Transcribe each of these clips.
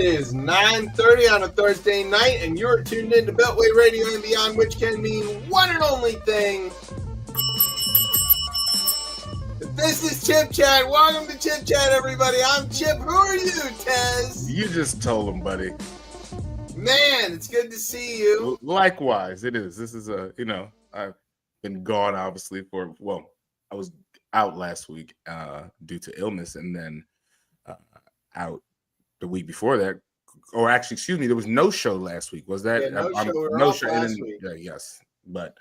is 9:30 on a Thursday night, and you're tuned into Beltway Radio and Beyond, which can mean one and only thing. This is Chip Chat. Welcome to Chip Chat, everybody. I'm Chip. Who are you, Tez? You just told him, buddy. Man, it's good to see you. Likewise, it is. This is I've been gone, obviously, I was out last week due to illness, and then out the week before that, or actually, excuse me, there was no show last week. Was that? Yeah, no show last week. Yes, but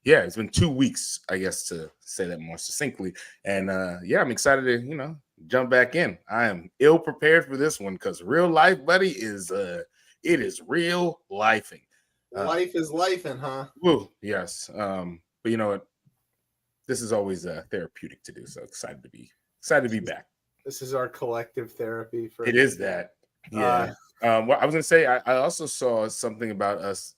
yeah, it's been 2 weeks, I guess, to say that more succinctly. And I'm excited to jump back in. I am ill prepared for this one because real life, buddy, is it is real lifing. Life is lifing, huh? Woo, yes. But you know what? This is always therapeutic to do. So excited to be back. This is our collective therapy. It is that. Yeah. Well, I was gonna say I also saw something about us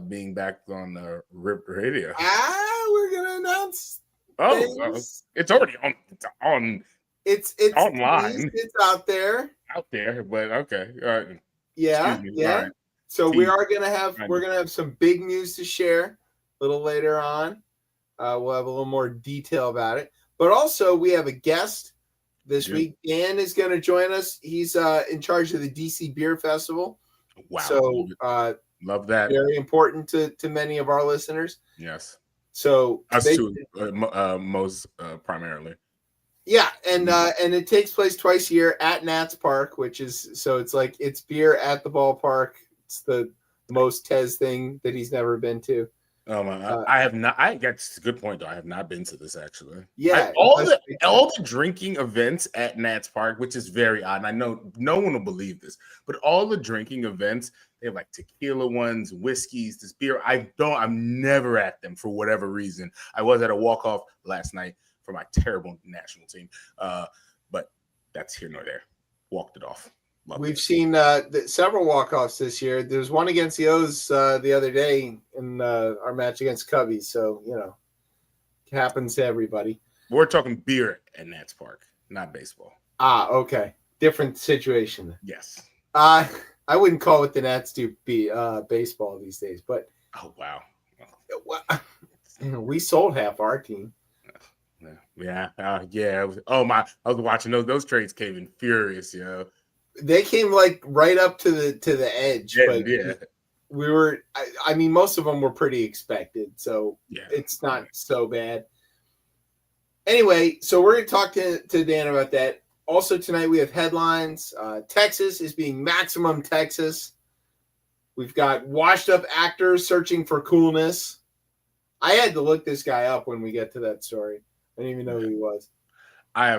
being back on RIP Radio. We're gonna announce. It's already on. It's online. It's out there. But okay. All right. Yeah. Right. So we're gonna have some big news to share a little later on. We'll have a little more detail about it. But also we have a guest this week. Dan is going to join us. He's in charge of the DC Beer Festival. Wow. So love that. Very important to many of our listeners. Yes. So us too, most primarily. Yeah, and it takes place twice a year at Nats Park, it's beer at the ballpark. It's the most Tez thing that he's never been to. I have not. That's a good point, though. I have not been to this actually. Yeah, all the drinking events at Nats Park, which is very odd. And I know no one will believe this, but all the drinking events, they have like tequila ones, whiskeys, this beer. I'm never at them for whatever reason. I was at a walk-off last night for my terrible national team, but that's here nor there. Walked it off. We've seen several walk-offs this year. There's one against the O's the other day in our match against Cubbies. So, it happens to everybody. We're talking beer at Nats Park, not baseball. Okay. Different situation. Yes. I wouldn't call it the Nats do baseball these days, but. Oh, wow. We sold half our team. Yeah. I was watching those trades came in furious, They came like right up to the edge, but we were. I mean, most of them were pretty expected, so it's not so bad. Anyway, so we're going to talk to Dan about that. Also tonight we have headlines. Texas is being maximum Texas. We've got washed up actors searching for coolness. I had to look this guy up when we get to that story. I didn't even know who he was. I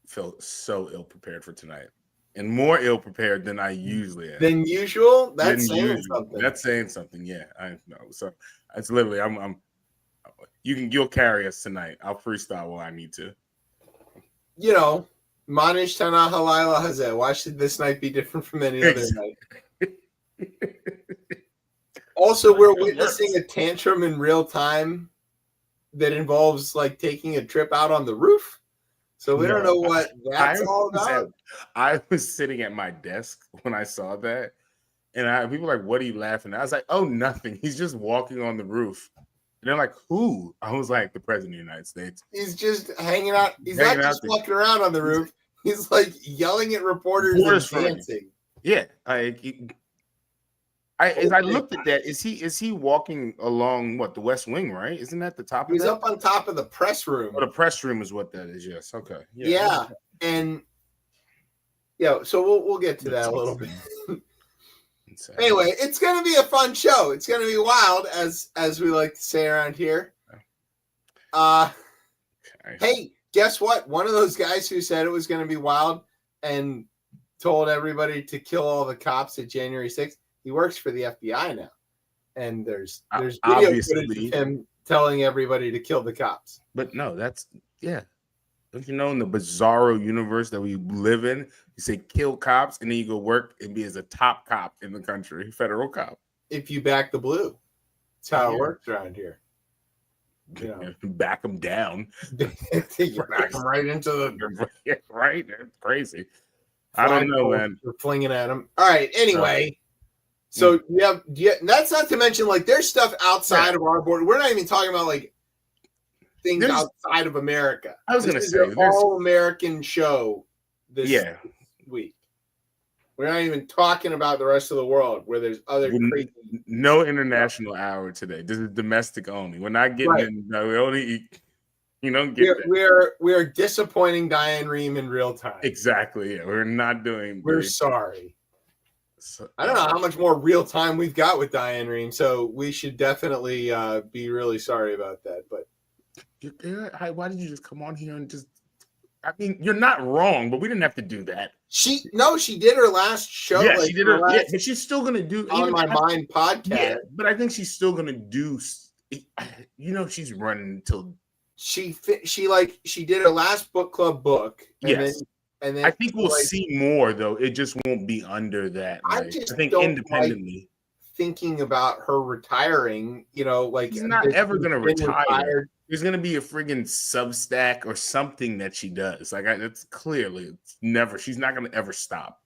feel so ill prepared for tonight, and more ill prepared than I usually am. Than usual? That's saying something. That's saying something. Yeah, I know. So it's literally, you'll carry us tonight. I'll freestyle while I need to. Manish Tanahalila Hazeh. Why should this night be different from any other night? Also, we're witnessing a tantrum in real time that involves like taking a trip out on the roof. So we don't know what that's all about. I was sitting at my desk when I saw that, and people were like, "What are you laughing at?" I was like, "Oh, nothing. He's just walking on the roof." And they're like, "Who?" I was like, "The President of the United States." He's just hanging out. He's not just walking around on the roof. He's like yelling at reporters and dancing. Yeah, as I looked at that, is he walking along the West Wing, right? Isn't that the top of He's up on top of the press room. Oh, the press room is what that is, yes. Okay. Yeah. And so we'll get to that a little bit. Anyway, it's gonna be a fun show. It's gonna be wild, as we like to say around here. Hey, guess what? One of those guys who said it was gonna be wild and told everybody to kill all the cops at January 6th. He works for the FBI now, and there's video footage of him telling everybody to kill the cops. But no, don't you know in the bizarro universe that we live in, you say kill cops, and then you go work and be as a top cop in the country, federal cop. If you back the blue, that's how it works around here. Back them down. Back them right into the right. It's crazy. I don't know, man. You're flinging at him. All right. Anyway, so yeah, that's not to mention like there's stuff outside of our border. We're not even talking about like things outside of America. I was going to say an all-American show this week. We're not even talking about the rest of the world where there's other crazy. No international hour today. This is domestic only. We're not getting in. No, we only eat. You don't get that. We're disappointing Diane Rehm in real time. Exactly. Yeah, we're not doing. We're sorry. So, I don't know how much more real time we've got with Diane Rehm, so we should definitely be really sorry about that. But why did you just come on here and just? I mean, you're not wrong, but we didn't have to do that. She did her last show. Yeah, she did her. Yeah, but she's still gonna do On My Mind podcast. Yeah, but I think she's still gonna do. You know, she's running until she did her last book club book. And then I think we'll see more though. It just won't be under that. I think independently. Thinking about her retiring, you know, like she's not ever gonna retire. There's gonna be a friggin' Substack or something that she does. Like it's clearly it's never. She's not gonna ever stop.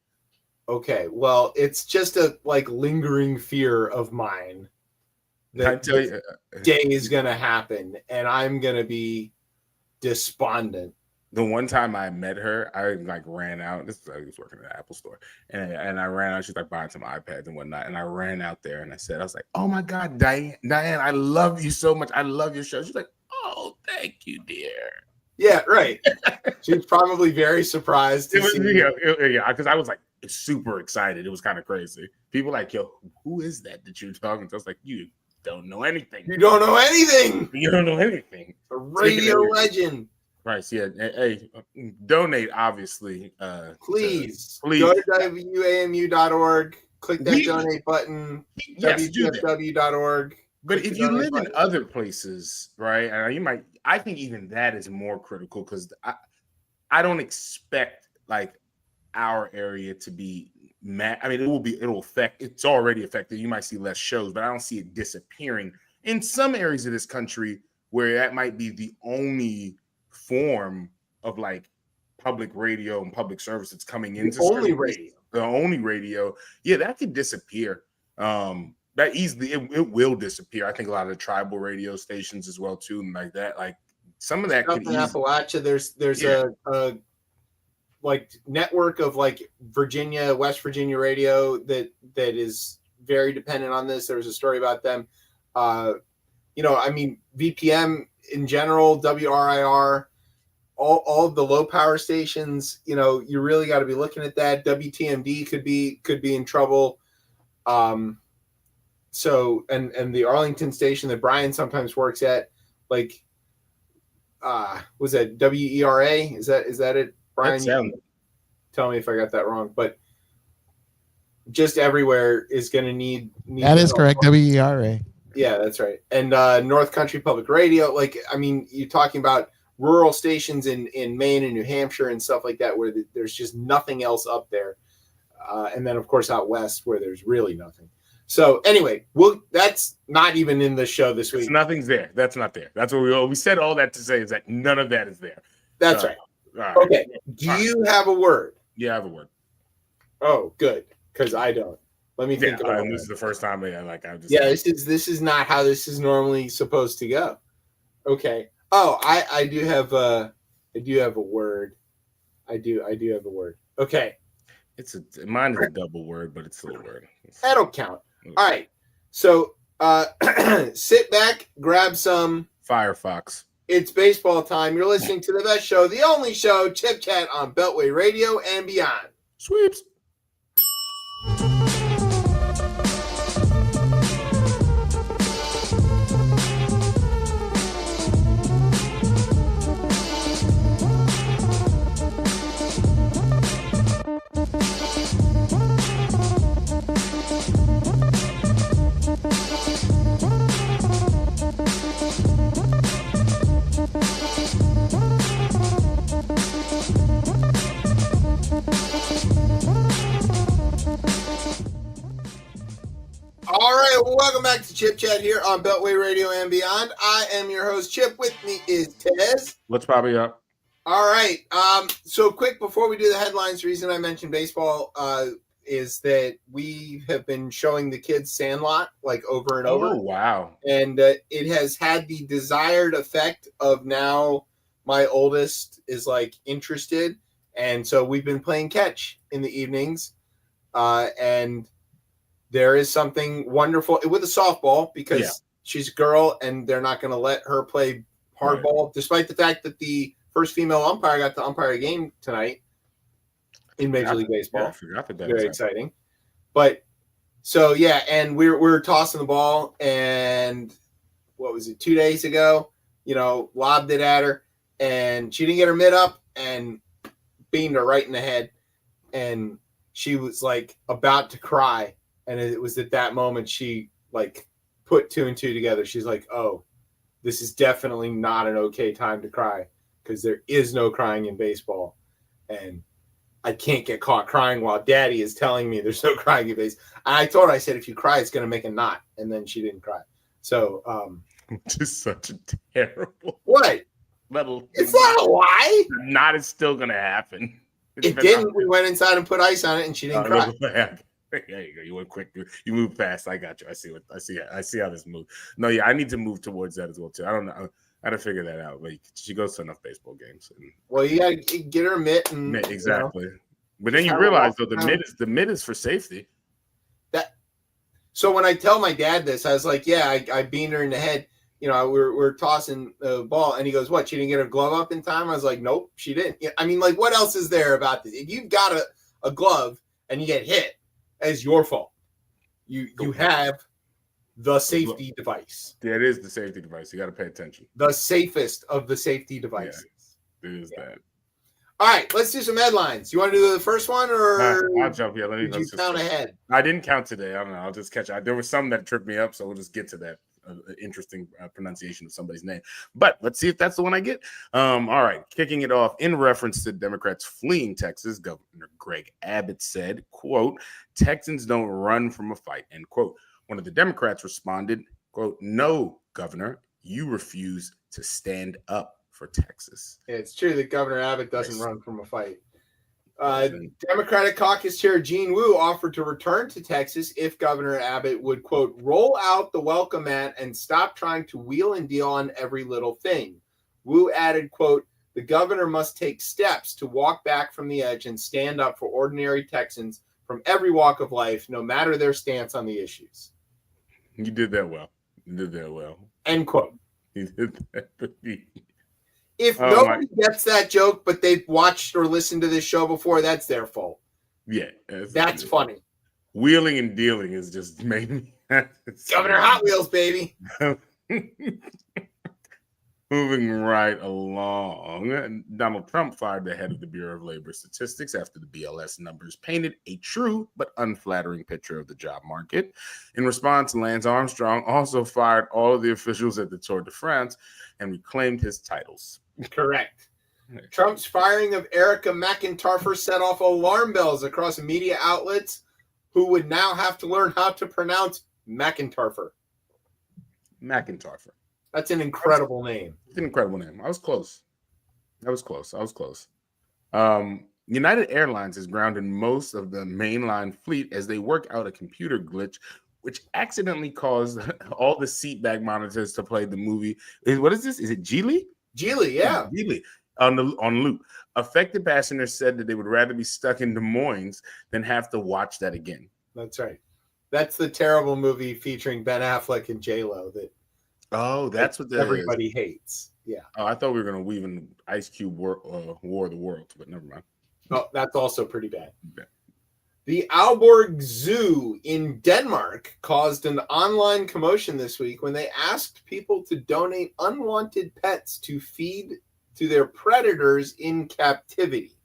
Okay, well, it's just a like lingering fear of mine that day is gonna happen, and I'm gonna be despondent. The one time I met her, I like ran out. I was working at the Apple store, and I ran out. She's like buying some iPads and whatnot, and I ran out there and I was like, "Oh my God, Diane, I love you so much. I love your show." She's like, "Oh, thank you, dear." Yeah, right. She was probably very surprised to see me. Yeah, because I was like super excited. It was kind of crazy. People like, "Yo, who is that you're talking to?" I was like, "You don't know anything. You don't know anything. You don't know anything." A radio legend. Right. Yeah. Hey, donate, obviously. Please. Go to WAMU.org. Click that donate button. Yes, WTFW.org. But if you live in other places, right? I think even that is more critical because I don't expect like our area to be I mean, it'll affect, it's already affected. You might see less shows, but I don't see it disappearing in some areas of this country where that might be the only form of like public radio and public service that's coming into the only radio. Yeah, that could disappear. That easily it will disappear. I think a lot of the tribal radio stations as well too, and like that, like some of that could in Appalachia. There's a like network of like West Virginia radio that is very dependent on this. There was a story about them. You know, I mean, VPM in general, WRIR, all of the low power stations, you know, you really got to be looking at that. WTMD could be in trouble. So and the Arlington station that Brian sometimes works at, like, was that WERA? Is that it, Brian? Tell me if I got that wrong, but just everywhere is going to need. That is correct. WERA. Yeah, that's right. And North Country Public Radio, like, I mean, you're talking about rural stations in Maine and New Hampshire and stuff like that, where there's just nothing else up there. And then, of course, out west where there's really nothing. So anyway, that's not even in the show this week. Nothing's there. That's not there. That's what we said all that to say is that none of that is there. That's right. Right. Okay. Do you have a word? Yeah, I have a word. Oh, good. Because I don't. Let me think about it. This is the first time this is not how this is normally supposed to go. Okay. Oh, I do have a word. I do have a word. Okay. Mine is a double word, but it's still a word. That'll count. All right. So sit back, grab some Firefox. It's baseball time. You're listening to the best show, the only show, Chip Chat on Beltway Radio and beyond. Sweeps. All right, well, welcome back to Chip Chat here on Beltway Radio and beyond. I am your host, Chip. With me is Tez. What's probably up? All right. So quick before we do the headlines, the reason I mentioned baseball is that we have been showing the kids Sandlot like over and over. Oh, wow. And it has had the desired effect of now my oldest is like interested. And so we've been playing catch in the evenings. And there is something wonderful with a softball because she's a girl and they're not going to let her play hardball, despite the fact that the first female umpire got to umpire a game tonight in Major League Baseball. Yeah, I forgot that. Very exciting. But so, yeah, and we're tossing the ball, and what was it, 2 days ago, lobbed it at her, and she didn't get her mitt up and beamed her right in the head, and she was, like, about to cry, and it was at that moment she, like, put 2 and 2 together. She's like, oh, this is definitely not an okay time to cry because there is no crying in baseball. And I can't get caught crying while daddy is telling me there's no crying in baseball. I told her, I said, if you cry, it's going to make a knot. And then she didn't cry. So, just such a terrible. What? It's not a lie. The knot is still going to happen. It didn't. We went inside and put ice on it and she didn't cry. There you go. You went quick. You moved fast. I got you. I see how this moves. No, yeah, I need to move towards that as well too. I don't know. I got to figure that out. Like she goes to enough baseball games. Well, you got to get her a mitt. Exactly. But then you realize though the mitt is for safety. So when I tell my dad this, I was like, yeah, I beamed her in the head. We're tossing the ball, and he goes, "What? She didn't get her glove up in time?" I was like, "Nope, she didn't." I mean, like, what else is there about this? If you've got a glove and you get hit, it's your fault. You have the safety device. Yeah, it is the safety device. You got to pay attention. The safest of the safety devices. Yeah, it is that. All right, let's do some headlines. You want to do the first one, or I'll jump? Yeah, did you count ahead? I didn't count today. I don't know. I'll just catch it. There was some that tripped me up, so we'll just get to that interesting pronunciation of somebody's name. But let's see if that's the one I get. All right, kicking it off in reference to Democrats fleeing Texas, Governor Greg Abbott said, quote, "Texans don't run from a fight," end quote. One of the Democrats responded, quote, "No, Governor, you refuse to stand up for Texas." Yeah, it's true that Governor Abbott doesn't run from a fight. Democratic Caucus Chair Gene Wu offered to return to Texas if Governor Abbott would, quote, "roll out the welcome mat and stop trying to wheel and deal on every little thing." Wu added, quote, "The governor must take steps to walk back from the edge and stand up for ordinary Texans from every walk of life, no matter their stance on the issues." You did that well. End quote. You did that. If nobody gets that joke, but they've watched or listened to this show before, that's their fault. Yeah. That's funny. Wheeling and dealing is just made me. Governor Hot Wheels, baby. Moving right along, Donald Trump fired the head of the Bureau of Labor Statistics after the BLS numbers painted a true but unflattering picture of the job market. In response, Lance Armstrong also fired all of the officials at the Tour de France and reclaimed his titles. Correct. Trump's firing of Erica McIntyre set off alarm bells across media outlets who would now have to learn how to pronounce McIntyre. McIntyre. That's an incredible name. It's an incredible name. I was close. United Airlines has grounded most of the mainline fleet as they work out a computer glitch, which accidentally caused all the seatback monitors to play the movie. What is this? Is it Geely? Geely, yeah. Geely on loop. Affected passengers said that they would rather be stuck in Des Moines than have to watch that again. That's right. That's the terrible movie featuring Ben Affleck and J-Lo that. Oh, that's what everybody hates. Yeah. Oh, I thought we were going to weave in Ice Cube War of the World, but never mind. Oh, that's also pretty bad. Yeah. The Aalborg Zoo in Denmark caused an online commotion this week when they asked people to donate unwanted pets to feed to their predators in captivity.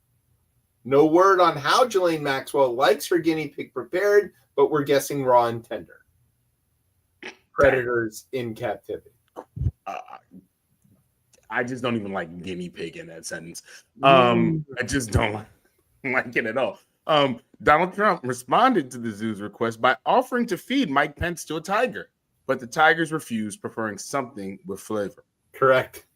No word on how Ghislaine Maxwell likes her guinea pig prepared, but we're guessing raw and tender. Predators in captivity. I just don't even like guinea pig in that sentence. I just don't like it at all. Donald Trump responded to the zoo's request by offering to feed Mike Pence to a tiger, but the tigers refused, preferring something with flavor. Correct.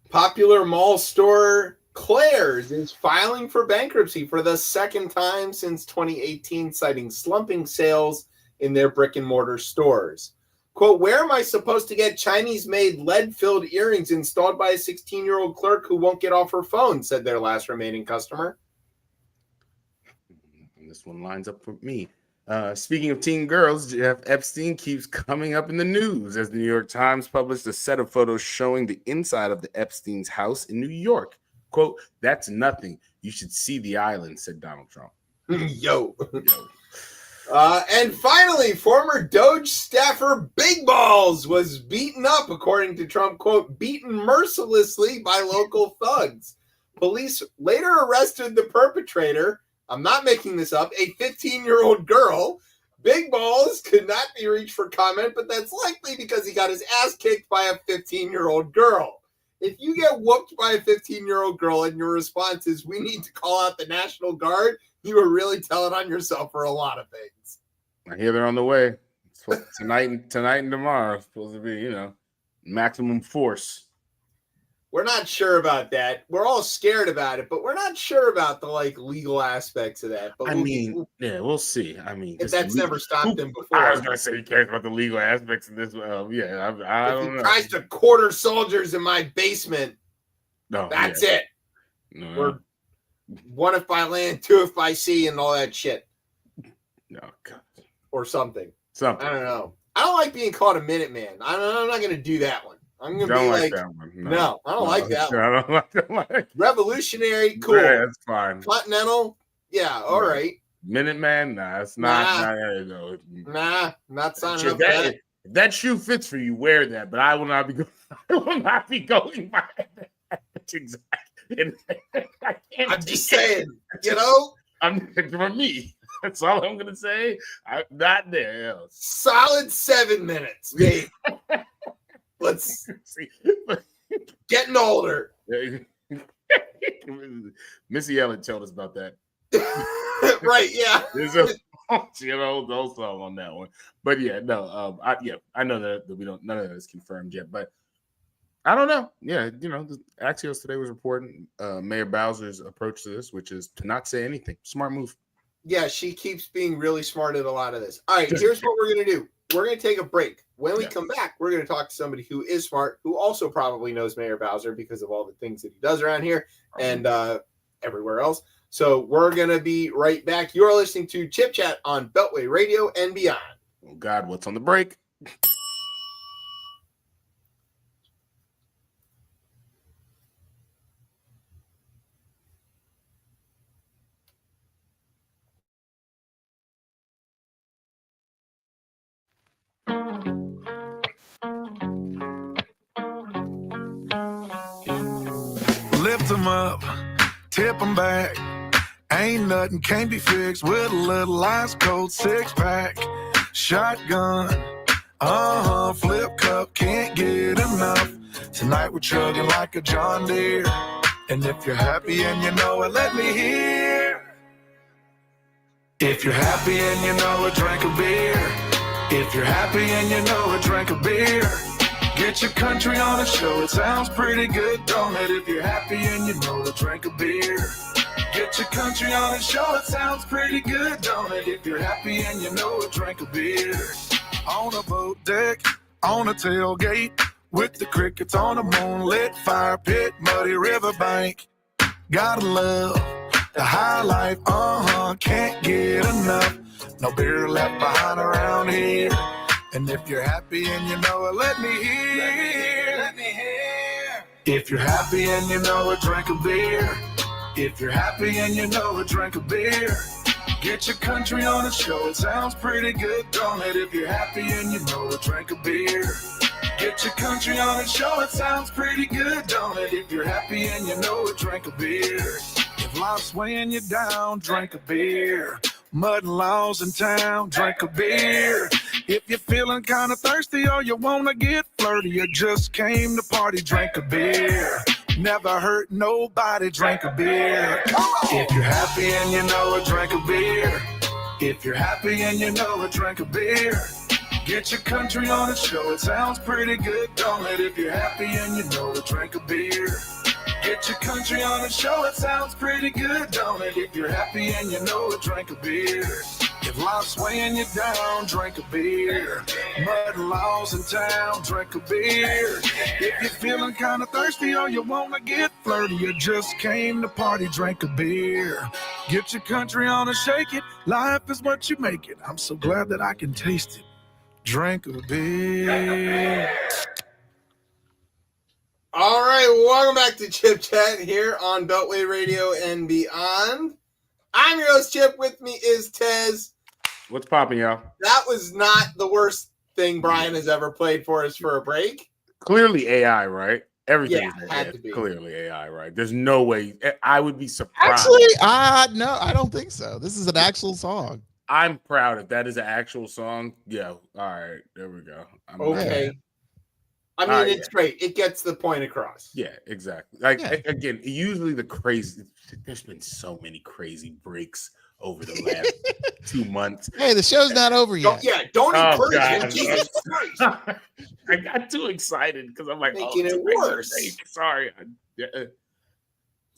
Popular mall store Claire's is filing for bankruptcy for the second time since 2018, citing slumping sales in their brick-and-mortar stores. Quote, where am I supposed to get Chinese-made lead-filled earrings installed by a 16-year-old clerk who won't get off her phone, said their last remaining customer. And this one lines up for me. Speaking of teen girls, Jeff Epstein keeps coming up in the news as the New York Times published a set of photos showing the inside of the Epstein's house in New York. Quote, that's nothing. You should see the island, said Donald Trump. Yo. And finally, former Doge staffer Big Balls was beaten up, according to Trump, quote, beaten mercilessly by local thugs. Police later arrested the perpetrator. I'm not making this up. A 15-year-old girl. Big Balls could not be reached for comment, but that's likely because he got his ass kicked by a 15-year-old girl. If you get whooped by a 15-year-old girl and your response is, we need to call out the National Guard, you are really telling on yourself for a lot of things. I hear they're on the way. Tonight and tomorrow. It's supposed to be, maximum force. We're not sure about that. We're all scared about it, but we're not sure about the legal aspects of that. But we'll see. If that's never stopped him before. I was going to say he cares about the legal aspects of this. I don't know. If he tries to quarter soldiers in my basement, that's it. No. We're one if by land, two if by sea, and all that shit. No, God. Or something. I don't know. I don't like being called a Minuteman. I'm not going to do that one. I'm going to be like that one. No, I don't like that one. I don't like Revolutionary, cool. Yeah, that's fine. Continental, yeah, all right. Minuteman, nah, it's not. Nah, not signing up for that. If that shoe fits for you, wear that. But I will not be going by that. Exactly. I'm just saying, for me. That's all I'm gonna say. I'm not there. Solid 7 minutes, mate. Let's see. Getting older. Missy Elliott told us about that. Right, yeah. There's a old song on that one. But yeah, no, I know that we don't, none of that is confirmed yet, but I don't know. Yeah, the Axios today was reporting Mayor Bowser's approach to this, which is to not say anything. Smart move. Yeah, she keeps being really smart at a lot of this. All right, here's what we're going to do. We're going to take a break. When we come back, we're going to talk to somebody who is smart, who also probably knows Mayor Bowser because of all the things that he does around here and everywhere else. So we're going to be right back. You're listening to Chip Chat on Beltway Radio and beyond. Oh, God, what's on the break? Lift them up, tip them back. Ain't nothing can't be fixed with a little ice cold 6-pack. Shotgun, flip cup, can't get enough. Tonight we're chugging like a John Deere. And if you're happy and you know it, let me hear. If you're happy and you know it, drink a beer. If you're happy and you know it, drink a beer. Get your country on a show, it sounds pretty good, don't it? If you're happy and you know it, drink a beer. Get your country on a show, it sounds pretty good, don't it? If you're happy and you know it, drink a beer. On a boat deck, on a tailgate, with the crickets on a moonlit fire pit, muddy riverbank. Gotta love the high life, can't get enough. No beer left behind around here. And if you're happy and you know it, let me hear. Let me hear. If you're happy and you know it, drink a beer. If you're happy and you know it, drink a beer. Get your country on a show, it sounds pretty good, don't it? If you're happy and you know it, drink a beer. Get your country on a show, it sounds pretty good, don't it? If you're happy and you know it, drink a beer. If life's weighing you down, drink a beer. Mud and laws in town, drink a beer. If you're feeling kind of thirsty or you want to get flirty, you just came to party, drink a beer. Never hurt nobody, drink a beer. If you're happy and you know it, drink a beer. If you're happy and you know it, drink a beer. Get your country on a show. It sounds pretty good, don't it? If you're happy and you know to drink a beer. Get your country on a show. It sounds pretty good, don't it? If you're happy and you know to drink a beer. If life's weighing you down, drink a beer. Mud and laws in town, drink a beer. If you're feeling kind of thirsty or you want to get flirty, you just came to party, drink a beer. Get your country on and shake it. Life is what you make it. I'm so glad that I can taste it. Drink a beer. All right, welcome back to Chip Chat here on Beltway Radio and beyond. I'm your host, Chip. With me is Tez. What's popping, y'all? That was not the worst thing Brian has ever played for us for a break. Clearly AI, right? Everything had to be. Clearly AI, right? There's no way. I would be surprised. Actually, no, I don't think so. This is an actual song. I'm proud if that is an actual song. Yeah. All right. There we go. Okay. I mean, it's great. It gets the point across. Yeah, exactly. Like again, usually there's been so many crazy breaks over the last 2 months. Hey, the show's not over yet. Don't encourage him. Jesus Christ. I got too excited because I'm like, making it worse. Sorry.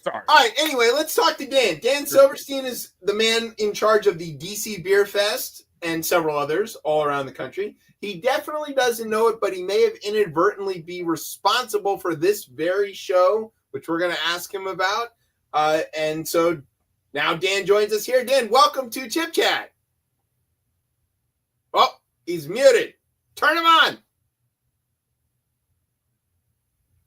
Sorry. All right, anyway, let's talk to Dan. Dan Silverstein is the man in charge of the DC Beer Fest and several others all around the country. He definitely doesn't know it, but he may have inadvertently be responsible for this very show, which we're going to ask him about. And so now Dan joins us here. Dan, welcome to Chip Chat. Oh, he's muted. Turn him on.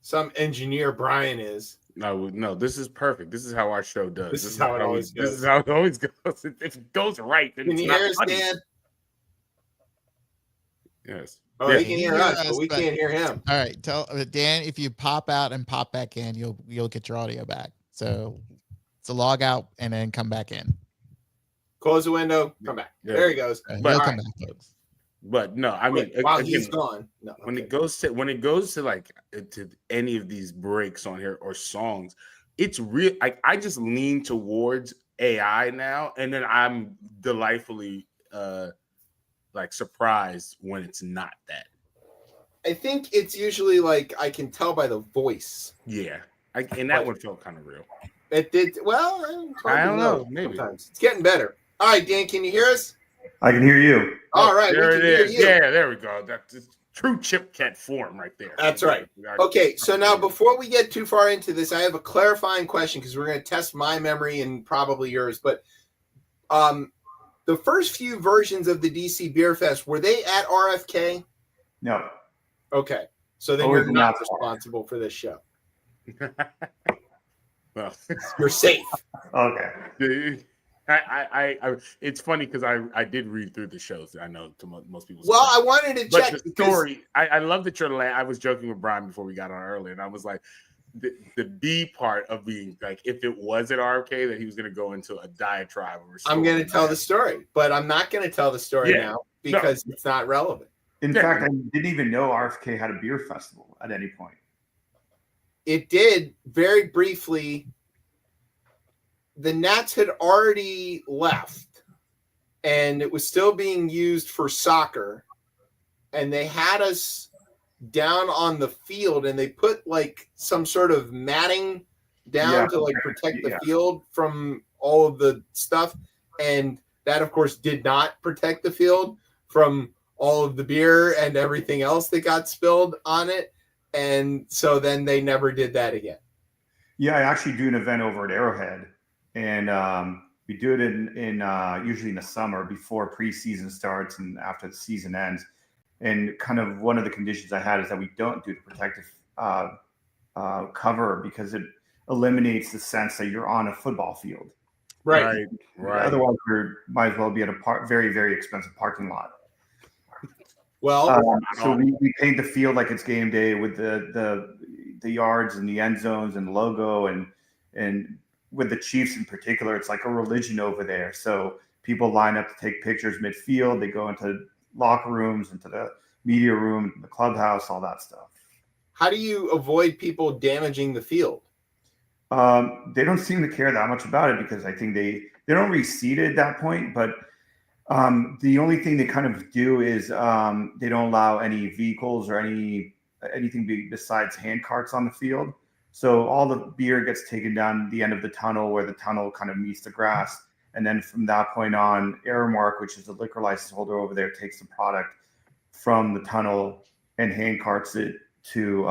Some engineer Brian is. No, this is perfect. This is how our show does. This is how it always goes. This is how it always goes. If it goes right, then can you hear us, Dan? Yes. Oh, he can hear us, but we can't hear him. All right, tell Dan if you pop out and pop back in, you'll get your audio back. So log out and then come back in. Close the window, come back. Yeah. There he goes. But come back, folks. But no, I mean, while he's gone. No, when it goes to like to any of these breaks on here or songs, it's real. I just lean towards AI now, and then I'm delightfully like surprised when it's not that. I think it's usually like I can tell by the voice. Yeah, and that one felt kind of real. It did well. I don't know. Maybe sometimes it's getting better. All right, Dan, can you hear us? I can hear you. All right, there it is. Yeah, there we go. That's true Chip Cat form right there. That's right. Okay, so now before we get too far into this, I have a clarifying question because we're going to test my memory and probably yours. But the first few versions of the DC Beer Fest, were they at RFK? No. Okay, so then you're not responsible for this show. Well, you're safe. Okay. I it's funny because I did read through the shows. I know to most people. Well, I wanted to check the story. I love that you're. I was joking with Brian before we got on earlier, and I was like, the B part of being like, if it was at RFK, that he was going to go into a diatribe. I'm going to tell the story, but I'm not going to tell the story now because it's not relevant. In fact, I didn't even know RFK had a beer festival at any point. It did very briefly. The Nats had already left, and it was still being used for soccer. And they had us down on the field, and they put like some sort of matting down to like protect the field from all of the stuff. And that, of course, did not protect the field from all of the beer and everything else that got spilled on it. And so then they never did that again. Yeah, I actually do an event over at Arrowhead. And we do it in usually in the summer before preseason starts and after the season ends. And kind of one of the conditions I had is that we don't do the protective cover because it eliminates the sense that you're on a football field. Right. Otherwise, we might as well be at a very, very expensive parking lot. Well, so we paint the field like it's game day with the yards and the end zones and the logo and with the Chiefs in particular, it's like a religion over there. So people line up to take pictures midfield. They go into locker rooms, into the media room, the clubhouse, all that stuff. How do you avoid people damaging the field? They don't seem to care that much about it because I think they don't reseed it at that point. But The only thing they kind of do is they don't allow any vehicles or anything besides hand carts on the field. So all the beer gets taken down the end of the tunnel where the tunnel kind of meets the grass. And then from that point on, Aramark, which is the liquor license holder over there, takes the product from the tunnel and hand carts it to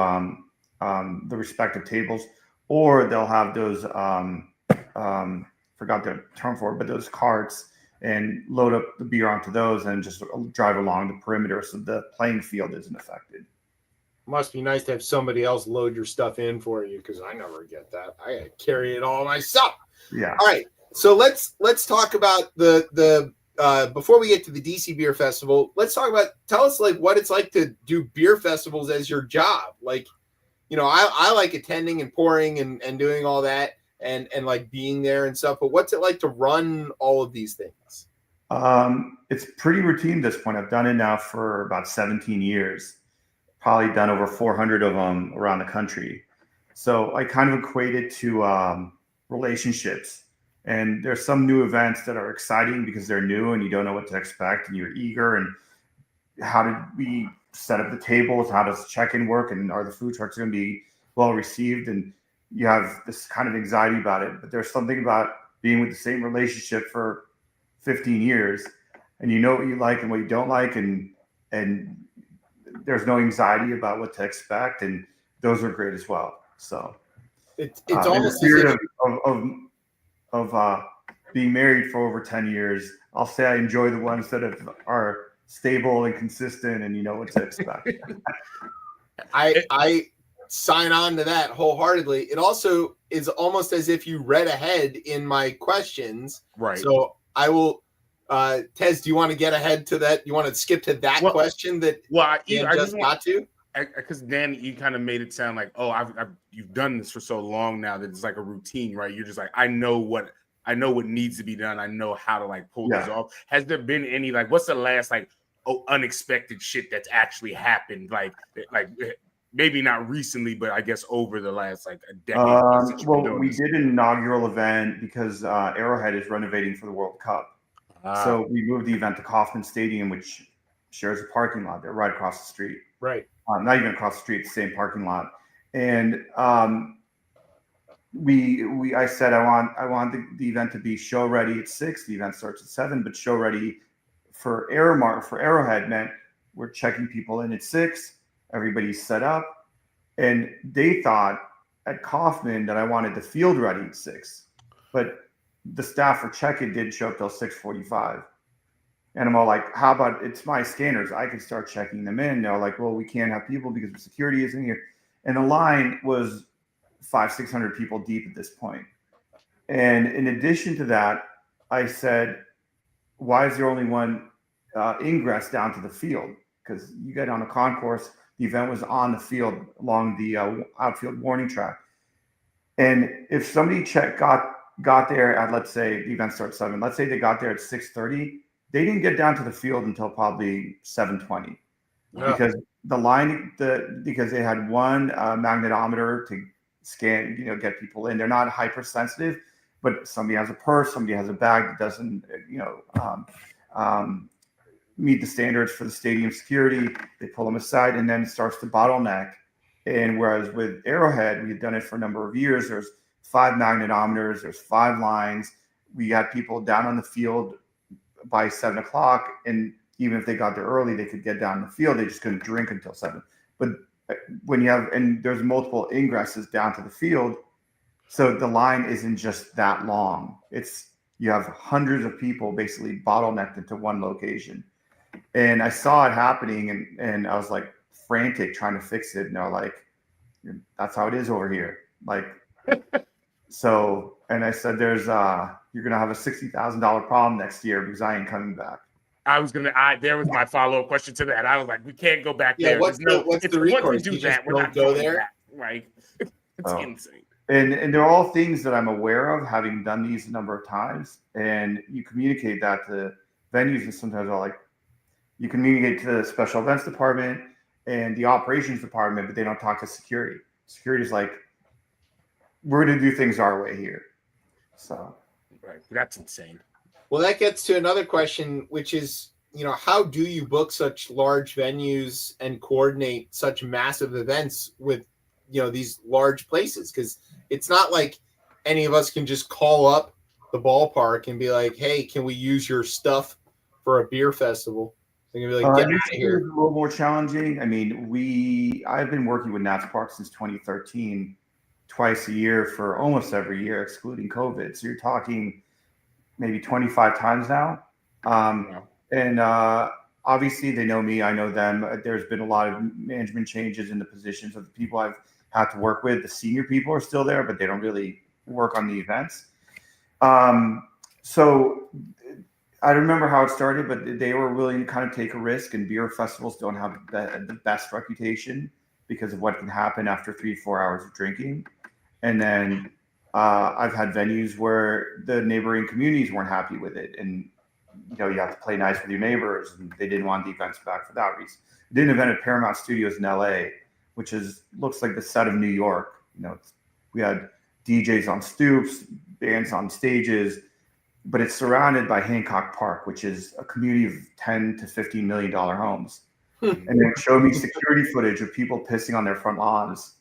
the respective tables. Or they'll have those, forgot the term for it, but those carts, and load up the beer onto those and just drive along the perimeter so the playing field isn't affected. Must be nice to have somebody else load your stuff in for you, because I never get that. I gotta carry it all myself. Yeah. All right. So let's talk about the before we get to the DC Beer Festival, tell us like what it's like to do beer festivals as your job. Like, you know, I like attending and pouring and doing all that and like being there and stuff, but what's it like to run all of these things? It's pretty routine at this point. I've done it now for about 17 years. Probably done over 400 of them around the country. So I kind of equate it to relationships. And there's some new events that are exciting because they're new and you don't know what to expect and you're eager. And how did we set up the tables? How does check-in work? And are the food trucks going to be well received? And you have this kind of anxiety about it. But there's something about being with the same relationship for 15 years and you know what you like and what you don't like. And there's no anxiety about what to expect, and those are great as well. So it's almost in the spirit of being married for over 10 years. I'll say I enjoy the ones that are stable and consistent, and you know what to expect. I sign on to that wholeheartedly. It also is almost as if you read ahead in my questions, right? So I will. Tez, do you want to get ahead to that? You want to skip to that question that I just got to? Because Dan, you kind of made it sound like, oh, you've done this for so long now that it's like a routine, right? You're just like, I know what needs to be done. I know how to like pull this off. Has there been any like, what's the last like unexpected shit that's actually happened? Like maybe not recently, but I guess over the last like a decade. Well, we did an inaugural event because Arrowhead is renovating for the World Cup. So we moved the event to Kauffman Stadium, which shares a parking lot. They're right across the street. Right. Not even across the street, the same parking lot. And I said I want the event to be show ready at 6. The event starts at 7, but show ready for Arrowhead meant we're checking people in at 6. Everybody's set up, and they thought at Kauffman that I wanted the field ready at 6, but the staff for check-in didn't show up till 6:45. And I'm all like, how about it's my scanners? I can start checking them in. They're like, well, we can't have people because the security isn't here. And the line was 500-600 people deep at this point. And in addition to that, I said, why is there only one ingress down to the field? Because you get on a concourse, the event was on the field along the outfield warning track. And if somebody got there at, let's say the event starts 7, let's say they got there at 6:30, they didn't get down to the field until probably 7:20 because the line, because they had one magnetometer to scan, get people in. They're not hypersensitive, but somebody has a purse, somebody has a bag that doesn't, meet the standards for the stadium security. They pull them aside, and then it starts to bottleneck. And whereas with Arrowhead, we had done it for a number of years. There's 5 magnetometers, there's 5 lines. We had people down on the field by 7 o'clock, and even if they got there early, they could get down the field. They just couldn't drink until 7. But when you have, and there's multiple ingresses down to the field, so the line isn't just that long. You have hundreds of people basically bottlenecked into one location. And I saw it happening, and I was like frantic trying to fix it. And they're like, that's how it is over here. Like, so, and I said, you're going to have a $60,000 problem next year because I ain't coming back. There was my follow-up question to that. I was like, we can't go back there. What's the recourse? Once we do that, we're not go there. Right. It's insane. And they're all things that I'm aware of, having done these a number of times. And you communicate that to venues, and sometimes you communicate to the special events department and the operations department, but they don't talk to security. Security's like, we're going to do things our way here. So, right. That's insane. Well, that gets to another question, which is, how do you book such large venues and coordinate such massive events with, these large places? Because it's not like any of us can just call up the ballpark and be like, hey, can we use your stuff for a beer festival? They're gonna be like, get out of here. It's a little more challenging. I mean, I've been working with Nats Park since 2013, twice a year for almost every year, excluding COVID. So you're talking maybe 25 times now. And obviously they know me, I know them. There's been a lot of management changes in the positions of the people I've had to work with. The senior people are still there, but they don't really work on the events. So I remember how it started, but they were willing to kind of take a risk, and beer festivals don't have the best reputation because of what can happen after 3-4 hours of drinking. And then I've had venues where the neighboring communities weren't happy with it. And, you have to play nice with your neighbors, and they didn't want the events back for that reason. I did an event at Paramount Studios in LA, which looks like the set of New York. We had DJs on stoops, bands on stages, but it's surrounded by Hancock Park, which is a community of $10 to $15 million homes. And they showed me security footage of people pissing on their front lawns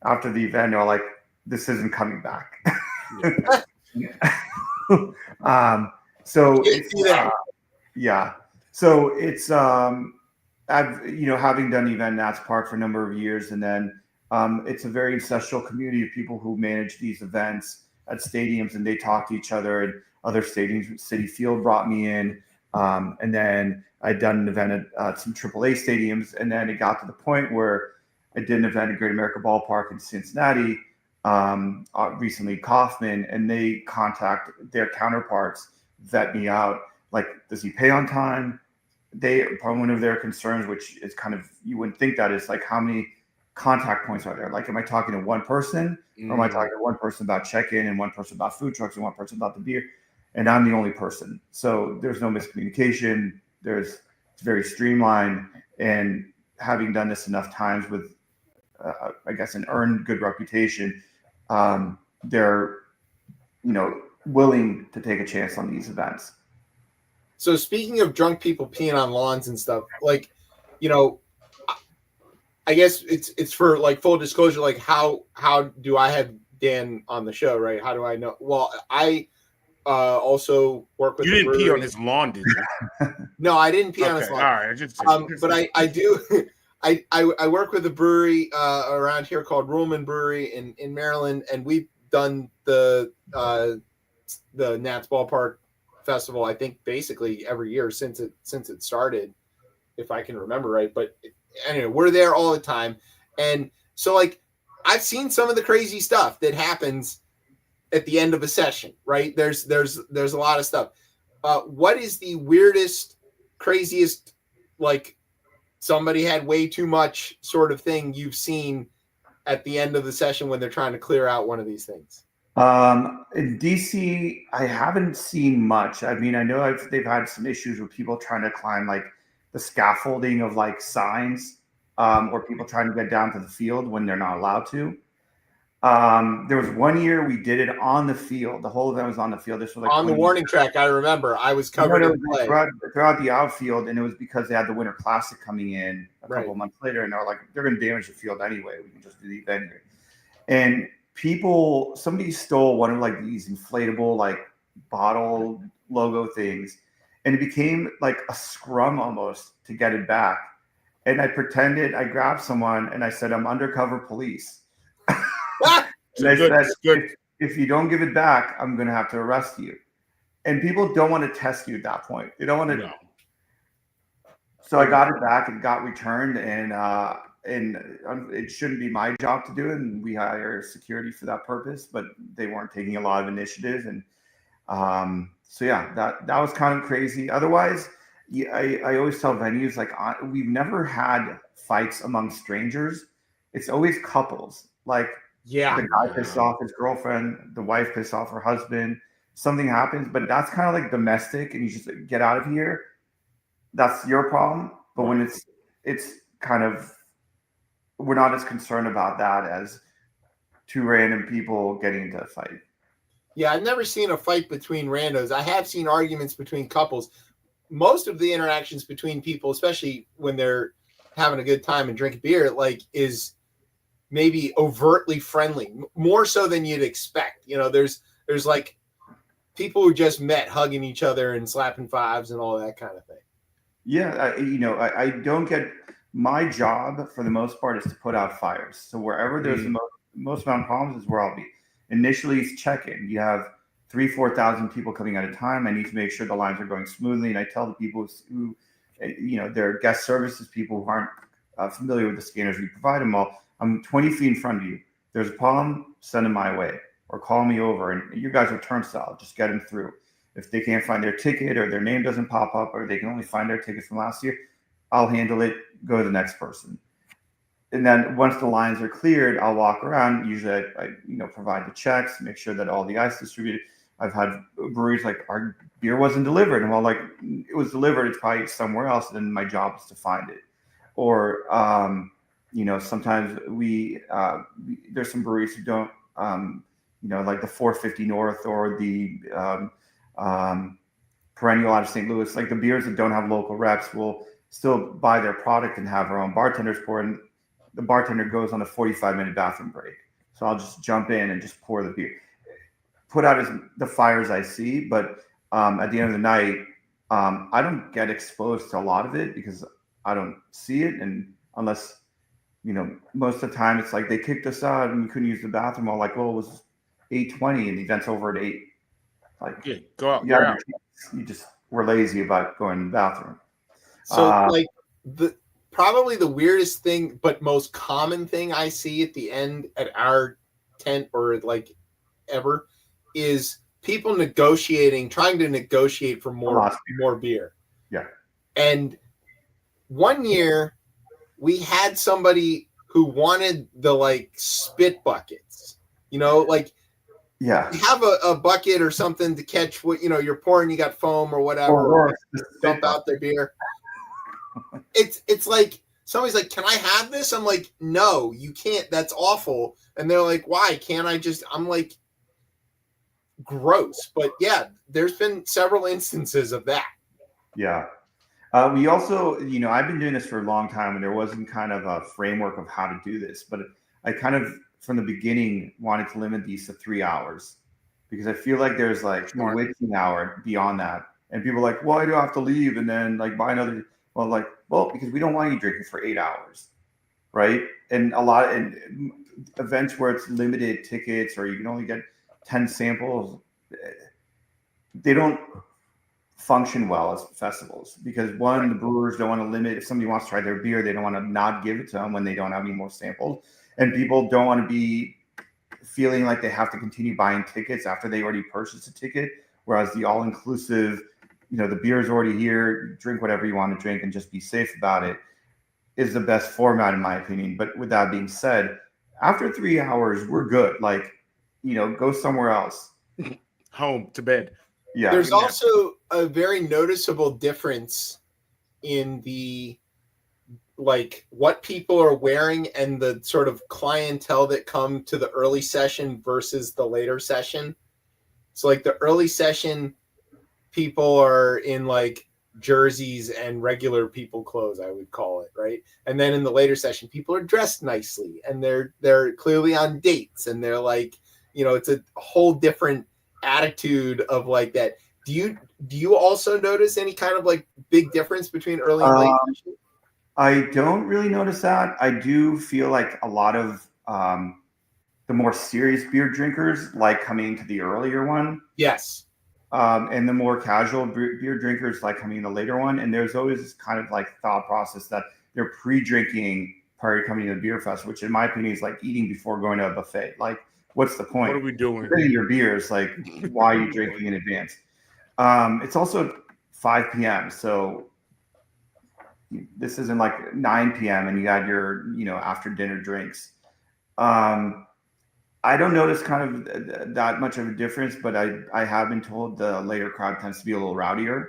after the event. They're like, this isn't coming back. So it's, yeah. So it's, I've, having done event Nats Park for a number of years, and then it's a very ancestral community of people who manage these events at stadiums, and they talk to each other. And other stadiums, Citi Field brought me in, and then I'd done an event at some AAA stadiums, and then it got to the point where I did an event at Great America Ballpark in Cincinnati, recently Kauffman, and they contact their counterparts, vet me out, like, does he pay on time? One of their concerns, which is kind of, you wouldn't think that, is like, how many contact points are there? Like, am I talking to one person, or am I talking to one person about check-in, and one person about food trucks, and one person about the beer? And I'm the only person. So there's no miscommunication. It's very streamlined. And having done this enough times with, I guess, an earned good reputation, they're, willing to take a chance on these events. So speaking of drunk people peeing on lawns and stuff, like, I guess it's for, like, full disclosure, like, how do I have Dan on the show, right? How do I know? Well, I also work with. You didn't pee on his lawn, did you? No, I didn't pee on his lawn. All right, but I do. I work with a brewery around here called Ruhlman Brewery in Maryland, and we've done the Nats Ballpark Festival, I think, basically every year since it started, if I can remember right. But anyway, we're there all the time, and so, like, I've seen some of the crazy stuff that happens at the end of a session, right? There's a lot of stuff. What is the weirdest, craziest, like, somebody had way too much sort of thing you've seen at the end of the session when they're trying to clear out one of these things? In DC, I haven't seen much. I mean, I know they've had some issues with people trying to climb, like, the scaffolding of, like, signs, or people trying to get down to the field when they're not allowed to. There was one year we did it on the field. The whole event was on the field. This was like on the warning track. I remember I was covered in play throughout the outfield, and it was because they had the Winter Classic coming in a couple of months later, and they're like, they're going to damage the field anyway. We can just do the event here. And somebody stole one of, like, these inflatable, like, bottle logo things, and it became like a scrum almost to get it back. And I grabbed someone and I said, I'm undercover police. And I said, if you don't give it back, I'm going to have to arrest you. And people don't want to test you at that point. They don't want to. No. So I got it back and got returned, and it shouldn't be my job to do it. And we hire security for that purpose, but they weren't taking a lot of initiative. And so yeah, that was kind of crazy. Otherwise, I always tell venues, like, we've never had fights among strangers. It's always couples. Like, the guy pissed off his girlfriend, the wife pissed off her husband, something happens, but that's kind of like domestic, and you just, like, get out of here. That's your problem. But when it's kind of, we're not as concerned about that as two random people getting into a fight. Yeah, I've never seen a fight between randos. I have seen arguments between couples. Most of the interactions between people, especially when they're having a good time and drinking beer, like is maybe overtly friendly, more so than you'd expect. You know, there's like people who just met hugging each other and slapping fives and all that kind of thing. Yeah, I don't get, my job for the most part is to put out fires. So wherever there's the most amount of problems is where I'll be. Initially, it's check-in. You have 3,000-4,000 people coming at a time. I need to make sure the lines are going smoothly, and I tell the people who, they're guest services people who aren't familiar with the scanners. We provide them all. I'm 20 feet in front of you. There's a problem, send them my way, or call me over, and you guys are turnstile. Just get them through. If they can't find their ticket or their name doesn't pop up or they can only find their ticket from last year, I'll handle it, go to the next person. And then once the lines are cleared, I'll walk around. Usually I provide the checks, make sure that all the ice distributed. I've had breweries like, our beer wasn't delivered. And well, like, it was delivered, it's probably somewhere else. Then my job is to find it. Or, sometimes there's some breweries who don't, like the 450 North or the Perennial out of St. Louis, like the beers that don't have local reps will still buy their product and have our own bartenders pour, and the bartender goes on a 45-minute bathroom break. So I'll just jump in and just pour the beer, put out the fires I see. But at the end of the night, I don't get exposed to a lot of it because I don't see it. And unless, most of the time it's like they kicked us out and we couldn't use the bathroom. I'm like, well, it was 8:20 and the event's over at 8. Like, yeah, go out. Yeah, you just were lazy about going to the bathroom. So probably the weirdest thing, but most common thing I see at the end at our tent or like ever is people trying to negotiate for more beer. Yeah. And one year we had somebody who wanted the like spit buckets, yeah, have a bucket or something to catch what you're pouring. You got foam or whatever, or dump out their beer. It's like somebody's like, "Can I have this?" I'm like, "No, you can't. That's awful." And they're like, "Why can't I just?" I'm like, "Gross." But yeah, there's been several instances of that. Yeah. We also, I've been doing this for a long time, and there wasn't kind of a framework of how to do this, but I kind of, from the beginning, wanted to limit these to 3 hours because I feel like there's like a waking hour beyond that. And people are like, why do I have to leave and then like buy another? Well, because we don't want you drinking for 8 hours, right? And a lot of events where it's limited tickets or you can only get 10 samples, they don't function well as festivals because one, the brewers don't want to limit. If somebody wants to try their beer, they don't want to not give it to them when they don't have any more samples. And people don't want to be feeling like they have to continue buying tickets after they already purchased a ticket. Whereas the all-inclusive, the beer is already here, drink whatever you want to drink and just be safe about it, is the best format in my opinion. But with that being said, after 3 hours, we're good. Like, go somewhere else. Home, to bed. Yeah. There's also a very noticeable difference in the like what people are wearing and the sort of clientele that come to the early session versus the later session. So like the early session people are in like jerseys and regular people clothes, I would call it, right? And then in the later session, people are dressed nicely and they're clearly on dates and they're like, it's a whole different attitude of like that. Do you also notice any kind of like big difference between early and late session? I don't really notice that. I do feel like a lot of the more serious beer drinkers like coming to the earlier one. Yes. And the more casual beer drinkers like coming in the later one. And there's always this kind of like thought process that they're pre-drinking prior to coming to the beer fest, which in my opinion is like eating before going to a buffet. Like, what's the point? What are we doing? You're getting your beers, like, why are you drinking in advance? It's also 5 p.m. So this isn't like 9 p.m. and you got your, after dinner drinks. I don't notice kind of that much of a difference, but I have been told the later crowd tends to be a little rowdier.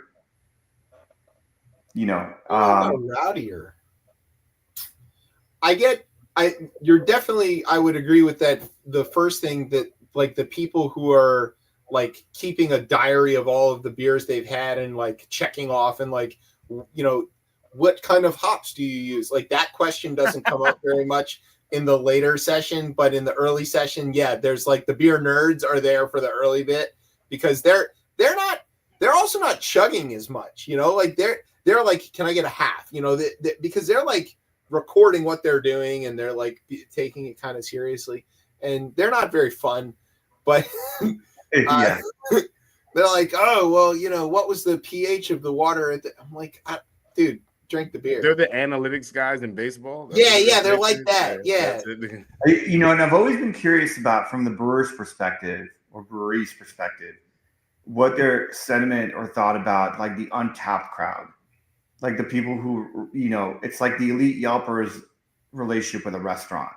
Rowdier. You're definitely, I would agree with that. The first thing that like the people who are like keeping a diary of all of the beers they've had and like checking off and like, you know, what kind of hops do you use? Like that question doesn't come up very much in the later session, but in the early session, yeah, there's like the beer nerds are there for the early bit because they're also not chugging as much, you know, like they're like, can I get a half? You know, because they're like recording what they're doing and they're like taking it kind of seriously, and they're not very fun, but Yeah. they're like, oh, well, you know, what was the pH of the water at the, I'm like, dude, drink the beer. They're the analytics guys in baseball. They're like that. Yeah. You know, and I've always been curious about, from the brewer's perspective or brewery's perspective, what their sentiment or thought about like the untapped crowd, like the people who, you know, it's like the elite Yelpers relationship with a restaurant.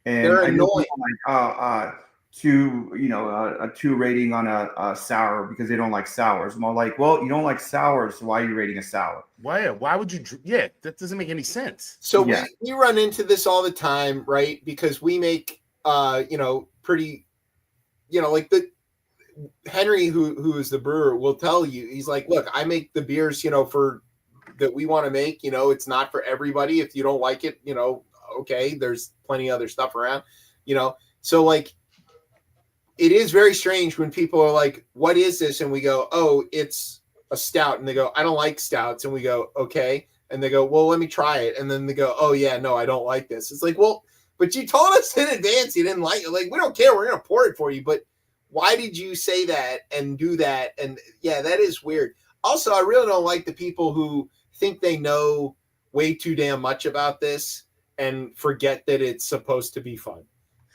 And they're annoying. Like, a 2 rating on a sour because they don't like sours. I'm all like, well, you don't like sours, so why are you rating a sour? Why would you? Yeah, that doesn't make any sense. So we run into this all the time, right? Because we make you know, pretty, you know, like the Henry who is the brewer will tell you, he's like, look, I make the beers, you know, for that we want to make, you know, it's not for everybody. If you don't like it, you know, okay, there's plenty of other stuff around, you know. So like it is very strange when people are like, what is this? And we go, oh, it's a stout. And they go, I don't like stouts. And we go, okay. And they go, well, let me try it. And then they go, oh yeah, no, I don't like this. It's like, well, but you told us in advance you didn't like it. Like, we don't care. We're going to pour it for you. But why did you say that and do that? And yeah, that is weird. Also, I really don't like the people who think they know way too damn much about this and forget that it's supposed to be fun.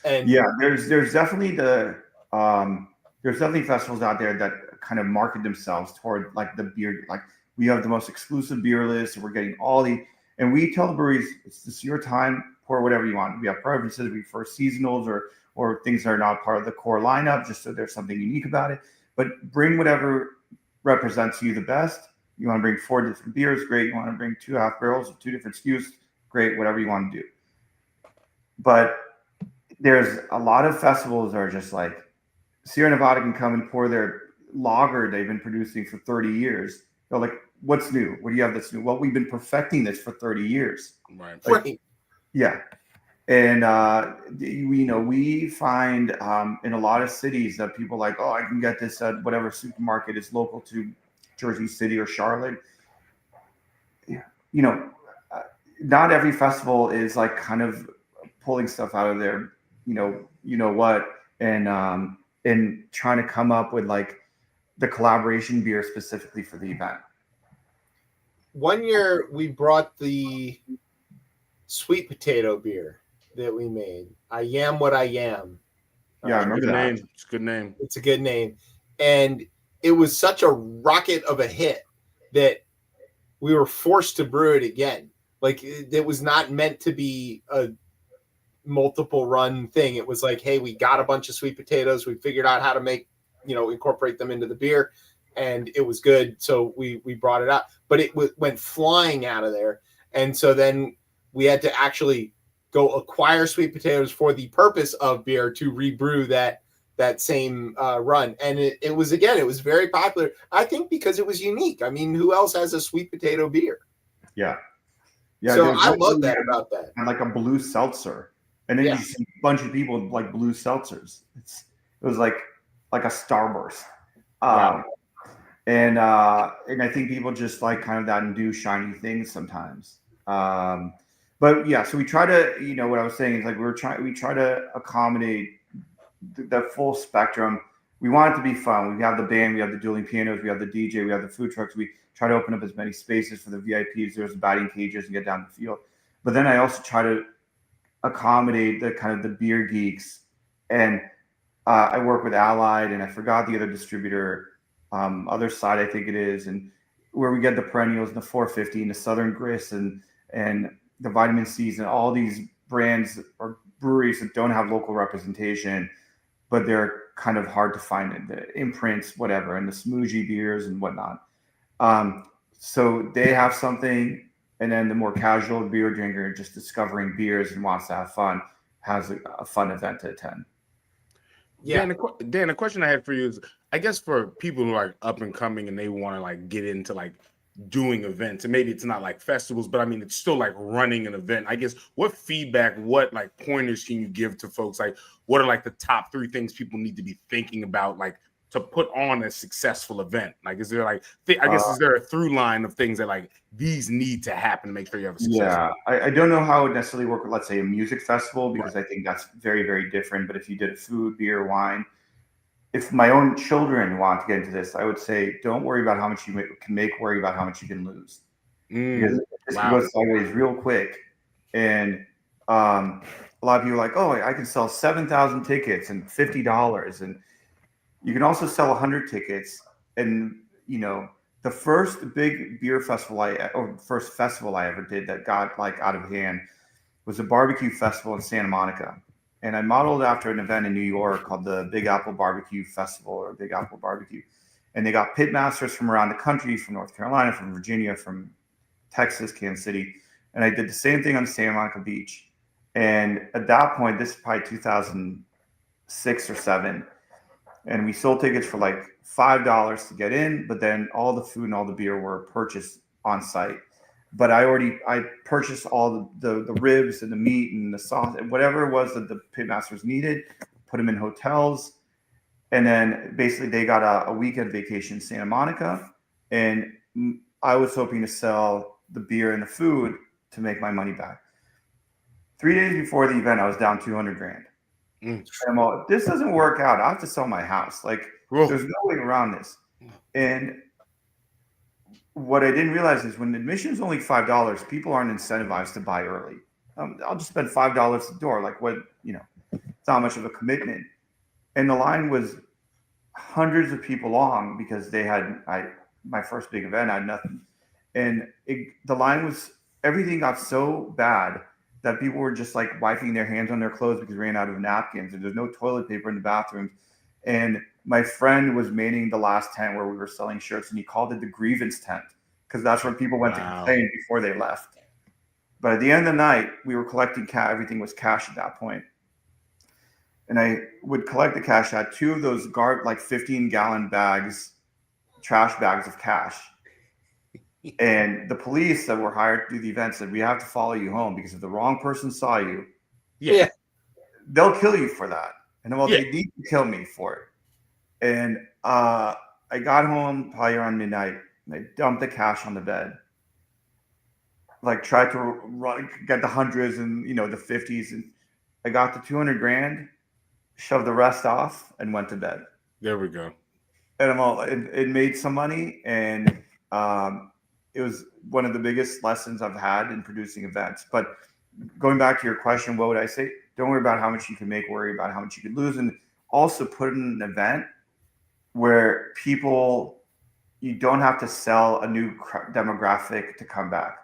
And yeah, there's definitely there's definitely festivals out there that kind of market themselves toward like the beer, like we have the most exclusive beer list and we're getting all the, and we tell the breweries, it's just your time, pour whatever you want. We have preferences, we prefer seasonals or things that are not part of the core lineup, just so there's something unique about it. But bring whatever represents you the best. You want to bring 4 different beers, great. You want to bring 2 half barrels or 2 different SKUs, great, whatever you want to do. But there's a lot of festivals that are just like, Sierra Nevada can come and pour their lager they've been producing for 30 years. They're like, what's new? What do you have that's new? Well, we've been perfecting this for 30 years. Right. Like, right. Yeah. And, we find in a lot of cities that people like, oh, I can get this at whatever supermarket is local to Jersey City or Charlotte. Yeah. You know, not every festival is like kind of pulling stuff out of their, you know what, and trying to come up with like the collaboration beer specifically for the event. One year we brought the sweet potato beer that we made. I Am What I Am. Yeah, I remember that. Name. It's a good name. It's a good name. And it was such a rocket of a hit that we were forced to brew it again. Like it was not meant to be a multiple run thing. It was like, hey, we got a bunch of sweet potatoes. We figured out how to make, incorporate them into the beer, and it was good. So we brought it out, but it went flying out of there. And so then we had to actually go acquire sweet potatoes for the purpose of beer to rebrew that same run. And it was very popular. I think because it was unique. I mean, who else has a sweet potato beer? Yeah. Yeah. So I love that about that. And like a blue seltzer. And then you see a bunch of people with like blue seltzers. It was like a Starburst. Wow. And I think people just like kind of that and do shiny things sometimes. But yeah, so we try to, what I was saying is like we try to accommodate the full spectrum. We want it to be fun. We have the band, we have the dueling pianos, we have the DJ, we have the food trucks. We try to open up as many spaces for the VIPs. There's batting cages and get down the field. But then I also try to accommodate the kind of the beer geeks. And I work with Allied, and I forgot the other distributor, other side I think it is, and where we get the perennials and the 450 and the Southern Grist and the Vitamin C's and all these brands or breweries that don't have local representation, but they're kind of hard to find in the imprints, whatever, and the smoothie beers and whatnot. So they have something, and then the more casual beer drinker just discovering beers and wants to have fun has a fun event to attend. Yeah. Dan, the question I had for you is, I guess for people who are up and coming and they want to like get into like doing events, and maybe it's not like festivals, but I mean it's still like running an event. I guess what feedback, what like pointers can you give to folks? Like, what are like the top 3 things people need to be thinking about, like to put on a successful event? Like, is there like, I guess, is there a through line of things that like these need to happen to make sure you have a successful event? I don't know how it would necessarily work with, let's say, a music festival, because I think that's very, very different. But if you did a food, beer, wine, if my own children want to get into this, I would say, don't worry about how much you can make, worry about how much you can lose. Because this can go sideways real quick. And a lot of people are like, oh, I can sell 7,000 tickets and $50. And you can also sell 100 tickets. And, you know, the first big beer festival first festival I ever did that got like out of hand was a barbecue festival in Santa Monica. And I modeled after an event in New York called the Big Apple Barbecue Festival, or Big Apple Barbecue. And they got pit masters from around the country, from North Carolina, from Virginia, from Texas, Kansas City. And I did the same thing on Santa Monica Beach. And at that point, this is probably 2006 or 7. And we sold tickets for like $5 to get in, but then all the food and all the beer were purchased on site. But I purchased all the ribs and the meat and the sauce and whatever it was that the pitmasters needed, put them in hotels. And then basically they got a weekend vacation in Santa Monica. And I was hoping to sell the beer and the food to make my money back. 3 days before the event, I was down $200,000. And I'm all, this doesn't work out. I have to sell my house. Like, there's no way around this. And what I didn't realize is when admission is only $5, people aren't incentivized to buy early. I'll just spend $5 at the door. Like, what, you know, it's not much of a commitment. And the line was hundreds of people long because they had, my first big event, I had nothing. And the line was, everything got so bad that people were just like wiping their hands on their clothes because they ran out of napkins, and there's no toilet paper in the bathrooms. And my friend was manning the last tent where we were selling shirts, and he called it the grievance tent because that's where people went to complain before they left. But at the end of the night, we were collecting cash. Everything was cash at that point. And I would collect the cash. I had 2 of those like 15-gallon bags, trash bags of cash. And the police that were hired to do the event said, we have to follow you home because if the wrong person saw you, they'll kill you for that. And well, they need to kill me for it. And I got home probably around midnight. And I dumped the cash on the bed. Like, tried to get the hundreds and, you know, the 50s. And I got the $200,000, shoved the rest off, and went to bed. There we go. And I'm all, it made some money. And it was one of the biggest lessons I've had in producing events. But going back to your question, what would I say? Don't worry about how much you can make, worry about how much you can lose. And also put in an event where you don't have to sell a new demographic to come back.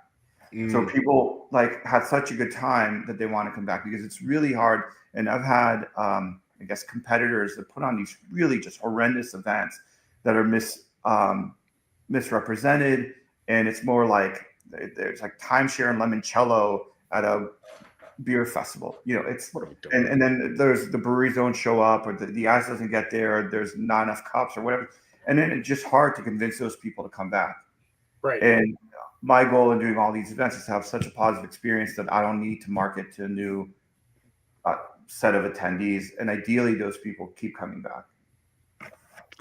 So people like had such a good time that they want to come back, because it's really hard. And I've had, I guess, competitors that put on these really just horrendous events that are misrepresented. And it's more like there's like timeshare and limoncello at a beer festival. You know, it's and then there's the breweries don't show up, or the ice doesn't get there, or there's not enough cups or whatever. And then it's just hard to convince those people to come back. Right. And my goal in doing all these events is to have such a positive experience that I don't need to market to a new set of attendees. And ideally, those people keep coming back.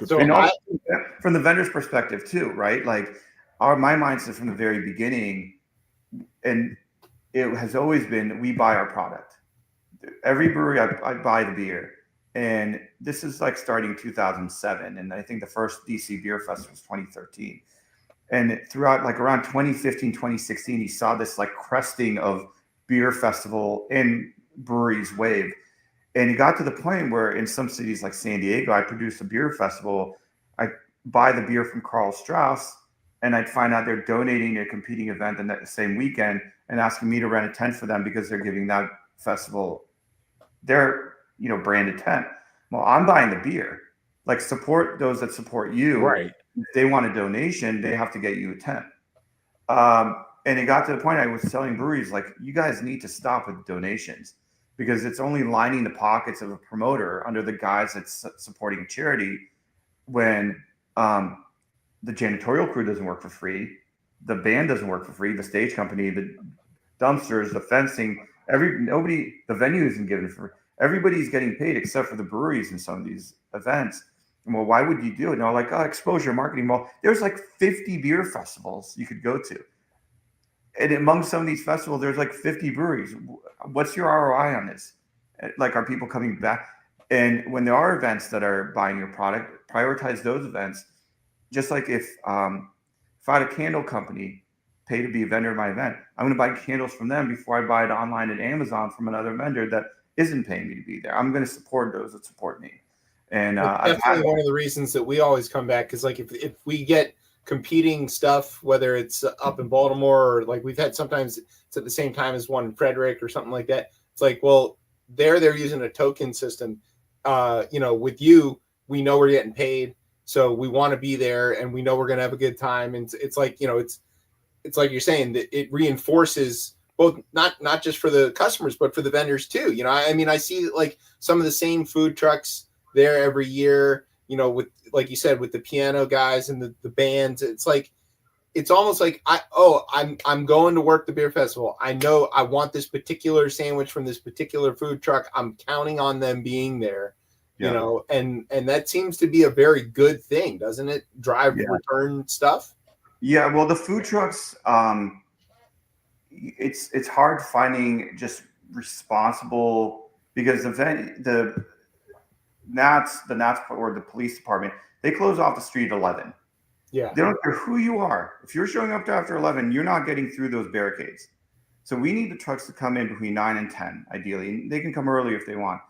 So from the vendor's perspective too, right? Like my mindset from the very beginning, and it has always been, we buy our product. Every brewery, I buy the beer. And this is like starting 2007. And I think the first DC Beer Fest was 2013. And throughout like around 2015, 2016, you saw this like cresting of beer festival and breweries wave. And it got to the point where in some cities like San Diego, I produced a beer festival. I buy the beer from Carl Strauss, and I'd find out they're donating a competing event the same weekend and asking me to rent a tent for them because they're giving that festival their, branded tent. Well, I'm buying the beer. Like, support those that support you. Right. If they want a donation, they have to get you a tent. And it got to the point I was telling breweries, like, you guys need to stop with donations, because it's only lining the pockets of a promoter under the guise that's supporting a charity when the janitorial crew doesn't work for free, the band doesn't work for free, the stage company, the dumpsters, the fencing, the venue isn't given for. Everybody's getting paid except for the breweries in some of these events. And well, why would you do it? And they're like, oh, exposure marketing. Well, there's like 50 beer festivals you could go to. And among some of these festivals, there's like 50 breweries. What's your ROI on this? Like, are people coming back? And when there are events that are buying your product, prioritize those events. Just like if I had a candle company pay to be a vendor at my event, I'm going to buy candles from them before I buy it online at Amazon from another vendor that isn't paying me to be there. I'm going to support those that support me. And definitely one of the reasons that we always come back, because like if we get competing stuff, whether it's up in Baltimore or like we've had sometimes it's at the same time as one in Frederick or something like that. It's like, well, they're using a token system. With you, we know we're getting paid, so we want to be there, and we know we're going to have a good time. And it's like, it's like you're saying that it reinforces both not just for the customers but for the vendors too. I mean, I see like some of the same food trucks there every year. With, like you said, with the piano guys and the bands, it's like, it's almost like I'm going to work the beer festival. I know I want this particular sandwich from this particular food truck. I'm counting on them being there, and that seems to be a very good thing, doesn't it? Drive return stuff. Yeah, well, the food trucks, it's hard finding just responsible, because the Nats or the police department, they close off the street at 11. Yeah. They don't care who you are. If you're showing up after 11, you're not getting through those barricades. So we need the trucks to come in between 9 and 10, ideally. They can come early if they want.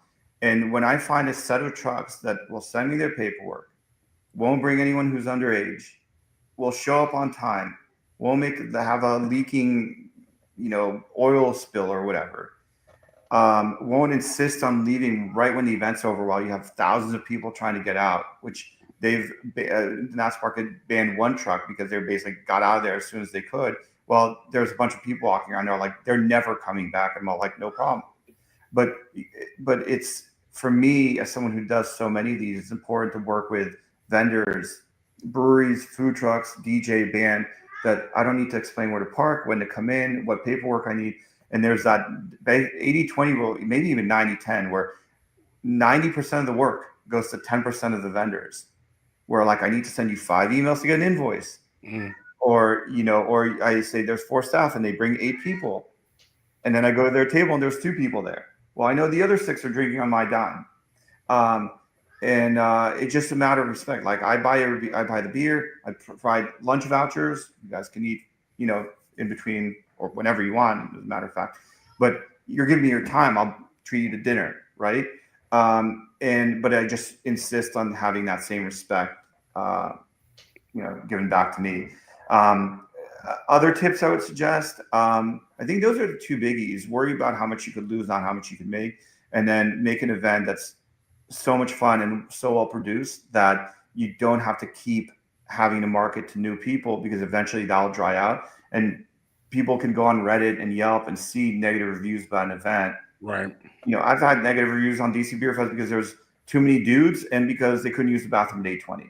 And when I find a set of trucks that will send me their paperwork, won't bring anyone who's underage, will show up on time, won't have a leaking, oil spill or whatever, won't insist on leaving right when the event's over while you have thousands of people trying to get out, which Nats Park had banned one truck because they basically got out of there as soon as they could. Well, there's a bunch of people walking around there like they're never coming back. I'm all like, no problem. But it's, for me, as someone who does so many of these, it's important to work with vendors, breweries, food trucks, DJ, band, that I don't need to explain where to park, when to come in, what paperwork I need. And there's that 80-20 rule, maybe even 90-10, where 90% of the work goes to 10% of the vendors. Where like, I need to send you 5 emails to get an invoice. Mm. Or I say there's 4 staff and they bring 8 people. And then I go to their table and there's 2 people there. Well, I know the other 6 are drinking on my dime. It's just a matter of respect. Like I buy the beer, I provide lunch vouchers. You guys can eat, in between or whenever you want, as a matter of fact. But you're giving me your time, I'll treat you to dinner, right? But I just insist on having that same respect, given back to me. Other tips I would suggest, I think those are the 2 biggies. Worry about how much you could lose, not how much you could make, and then make an event that's so much fun and so well produced that you don't have to keep having to market to new people, because eventually that'll dry out and people can go on Reddit and Yelp and see negative reviews about an event. Right. I've had negative reviews on DC Beer Fest because there's too many dudes and because they couldn't use the bathroom at 8:20.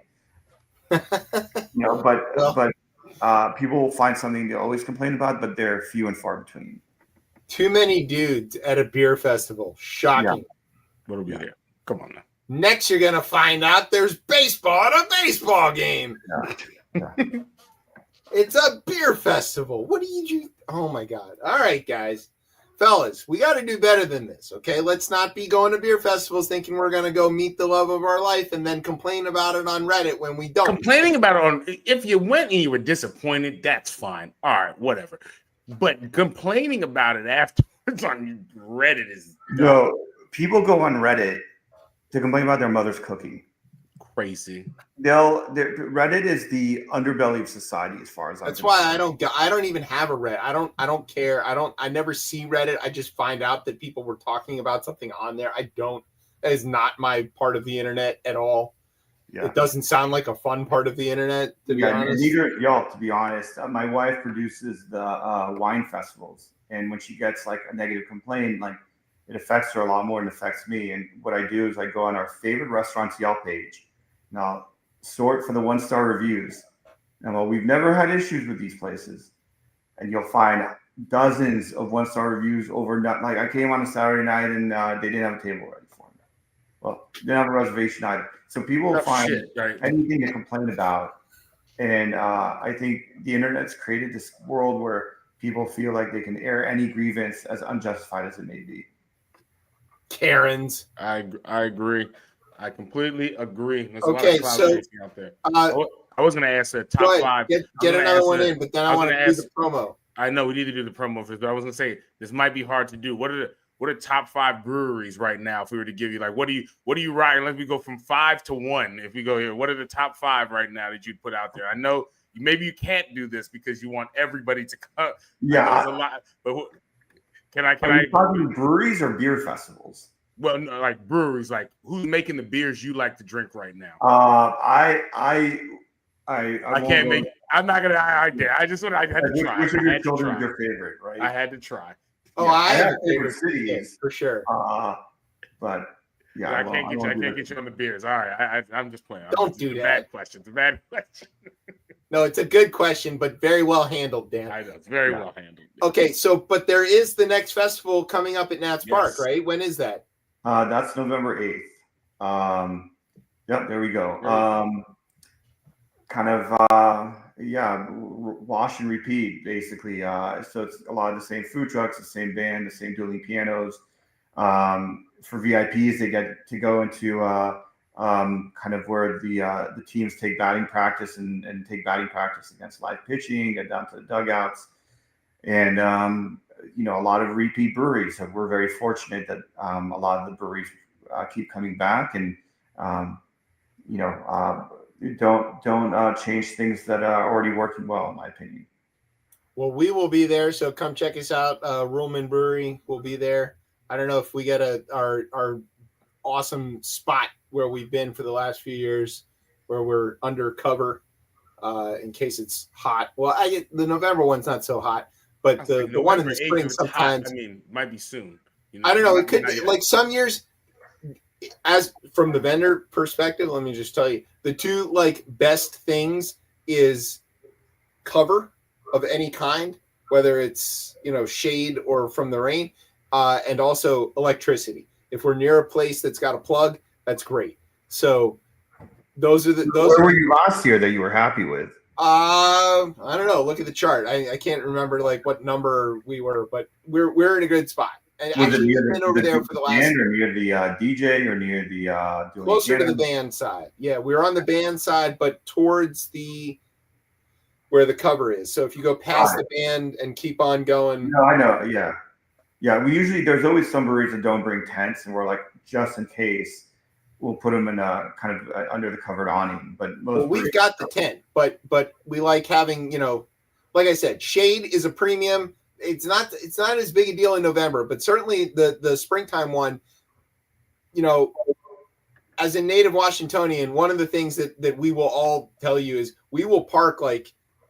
But people will find something to always complain about, but they're few and far between. Too many dudes at a beer festival. Shocking. Yeah. What'll be there? Come on now. Next, you're gonna find out there's baseball at a baseball game. Yeah. It's a beer festival. What do you do? Oh my God. All right, guys. Fellas, we got to do better than this, okay? Let's not be going to beer festivals thinking we're going to go meet the love of our life and then complain about it on Reddit when we don't. Complaining about it if you went and you were disappointed, that's fine. All right, whatever. But complaining about it afterwards on Reddit is... No, people go on Reddit to complain about their mother's cooking. Crazy. Reddit is the underbelly of society, as far as that's why I don't even have a Reddit. I don't care. I never see Reddit. I just find out that people were talking about something on there. That is not my part of the internet at all. Yeah. It doesn't sound like a fun part of the internet, to be honest. Neither y'all, to be honest. My wife produces the wine festivals, and when she gets like a negative complaint, like it affects her a lot more than it affects me. And what I do is I go on our favorite restaurants Yelp page, and I'll sort for the 1-star reviews. And well, we've never had issues with these places, and you'll find dozens of 1-star reviews overnight. Like I came on a Saturday night and they didn't have a table ready for me. Well, they didn't have a reservation either. So people find anything to complain about. And I think the internet's created this world where people feel like they can air any grievance, as unjustified as it may be. Karens. I agree. I completely agree. There's okay, so out there. I was going to ask the top 5. Get another one in, but then I want to do the promo. I know we need to do the promo for this, but I was going to say this might be hard to do. What are top 5 breweries right now? If we were to give you what do you write? Let me go from 5 to 1. If we go here, what are the top 5 right now that you'd put out there? I know maybe you can't do this because you want everybody to come. Yeah, there's a lot. But can I talking breweries or beer festivals? Well, no, like breweries, like who's making the beers you like to drink right now? I can't make. I'm not gonna. I just want. I had to try. Which of your children is your favorite? Right. I had to try. Oh, yeah, I have favorite cities for sure. But yeah, I can't get you on the beers. All right, I'm just playing. Don't do that. Bad question. It's a bad question. No, it's a good question, but very well handled, Dan. I know it's very well handled. Okay, so but there is the next festival coming up at Nats Park, right? When is that? That's November 8th. Yep, there we go. Wash and repeat, basically. So it's a lot of the same food trucks, the same band, the same dueling pianos. For VIPs, they get to go into kind of where the teams take batting practice and take batting practice against live pitching, get down to the dugouts. And, a lot of repeat breweries. So we're very fortunate that a lot of the breweries keep coming back and, don't change things that are already working well, in my opinion. Well, we will be there, so come check us out. Ruhlman Brewery will be there. I don't know if we get our awesome spot where we've been for the last few years, where we're undercover in case it's hot. Well, the November one's not so hot, but the one in the spring sometimes. Might be soon. I don't know. It could be like some years. As from the vendor perspective, let me just tell you, the two best things is cover of any kind, whether it's shade or from the rain, and also electricity. If we're near a place that's got a plug, that's great. So those are the. Where were you last year that you were happy with? I don't know. Look at the chart. I can't remember what number we were, but we're in a good spot. And was actually, it been over there for the last. Or near the DJ or near the closer to the band side. Yeah, we're on the band side, but towards where the cover is. So if you go past the band and keep on going. No, I know. Yeah. We usually there's always some breweries that don't bring tents, and we're like, just in case, we'll put them in a kind of under the covered awning. But we've got the tent, but we like having like I said, shade is a premium. It's not as big a deal in November, but certainly the springtime one, as a native Washingtonian, one of the things that we will all tell you is we will park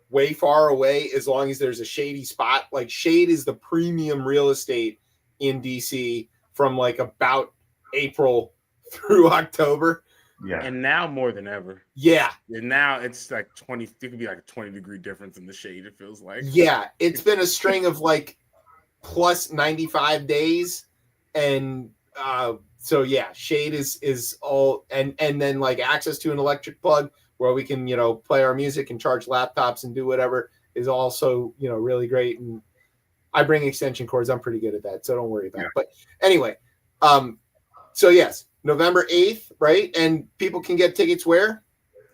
way far away as long as there's a shady spot. Like shade is the premium real estate in DC from about April through October. Yeah. And now more than ever. Yeah. And now it's 20, it could be a 20-degree difference in the shade, it feels like. Yeah. It's been a string of plus 95 days. And so yeah, shade is all and then access to an electric plug where we can, play our music and charge laptops and do whatever is also, really great. And I bring extension cords. I'm pretty good at that. So don't worry about it. But anyway, so yes. November 8th, right? And people can get tickets where?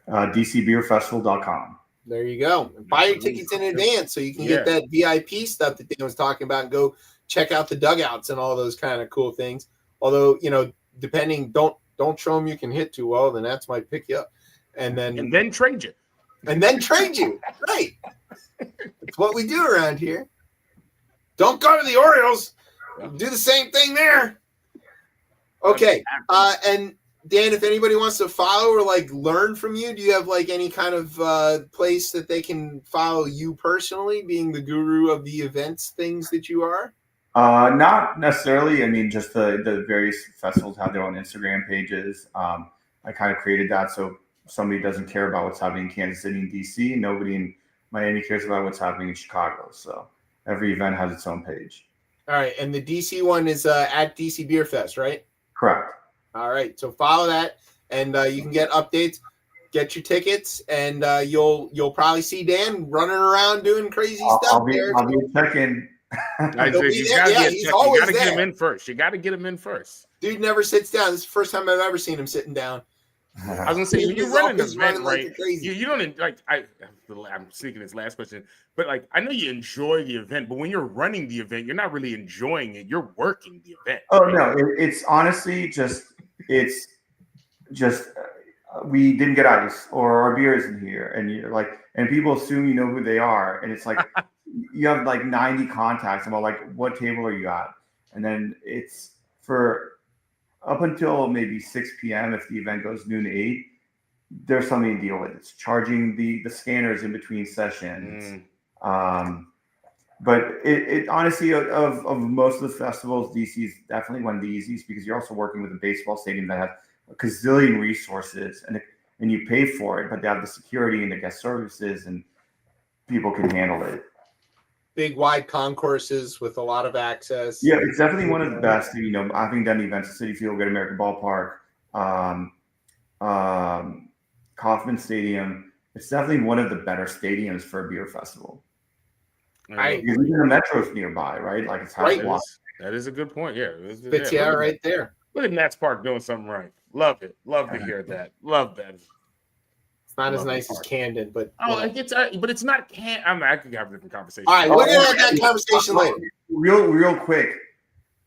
DCBeerFestival.com. There you go. Buy your tickets in advance so you can get that VIP stuff that Dan was talking about and go check out the dugouts and all those kind of cool things. Although, depending, don't show them you can hit too well, then that's might pick you up. And then trade you. Right. It's what we do around here. Don't go to the Orioles. Do the same thing there. Okay, and Dan, if anybody wants to follow or learn from you, do you have any kind of place that they can follow you personally, being the guru of the events things that you are? Not necessarily. I mean, just the various festivals have their own Instagram pages. I kind of created that so somebody doesn't care about what's happening in Kansas City and DC. Nobody in Miami cares about what's happening in Chicago. So every event has its own page. All right, and the DC one is at DC Beer Fest, right? Correct. All right, so follow that, and you can get updates, get your tickets, and you'll probably see Dan running around doing crazy stuff. I'll be checking. You gotta get him in first. You gotta get him in first. Dude never sits down. This is the first time I've ever seen him sitting down. I was gonna say when you're running an event, right? You don't like. I'm sneaking this last question, but like I know you enjoy the event, but when you're running the event, you're not really enjoying it. You're working the event. Oh right? No, it's honestly just we didn't get ice or our beer isn't here, and you're like, and people assume you know who they are, and it's like you have like 90 contacts about like what table are you at, and then it's for up until maybe 6 p.m. if the event goes noon to 8, there's something to deal with. It's charging the scanners in between sessions. But it honestly, of most of the festivals, DC is definitely one of the easiest because you're also working with a baseball stadium that has a gazillion resources and you pay for it, but they have the security and the guest services and people can handle it. Big wide concourses with a lot of access. Yeah, it's definitely one of the best. You know, having done events at Citi Field, Great American Ballpark, Kauffman Stadium, it's definitely one of the better stadiums for a beer festival. Because even the metro's nearby, right? Like it's right. That is a good point. Yeah, fits you out right there. Look at Nats Park doing something right. Love it. Love to hear that. Love that. Not as nice as Camden, but it's not I could have a different conversation. All right, we're gonna have that conversation later. Real quick.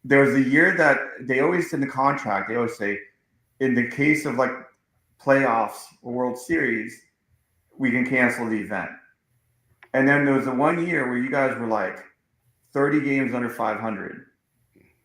There was a year that they always in the contract, they always say, in the case of like playoffs or World Series, we can cancel the event. And then there was the 1 year where you guys were like 30 games under 500.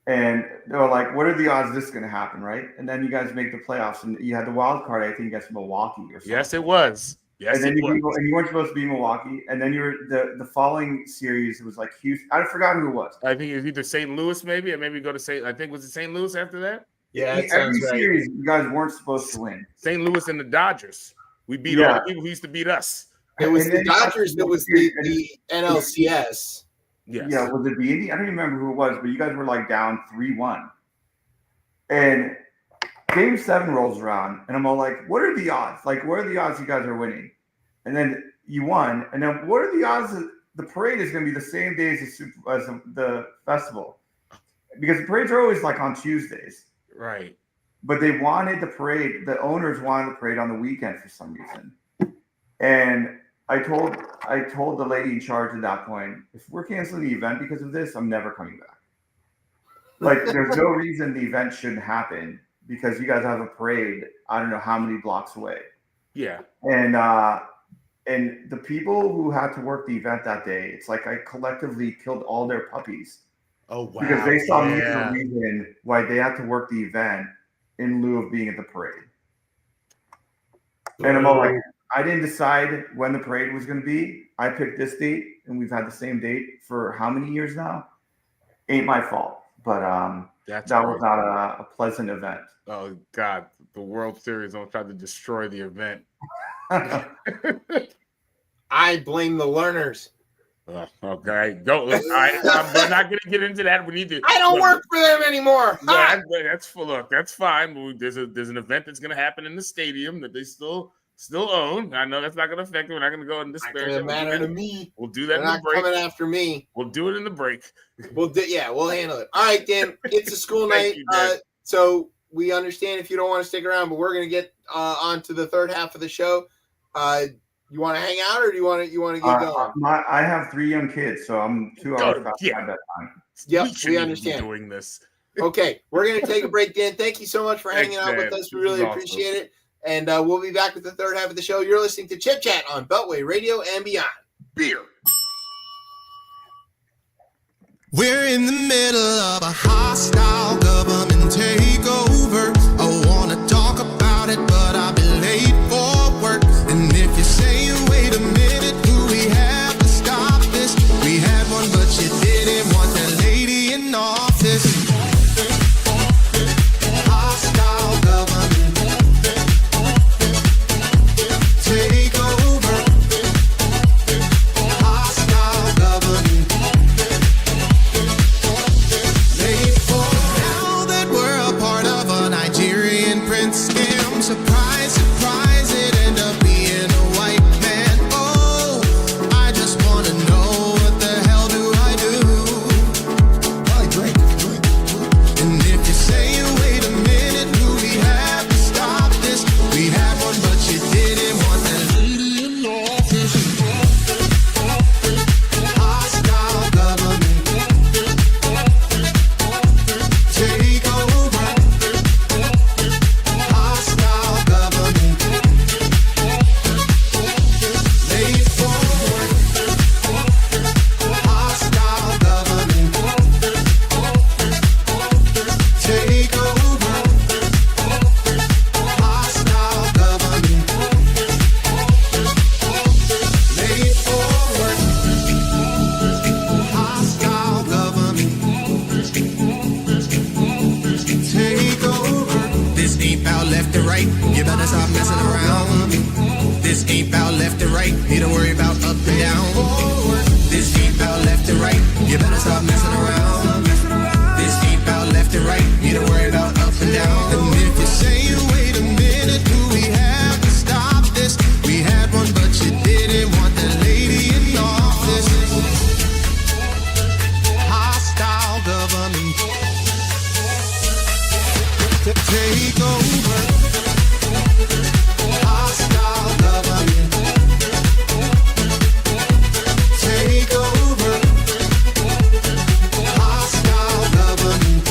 And they were like, what are the odds this is going to happen, right? And then you guys make the playoffs, and you had the wild card, I think, against Milwaukee or something. Yes, it was. Yes, and then you weren't supposed to be Milwaukee. And then the following series, it was like Houston. I forgot who it was. I think it was either St. Louis, maybe, and maybe go to I think was it St. Louis after that? Yeah, every series you guys weren't supposed to win. St. Louis and the Dodgers. We beat all the people who used to beat us. It was the Dodgers. It was the NLCS. Yes. Yeah, was it the Indy? I don't even remember who it was, but you guys were like down 3-1. And Game 7 rolls around, and I'm all like, what are the odds? Like, what are the odds you guys are winning? And then you won. And then what are the odds that the parade is going to be the same day as the festival? Because the parades are always like on Tuesdays. Right. But they wanted the parade, the owners wanted the parade on the weekend for some reason. And I told the lady in charge at that point, if we're canceling the event because of this, I'm never coming back. Like, there's no reason the event shouldn't happen because you guys have a parade, I don't know how many blocks away. Yeah. And the people who had to work the event that day, it's like I collectively killed all their puppies. Oh, wow. Because they saw me as a reason why they had to work the event in lieu of being at the parade. And I'm all like, I didn't decide when the parade was going to be. I picked this date, and we've had the same date for how many years now? Ain't my fault. But that was not a pleasant event. Oh, God. The World Series don't try to destroy the event. I blame the learners. Okay, go. I'm not going to get into that. We need to. I don't work for them anymore. Yeah, that's full. Look, that's fine. There's an event that's going to happen in the stadium that they still own. I know that's not going to affect it. We're not going to go and disparage it. Doesn't matter to me. We'll do that in the break. They're not coming after me. We'll do it in the break. We'll handle it. All right, Dan. It's a school night, so we understand if you don't want to stick around, but we're going to get on to the third half of the show. You want to hang out, or do you want to get going? I have 3 young kids, so I'm 2 hours past my bedtime. Yep, we understand. Doing this. Okay, we're going to take a break, Dan. Thank you so much for hanging out with us. We really appreciate it. And we'll be back with the third half of the show. You're listening to Chip Chat on Beltway Radio and beyond. Beer. We're in the middle of a hostile government takeover. I want to talk about it, but I'll be late for work. And if you're saying, wait a minute, do we have to stop this? We had one, but you didn't want that lady in office. Hostile government. Take over. Hostile government. Late for now that we're a part of a Nigerian prince scam. Surprise, surprise, it end up being a white man. Oh, I just wanna know what the hell do I do? I drink. And if you say, wait a minute, do we have to stop this? We had one, but you didn't want that lady in office. Hostile government. Take over. Hostile government. Late forward. Hostile government. Take over. Hostile government. Late forward. Hostile government. Take over. This ain't about left or right. You better stop messing around. This ain't about left or right. You don't worry about up and down. This ain't about left or right. You better stop messing around. This ain't about left or right. You don't worry about up and down. And if you say, wait a minute, do we have to stop this? We had one, but you didn't want that lady in office. Hostile government. Take over. Hostile government. Take over. Hostile government.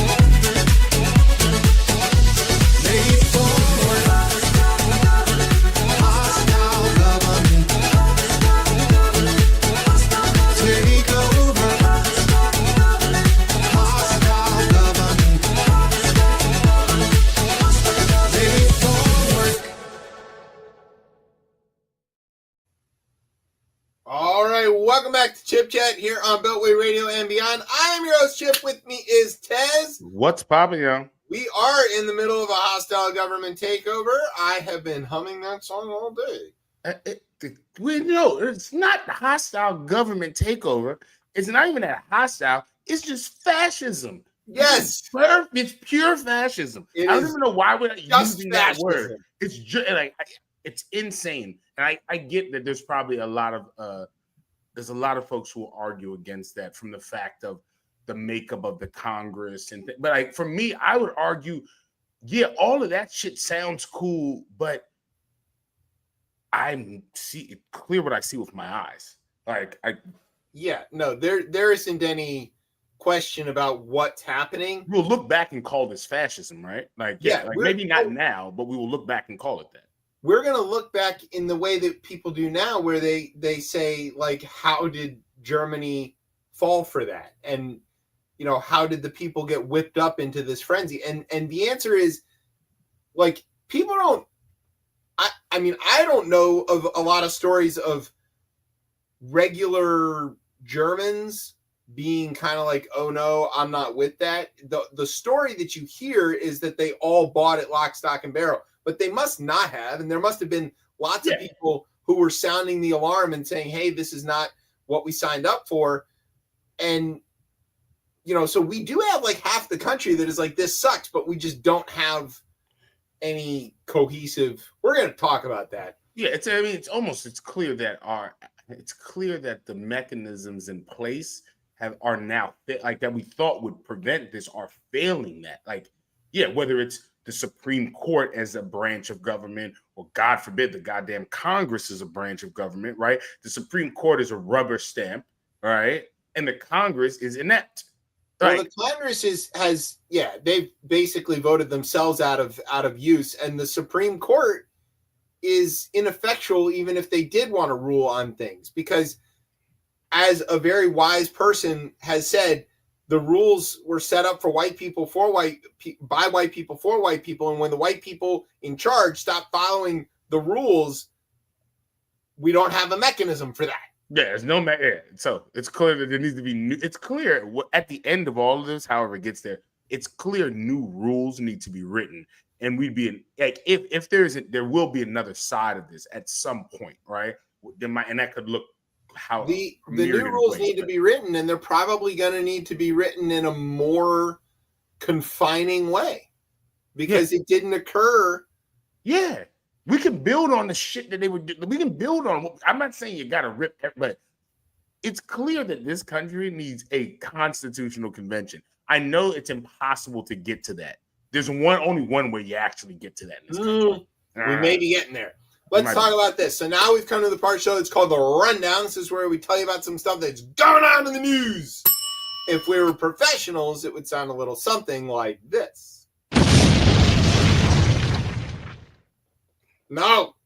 Late forward. Hostile government. Take over. Hostile government. Late forward. All right, welcome back to Chip Chat here on Beltway Radio and Beyond. I am your host, Chip. With me is Tez. What's poppin', yo? We are in the middle of a hostile government takeover. I have been humming that song all day. We know it's not hostile government takeover. It's not even that hostile. It's just fascism. Yes. It's pure fascism. It I don't is even know why we're not just using that word. fascism. It's just like it's insane. And I get that there's probably a lot of folks who will argue against that from the fact of the makeup of the Congress but like for me, I would argue, yeah, all of that shit sounds cool, but I see clear what I see with my eyes. There isn't any question about what's happening. We'll look back and call this fascism, right? Maybe not now, but we will look back and call it that. We're going to look back in the way that people do now, where they say, like, how did Germany fall for that? And, you know, how did the people get whipped up into this frenzy? And the answer is, like, people don't, I mean, I don't know of a lot of stories of regular Germans being kind of like, oh no, I'm not with that. The story that you hear is that they all bought it lock, stock, and barrel. But they must not have, and there must have been lots of people who were sounding the alarm and saying, hey, this is not what we signed up for. And, you know, so we do have like half the country that is like, this sucks, but we just don't have any cohesive. We're going to talk about that. Yeah, it's clear that the mechanisms in place are now like that we thought would prevent this are failing that. Like, yeah, whether it's the Supreme Court as a branch of government, or God forbid, the goddamn Congress is a branch of government, right? The Supreme Court is a rubber stamp, right? And the Congress is inept. Right? Well, the Congress they've basically voted themselves out of use, and the Supreme Court is ineffectual even if they did want to rule on things, because as a very wise person has said, the rules were set up for white people by white people for white people. And when the white people in charge stop following the rules, we don't have a mechanism for that. Yeah, there's no so it's clear that there needs to be new. It's clear at the end of all of this, however it gets there, it's clear new rules need to be written, and we'd be if there will be another side of this at some point, right? And that could look how the new rules need to be written, and they're probably going to need to be written in a more confining way because it didn't occur. Yeah. We can build on the shit that they would do. We can build on. I'm not saying you got to rip, but it's clear that this country needs a constitutional convention. I know it's impossible to get to that. There's only one way you actually get to that in this country. We may be getting there. Let's talk about this. So now we've come to the part of the show that's called the Rundown. This is where we tell you about some stuff that's going on in the news. If we were professionals, it would sound a little something like this. No,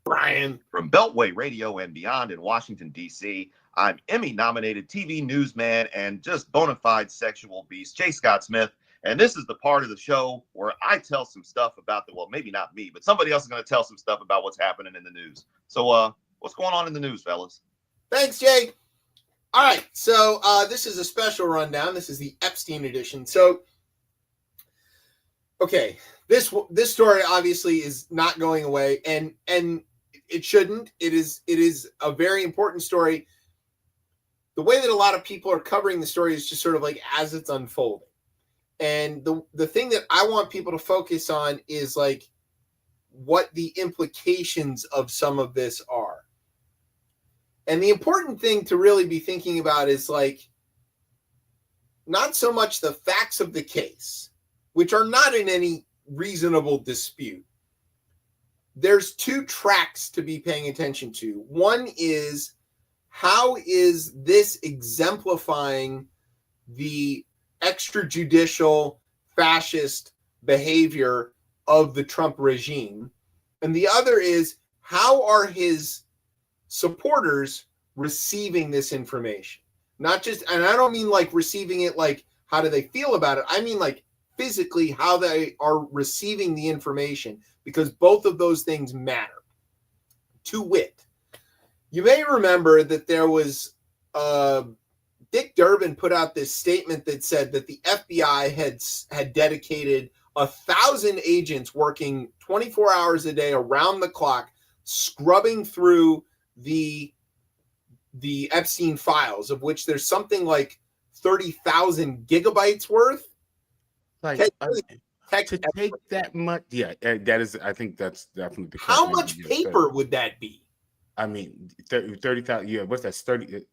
Brian. From Beltway Radio and beyond in Washington, D.C., I'm Emmy-nominated TV newsman and just bona fide sexual beast, J. Scott Smith. And this is the part of the show where I tell some stuff about well, maybe not me, but somebody else is going to tell some stuff about what's happening in the news. So what's going on in the news, fellas? Thanks, Jay. All right, so this is a special rundown. This is the Epstein edition. So, okay. This story obviously is not going away, and it shouldn't. It is a very important story. The way that a lot of people are covering the story is just sort of like as it's unfolding. And the thing that I want people to focus on is like what the implications of some of this are. And the important thing to really be thinking about is like not so much the facts of the case, which are not in any reasonable dispute. There's two tracks to be paying attention to. One is how is this exemplifying the extrajudicial fascist behavior of the Trump regime? And the other is how are his supporters receiving this information? Not just, and I don't mean like receiving it like how do they feel about it? I mean like physically how they are receiving the information, because both of those things matter. To wit, you may remember that there was Dick Durbin put out this statement that said that the FBI had dedicated 1,000 agents working 24 hours a day around the clock, scrubbing through the Epstein files, of which there's something like 30,000 gigabytes worth. Like to take that much, that is. I think that's definitely the. How much paper would that be? I mean, 30,000. Yeah, what's that? 30.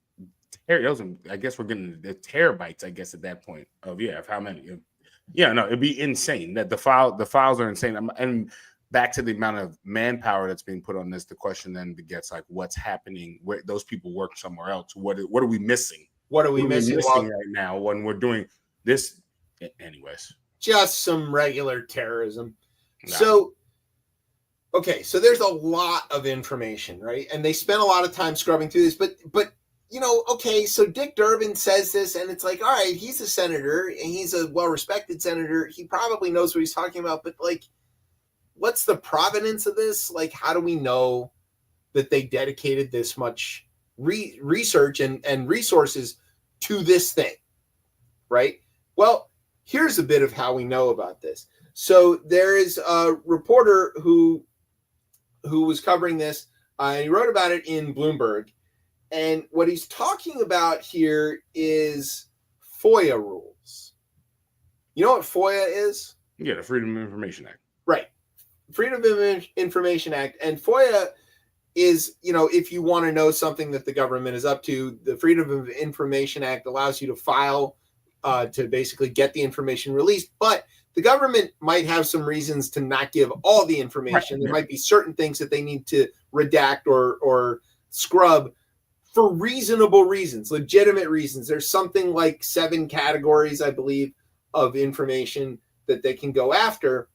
Those, I guess we're getting the terabytes. I guess at that point of how many. Yeah, no, it'd be insane. That the files are insane. And back to the amount of manpower that's being put on this. The question then gets like, what's happening? Where those people work somewhere else. What are we missing? What are we missing right now when we're doing this? Anyways. Just some regular terrorism. No. So there's a lot of information, right? And they spent a lot of time scrubbing through this, but so Dick Durbin says this, and it's like, all right, he's a senator, and he's a well-respected senator. He probably knows what he's talking about, but like, what's the provenance of this? Like, how do we know that they dedicated this much research and resources to this thing, right? Well, here's a bit of how we know about this. So there is a reporter who was covering this. He wrote about it in Bloomberg. And what he's talking about here is FOIA rules. You know what FOIA is? Yeah, the Freedom of Information Act. Right. Freedom of Information Act. And FOIA is, if you want to know something that the government is up to, the Freedom of Information Act allows you to file to basically get the information released. But the government might have some reasons to not give all the information. Right. There might be certain things that they need to redact or scrub for reasonable reasons, legitimate reasons. There's something like 7 categories, I believe, of information that they can go after.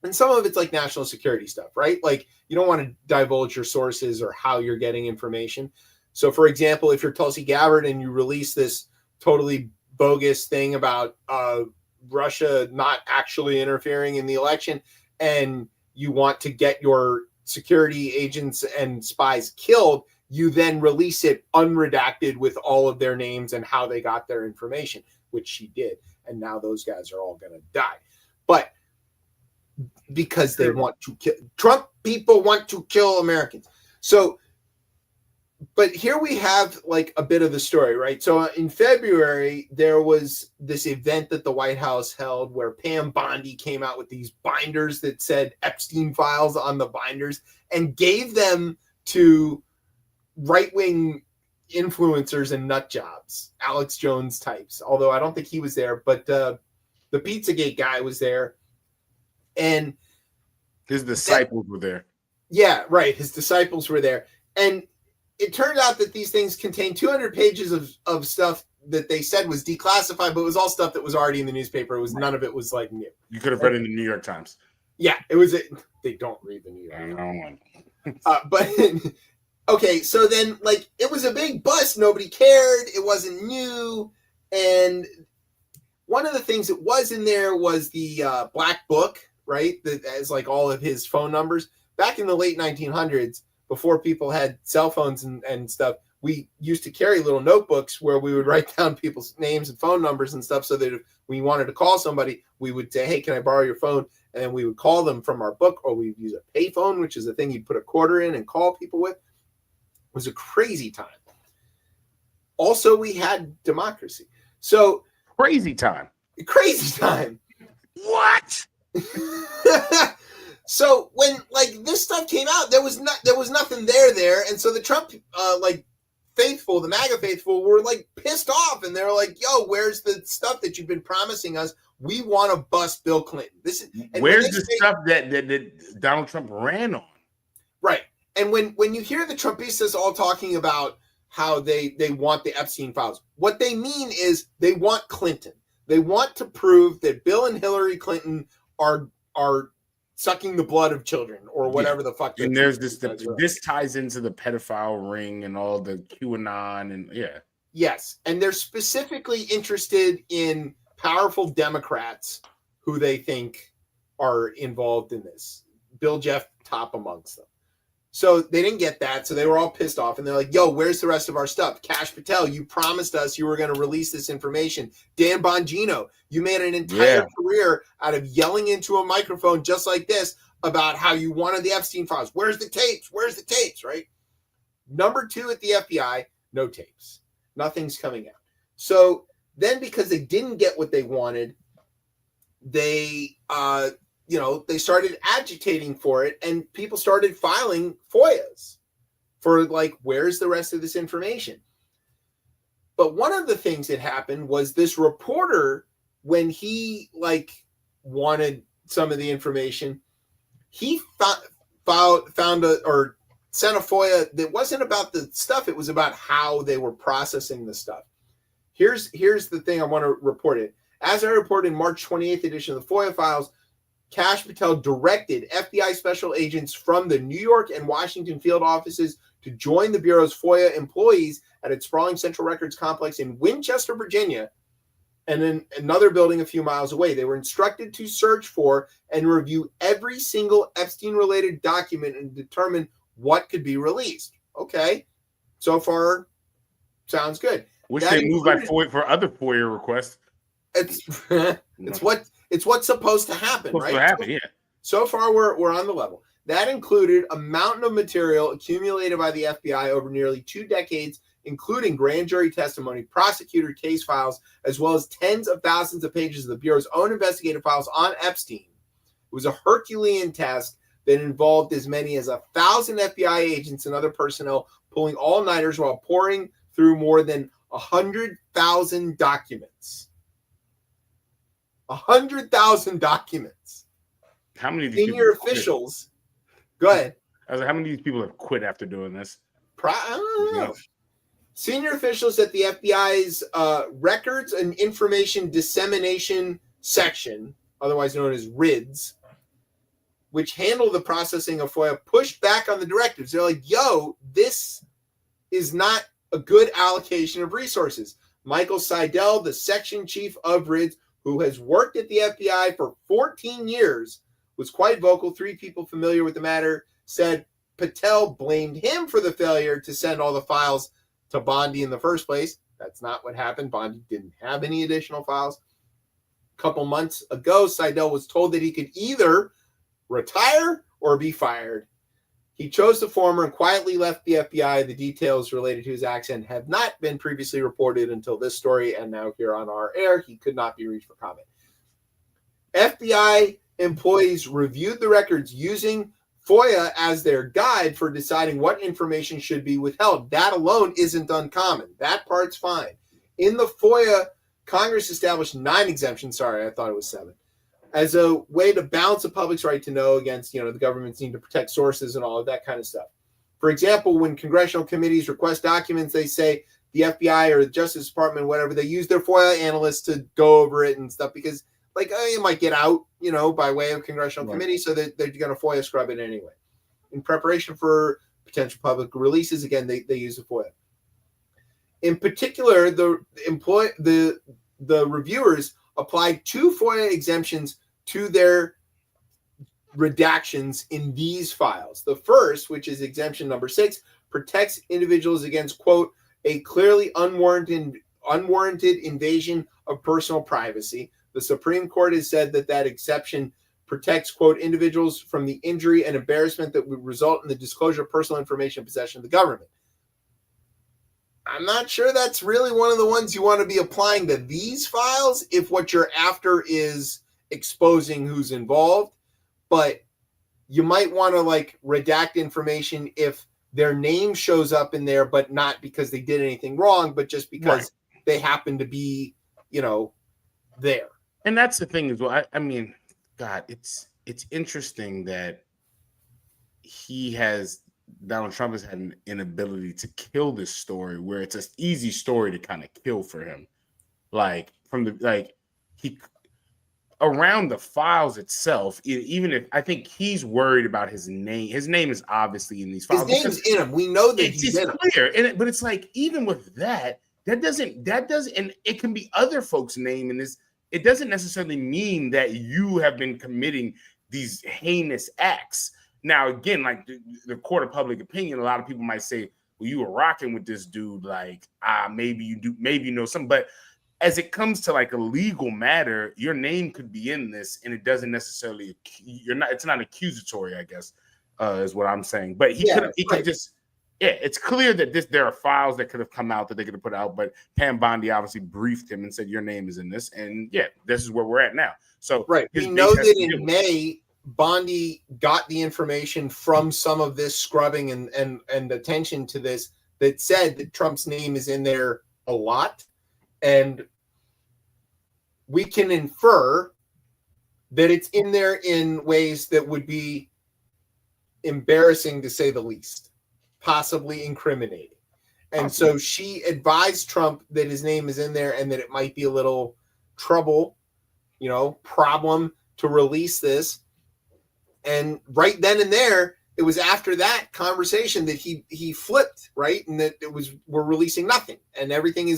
And some of it's like national security stuff, right? Like you don't want to divulge your sources or how you're getting information. So for example, if you're Tulsi Gabbard and you release this totally bogus thing about Russia not actually interfering in the election, and you want to get your security agents and spies killed, you then release it unredacted with all of their names and how they got their information, which she did. And now those guys are all going to die. But because they want to kill Trump, people want to kill Americans. So, but here we have like a bit of the story, right? So in February, there was this event that the White House held where Pam Bondi came out with these binders that said Epstein files on the binders and gave them to right-wing influencers and nut jobs, Alex Jones types, although I don't think he was there, but the Pizzagate guy was there. And his disciples were there. Yeah, right. His disciples were there. And it turned out that these things contained 200 pages of stuff that they said was declassified, but it was all stuff that was already in the newspaper. It was none of it was like new. You could have read it in the New York Times. Yeah, it was. They don't read the New York Times. But okay, so then like it was a big bust. Nobody cared. It wasn't new. And one of the things that was in there was the Black Book, right? That has like all of his phone numbers. Back in the late 1900s, before people had cell phones and stuff, we used to carry little notebooks where we would write down people's names and phone numbers and stuff so that if we wanted to call somebody, we would say, hey, can I borrow your phone? And then we would call them from our book, or we'd use a payphone, which is a thing you'd put a quarter in and call people with. It was a crazy time. Also, we had democracy. So crazy time. What? So when like this stuff came out, there was nothing there, and so the Trump faithful, the MAGA faithful, were like pissed off, and they're like, "Yo, where's the stuff that you've been promising us? We want to bust Bill Clinton." Where's the stuff that Donald Trump ran on? Right, and when you hear the Trumpistas all talking about how they want the Epstein files, what they mean is they want Clinton. They want to prove that Bill and Hillary Clinton are sucking the blood of children or whatever the fuck. And there's this ties into the pedophile ring and all the QAnon and Yes. And they're specifically interested in powerful Democrats who they think are involved in this. Bill Jeff top amongst them. So they didn't get that. So they were all pissed off and they're like, yo, where's the rest of our stuff? Kash Patel, you promised us you were going to release this information. Dan Bongino, you made an entire career out of yelling into a microphone just like this about how you wanted the Epstein files. Where's the tapes? Right? Number 2 at the FBI, no tapes. Nothing's coming out. So then because they didn't get what they wanted, they they started agitating for it, and people started filing FOIAs for like, where's the rest of this information? But one of the things that happened was this reporter, when he like wanted some of the information, he found or sent a FOIA that wasn't about the stuff. It was about how they were processing the stuff. Here's the thing I want to report it. As I reported in March 28th edition of the FOIA files, Kash Patel directed FBI special agents from the New York and Washington field offices to join the Bureau's FOIA employees at its sprawling Central Records complex in Winchester, Virginia, and in another building a few miles away. They were instructed to search for and review every single Epstein-related document and determine what could be released. Okay, so far, sounds good. Which they moved by FOIA for other FOIA requests. It's what's supposed to happen, right? So far, we're on the level. That included a mountain of material accumulated by the FBI over nearly 2 decades, including grand jury testimony, prosecutor case files, as well as tens of thousands of pages of the Bureau's own investigative files on Epstein. It was a Herculean task that involved as many as 1,000 FBI agents and other personnel pulling all-nighters while pouring through more than 100,000 documents. 100,000 documents. How many of these senior officials? Go ahead. I was like, how many of these people have quit after doing this? I don't know. Senior officials at the FBI's Records and Information Dissemination Section, otherwise known as RIDS, which handle the processing of FOIA, pushed back on the directives. They're like, yo, this is not a good allocation of resources. Michael Seidel, the section chief of RIDS, who has worked at the FBI for 14 years, was quite vocal. 3 people familiar with the matter said Patel blamed him for the failure to send all the files to Bondi in the first place. That's not what happened. Bondi didn't have any additional files. A couple months ago, Seidel was told that he could either retire or be fired. He chose the former and quietly left the FBI. The details related to his accident have not been previously reported until this story, and now here on our air, he could not be reached for comment. FBI employees reviewed the records using FOIA as their guide for deciding what information should be withheld. That alone isn't uncommon. That part's fine. In the FOIA, Congress established 9 exemptions. Sorry, I thought it was 7. As a way to balance the public's right to know against, the government's need to protect sources and all of that kind of stuff. For example, when congressional committees request documents, they say the FBI or the Justice Department, whatever, they use their FOIA analysts to go over it and stuff because, it might get out, by way of congressional committee, so that they're going to FOIA scrub it anyway. In preparation for potential public releases, again, they use the FOIA. In particular, the reviewers applied 2 FOIA exemptions to their redactions in these files. The first, which is exemption number 6, protects individuals against, quote, a clearly unwarranted invasion of personal privacy. The Supreme Court has said that exception protects, quote, individuals from the injury and embarrassment that would result in the disclosure of personal information in possession of the government. I'm not sure that's really one of the ones you want to be applying to these files if what you're after is exposing who's involved, but you might want to redact information if their name shows up in there, but not because they did anything wrong, but just because they happen to be, there. And that's the thing as well. I mean, God, it's interesting that Donald Trump has had an inability to kill this story where it's an easy story to kind of kill for him. Around the files itself, even if I think he's worried about his name. His name is obviously in these files. His name's in them. We know that he's in them. Clear. But it's even with that doesn't, and it can be other folks' name in this. It doesn't necessarily mean that you have been committing these heinous acts. Now, again, the court of public opinion, a lot of people might say, well, you were rocking with this dude. Maybe you do, maybe you know something. But as it comes to a legal matter, your name could be in this, and it doesn't necessarily, it's not accusatory, I guess, is what I'm saying. But could just, it's clear that there are files that could have come out that they could have put out, but Pam Bondi obviously briefed him and said, your name is in this. And this is where we're at now. So we know that in May, Bondi got the information from some of this scrubbing and attention to this that said that Trump's name is in there a lot. And we can infer that it's in there in ways that would be embarrassing to say the least, possibly incriminating. And so she advised Trump that his name is in there and that it might be a little trouble, problem to release this. And right then and there, it was after that conversation that he flipped, right? And that we're releasing nothing and everything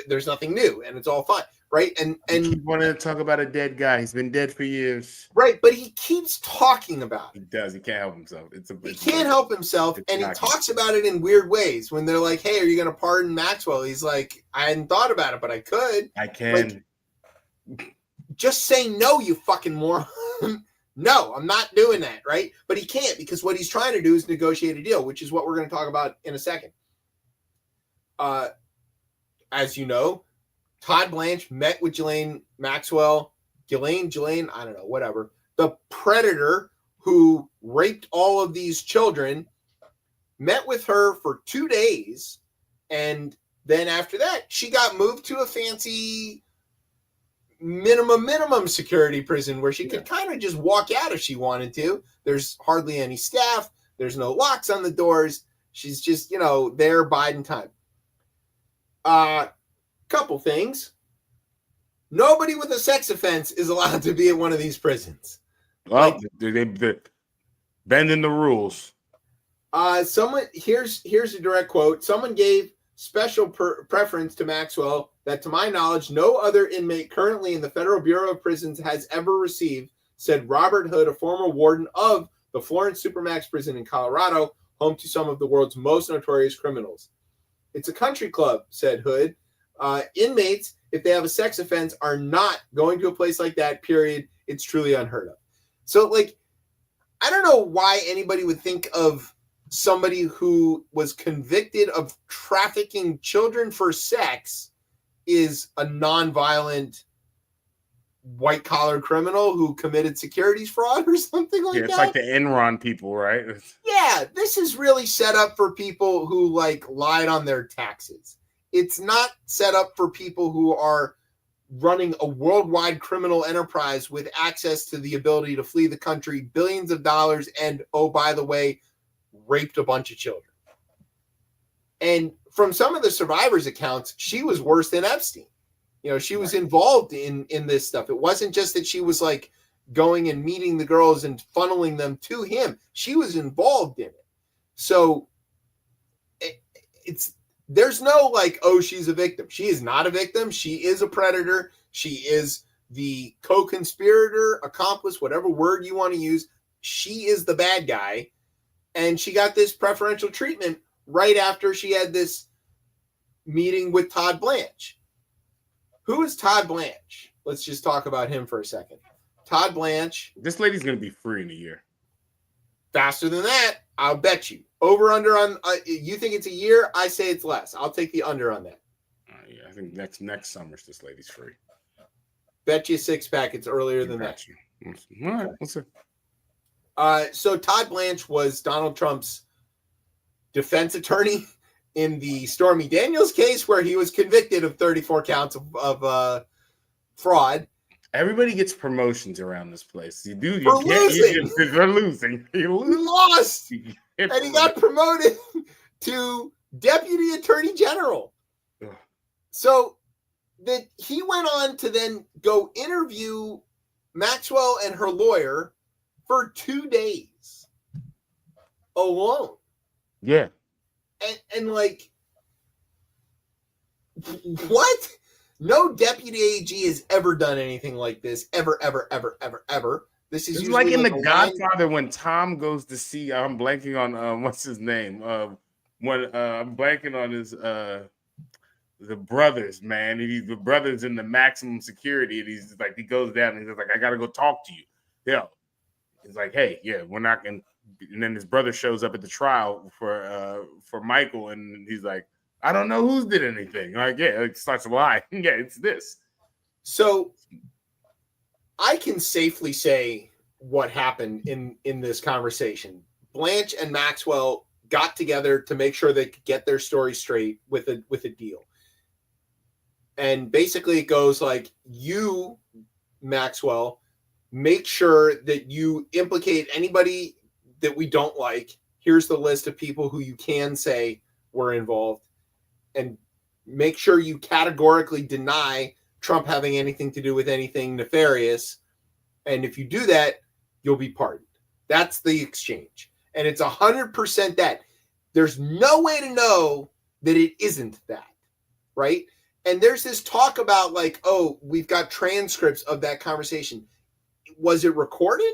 there's nothing new and it's all fine, right? And keep wanting to talk about a dead guy. He's been dead for years. Right, but he keeps talking about it. He does. He can't help himself. He can't help himself, and he talks about it in weird ways. When they're like, hey, are you going to pardon Maxwell? He's like, I hadn't thought about it, but I could. I can. Just say no, you fucking moron. No, I'm not doing that, right? But he can't because what he's trying to do is negotiate a deal, which is what we're going to talk about in a second. As you know, Todd Blanche met with Ghislaine Maxwell. Ghislaine, I don't know, whatever. The predator who raped all of these children met with her for 2 days. And then after that, she got moved to a fancy minimum security prison where she could kind of just walk out if she wanted to. There's hardly any staff. There's no locks on the doors. She's just, there biding time. Couple things. Nobody with a sex offense is allowed to be at one of these prisons. Well, they're bending the rules. Here's a direct quote. Someone gave special preference to Maxwell that, to my knowledge, no other inmate currently in the Federal Bureau of Prisons has ever received, said Robert Hood, a former warden of the Florence Supermax prison in Colorado, home to some of the world's most notorious criminals. It's a country club, said Hood. Inmates, if they have a sex offense, are not going to a place like that, period. It's truly unheard of. So, like, I don't know why anybody would think of somebody who was convicted of trafficking children for sex is a nonviolent white-collar criminal who committed securities fraud or something like that. It's like the Enron people, right? Yeah, this is really set up for people who, like, lied on their taxes. It's not set up for people who are running a worldwide criminal enterprise with access to the ability to flee the country, billions of dollars, and, oh, by the way, raped a bunch of children. And from some of the survivors' accounts, she was worse than Epstein. You know, she was involved in this stuff. It wasn't just that she was like going and meeting the girls and funneling them to him. She was involved in it. So there's no like, oh, she's a victim. She is not a victim. She is a predator. She is the co-conspirator, accomplice, whatever word you want to use. She is the bad guy. And she got this preferential treatment right after she had this meeting with Todd Blanche. Who is Todd Blanche? Let's just talk about him for a second. Todd Blanche. This lady's going to be free in a year. Faster than that, I'll bet you. Over under on, you think it's a year? I say it's less. I'll take the under on that. Yeah, I think next summer this lady's free. Bet you a six-pack it's earlier than that. All right, let's see. So Todd Blanche was Donald Trump's defense attorney in the Stormy Daniels case, where he was convicted of 34 counts of fraud. Everybody gets promotions around this place. You do. They're losing. He lost, and he got promoted to deputy attorney general. Ugh. So that he went on to then go interview Maxwell and her lawyer for 2 days alone. Yeah. And like, what? No deputy AG has ever done anything like this. Ever. This is like in The Godfather when Tom goes to see, I'm blanking on, what's his name? When I'm blanking on his, the brothers, man. The brothers in the maximum security. And he's like, he goes down and he's like, I got to go talk to you. Yeah. He's like, hey, yeah, we're not going to. And then his brother shows up at the trial for Michael, and he's like, I don't know who's did anything. Like, yeah, it starts to lie. Yeah, it's this. So I can safely say what happened in this conversation. Blanche and Maxwell got together to make sure they could get their story straight with a deal. And basically it goes like, you, Maxwell, make sure that you implicate anybody that we don't like. Here's the list of people who you can say were involved, and make sure you categorically deny Trump having anything to do with anything nefarious. And if you do that, you'll be pardoned. That's the exchange. And it's 100% that. There's no way to know that it isn't that, right? And there's this talk about like, oh, we've got transcripts of that conversation. Was it recorded?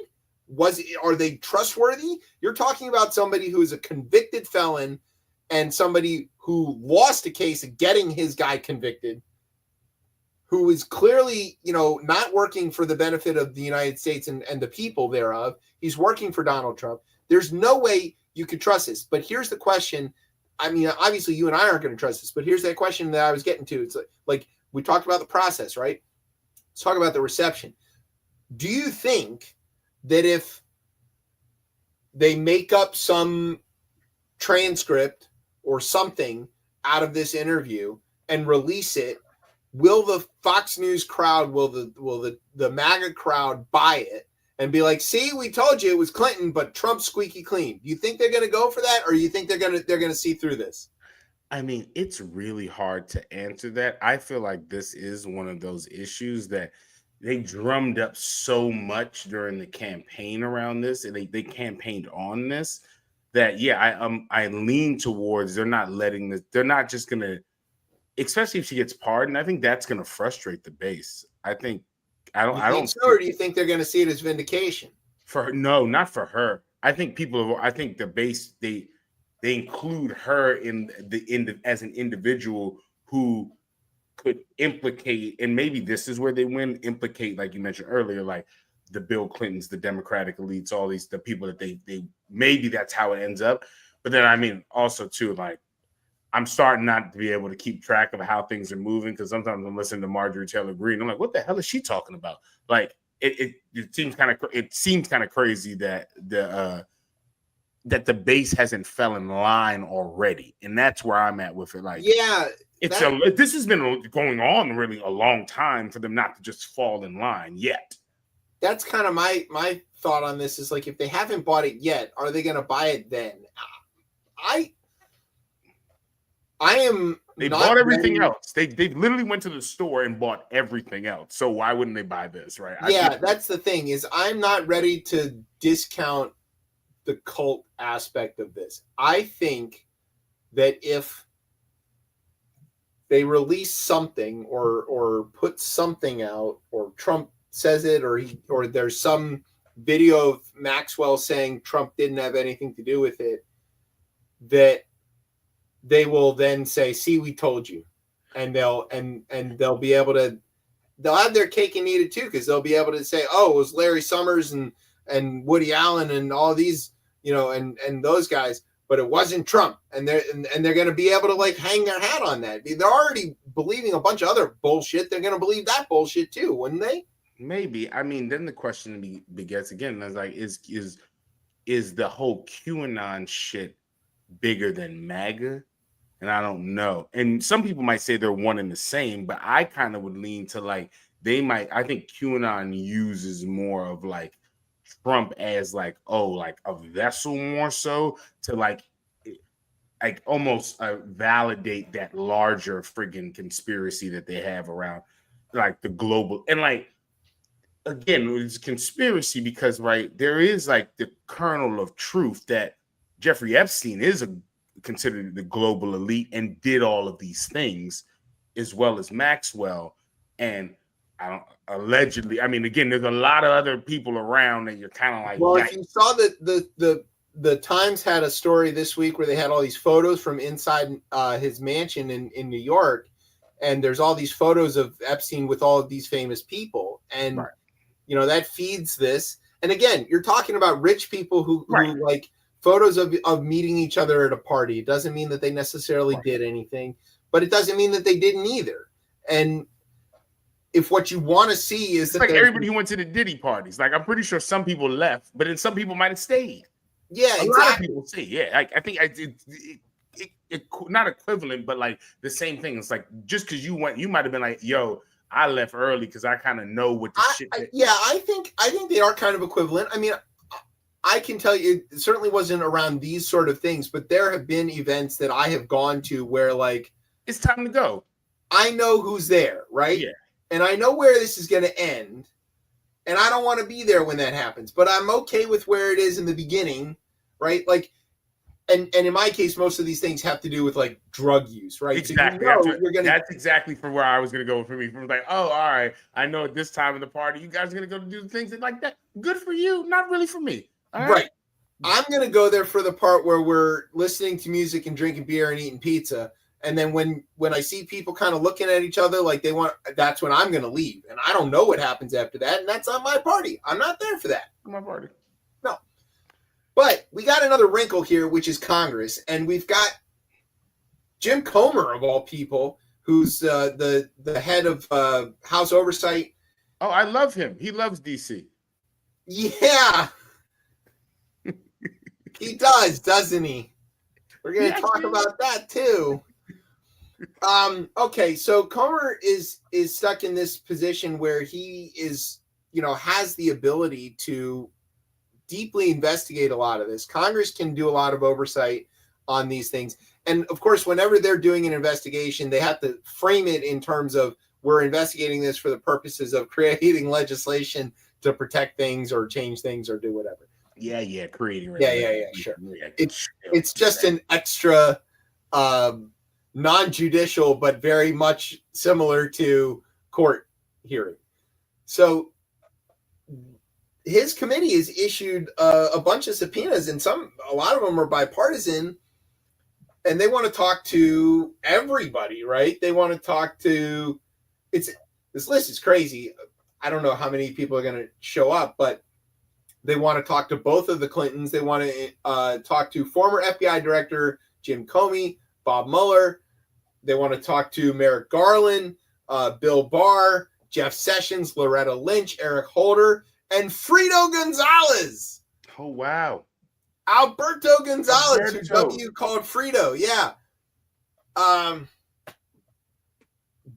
Are they trustworthy? You're talking about somebody who is a convicted felon and somebody who lost a case of getting his guy convicted, who is clearly, not working for the benefit of the United States and the people thereof. He's working for Donald Trump. There's no way you could trust this. But here's the question. I mean, obviously you and I aren't going to trust this, but here's that question that I was getting to. It's like we talked about the process, right? Let's talk about the reception. Do you think that if they make up some transcript or something out of this interview and release it, will the Fox News crowd, will the MAGA crowd buy it and be like, see, we told you it was Clinton, but Trump's squeaky clean? Do you think they're going to go for that, or do you think they're going to see through this? I mean, it's really hard to answer that. I feel like this is one of those issues that they drummed up so much during the campaign around this, and they campaigned on this, that I lean towards they're not letting this. They're not just gonna, especially if she gets pardoned. I think that's gonna frustrate the base. I don't. So, or do you think they're gonna see it as vindication? No, not for her. I think the base they include her as an individual who could implicate, and maybe this is where they win, implicate, like you mentioned earlier, like the Bill Clintons, the Democratic elites, all the people that they maybe that's how it ends up. But then I mean also too, like I'm starting not to be able to keep track of how things are moving because sometimes I'm listening to Marjorie Taylor Greene. I'm like, what the hell is she talking about? Like it seems kind of crazy that the base hasn't fell in line already, and that's where I'm at with it. Like, yeah, this has been going on really a long time for them not to just fall in line yet. That's kind of my thought on this is like, if they haven't bought it yet, are they going to buy it then? They bought everything else. They literally went to the store and bought everything else. So why wouldn't they buy this, right? Yeah, that's the thing is I'm not ready to discount the cult aspect of this. I think that if they release something or put something out, or Trump says it, or there's some video of Maxwell saying Trump didn't have anything to do with it, that they will then say, see, we told you. And they'll be able to, they'll have their cake and eat it too, because they'll be able to say, oh, it was Larry Summers and Woody Allen and all these, and those guys, but it wasn't Trump. And they're going to be able to like hang their hat on that. They're already believing a bunch of other bullshit. They're going to believe that bullshit too, wouldn't they? Maybe. I mean, then the question begets again. Is like, is the whole QAnon shit bigger than MAGA? And I don't know. And some people might say they're one and the same, but I kind of would lean to like I think QAnon uses more of like Trump as like, like a vessel more so to like almost validate that larger friggin' conspiracy that they have around like the global. And like, again, it's a conspiracy because, right, there is like the kernel of truth that Jeffrey Epstein is considered the global elite and did all of these things, as well as Maxwell. And allegedly, I mean, again, there's a lot of other people around that you're kind of like, well, if you saw that the Times had a story this week where they had all these photos from inside his mansion in New York, and there's all these photos of Epstein with all of these famous people, and right. That feeds this. And again, you're talking about rich people who like photos of meeting each other at a party. It doesn't mean that they necessarily did anything, but it doesn't mean that they didn't either. And if what you want to see is that like everybody who went to the Diddy parties, like I'm pretty sure some people left, but then some people might have stayed. Yeah, a lot of people say, yeah. Like I think it not equivalent, but like the same thing. It's like just because you went, you might have been like, yo, I left early because I kind of know what the shit. I think they are kind of equivalent. I mean, I can tell you, it certainly wasn't around these sort of things, but there have been events that I have gone to where like it's time to go. I know who's there, right? Yeah. And I know where this is going to end, and I don't want to be there when that happens, but I'm okay with where it is in the beginning, right? Like, and in my case, most of these things have to do with like drug use, right? Exactly. So that's exactly for where I was going to go for me. From like, oh, all right, I know at this time of the party, you guys are going to go do the things like that. Good for you, not really for me. All right. I'm going to go there for the part where we're listening to music and drinking beer and eating pizza. And then when I see people kind of looking at each other like that's when I'm going to leave. And I don't know what happens after that. And that's not my party. I'm not there for that. My party. No. But we got another wrinkle here, which is Congress. And we've got Jim Comer, of all people, who's the head of House Oversight. Oh, I love him. He loves D.C. Yeah. He does, doesn't he? We're going to talk about that, too. Okay, so Comer is stuck in this position where he is, has the ability to deeply investigate a lot of this. Congress can do a lot of oversight on these things. And of course, whenever they're doing an investigation, they have to frame it in terms of we're investigating this for the purposes of creating legislation to protect things or change things or do whatever. Yeah, creating. Yeah, sure. It's just an extra non-judicial, but very much similar to court hearing. So his committee has issued a bunch of subpoenas, and a lot of them are bipartisan, and they want to talk to everybody, right? They want to talk to this list is crazy. I don't know how many people are going to show up, but they want to talk to both of the Clintons. They want to talk to former FBI Director Jim Comey, Bob Mueller. They want to talk to Merrick Garland, Bill Barr, Jeff Sessions, Loretta Lynch, Eric Holder, and Frito Gonzalez. Oh, wow. Alberto Gonzalez, who W called Frito. Yeah.